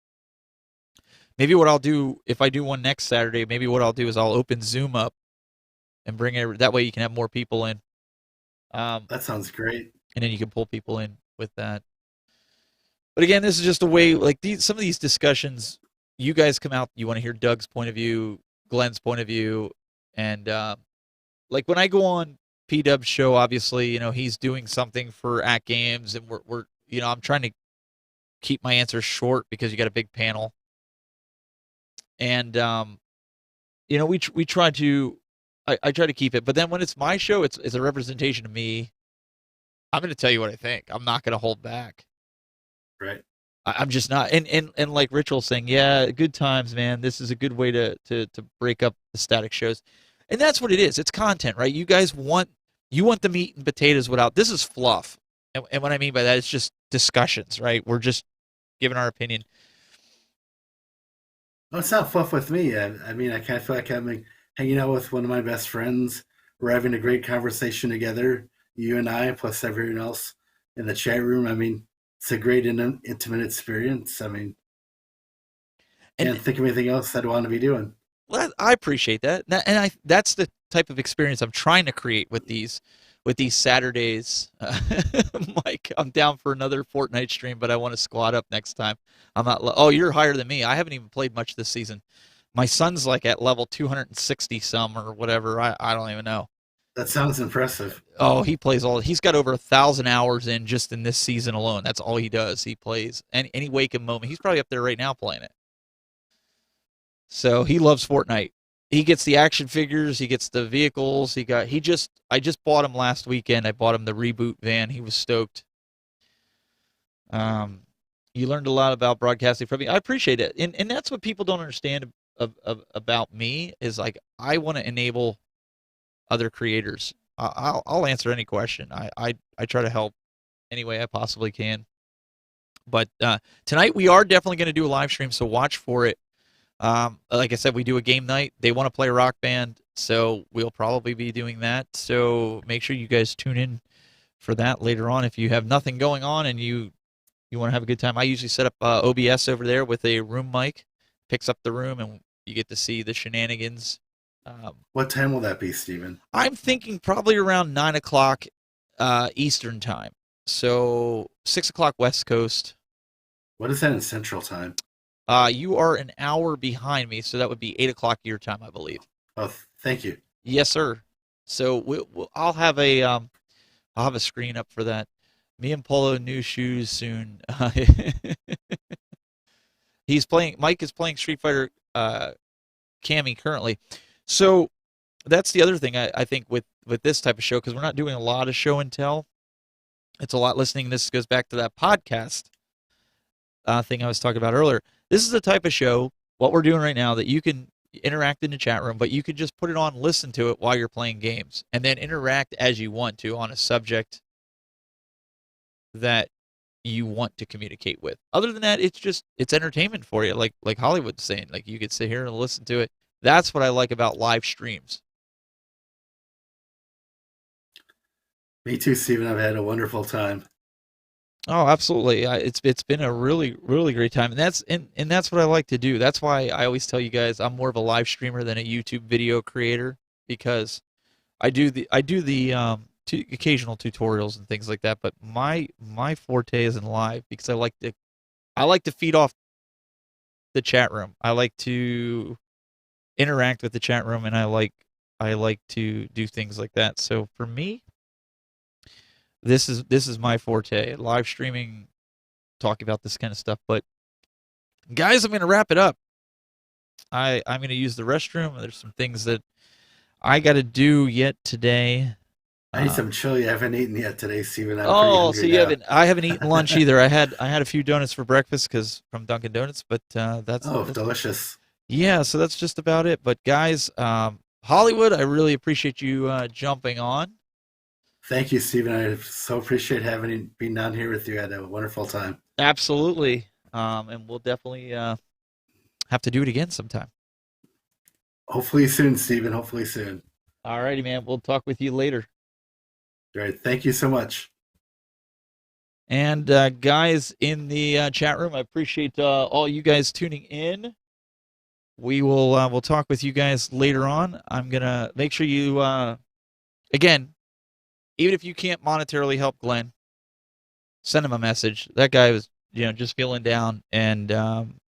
Maybe what I'll do if I do one next Saturday, maybe what I'll do is I'll open Zoom up and bring it. That way you can have more people in. That sounds great. And then you can pull people in with that. But again, this is just a way. Like some of these discussions, you guys come out. You want to hear Doug's point of view, Glenn's point of view, and. Like when I go on P-Dub's show, obviously, he's doing something for At Games, and we're I'm trying to keep my answers short because you got a big panel, and we try to, I try to keep it, but then when it's my show, it's a representation of me. I'm going to tell you what I think. I'm not going to hold back. Right. I'm just not. And like Ritual saying, yeah, good times, man. This is a good way to break up the static shows, and that's what it is. It's content, right? You guys want the meat and potatoes without. This is fluff, and what I mean by that is just discussions, right? We're just giving our opinion. Well, it's not fluff with me. I mean, I kind of feel like I'm like, hanging out with one of my best friends. We're having a great conversation together, you and I, plus everyone else in the chat room. I mean, it's a great and intimate experience. I mean, can't think of anything else I'd want to be doing. Well, I appreciate that, and that's the type of experience I'm trying to create with these Saturdays. Mike, I'm down for another Fortnite stream, but I want to squad up next time. I'm not. Oh, you're higher than me. I haven't even played much this season. My son's like at level 260 some or whatever. I don't even know. That sounds impressive. Oh, he plays all. He's got over 1,000 hours in just in this season alone. That's all he does. He plays any waking moment. He's probably up there right now playing it. So he loves Fortnite. He gets the action figures. He gets the vehicles. I just bought him last weekend. I bought him the reboot van. He was stoked. You learned a lot about broadcasting from me. I appreciate it, and that's what people don't understand about me is like I want to enable other creators. I'll answer any question. I try to help any way I possibly can. But tonight we are definitely going to do a live stream, so watch for it. Like I said, we do a game night. They want to play Rock Band, so we'll probably be doing that. So make sure you guys tune in for that later on. If you have nothing going on and you want to have a good time, I usually set up OBS over there with a room mic, picks up the room, and you get to see the shenanigans. What time will that be, Steven? I'm thinking probably around 9 o'clock Eastern time. So 6 o'clock West Coast. What is that in Central Time? You are an hour behind me, so that would be 8 o'clock your time, I believe. Oh, thank you. Yes, sir. So I'll have a screen up for that. Me and Polo new shoes soon. Mike is playing Street Fighter Cammy currently. So that's the other thing I think with this type of show, because we're not doing a lot of show and tell. It's a lot listening. This goes back to that podcast thing I was talking about earlier. This is the type of show, what we're doing right now, that you can interact in the chat room, but you could just put it on, listen to it while you're playing games, and then interact as you want to on a subject that you want to communicate with. Other than that, it's entertainment for you, like Hollywood's saying. Like, you could sit here and listen to it. That's what I like about live streams. Me too, Steven. I've had a wonderful time. Oh, absolutely. It's been a really, really great time, and that's what I like to do. That's why I always tell you guys I'm more of a live streamer than a YouTube video creator, because I do the occasional tutorials and things like that. But my forte is in live, because I like to feed off the chat room. I like to interact with the chat room, and I like to do things like that. So for me, this is my forte, live streaming, talking about this kind of stuff. But guys, I'm going to wrap it up. I'm going to use the restroom. There's some things that I got to do yet today. I need some chili. I haven't eaten yet today, Steven. So I haven't eaten lunch either. I had a few donuts for breakfast from Dunkin' Donuts, but that's delicious. Yeah, so that's just about it. But guys, Hollywood, I really appreciate you jumping on. Thank you, Steven. I so appreciate being down here with you. I had a wonderful time. Absolutely. And we'll definitely have to do it again sometime. Hopefully soon, Steven. Hopefully soon. All righty, man. We'll talk with you later. Great. Thank you so much. And guys in the chat room, I appreciate all you guys tuning in. We'll talk with you guys later on. I'm going to make sure you, again, even if you can't monetarily help Glenn, send him a message. That guy was, just feeling down, and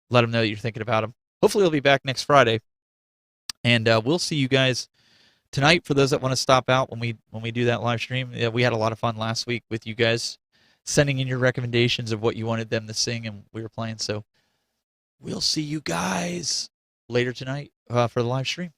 let him know that you're thinking about him. Hopefully he'll be back next Friday. And we'll see you guys tonight for those that want to stop out when we do that live stream. Yeah, we had a lot of fun last week with you guys sending in your recommendations of what you wanted them to sing, and we were playing. So we'll see you guys later tonight for the live stream.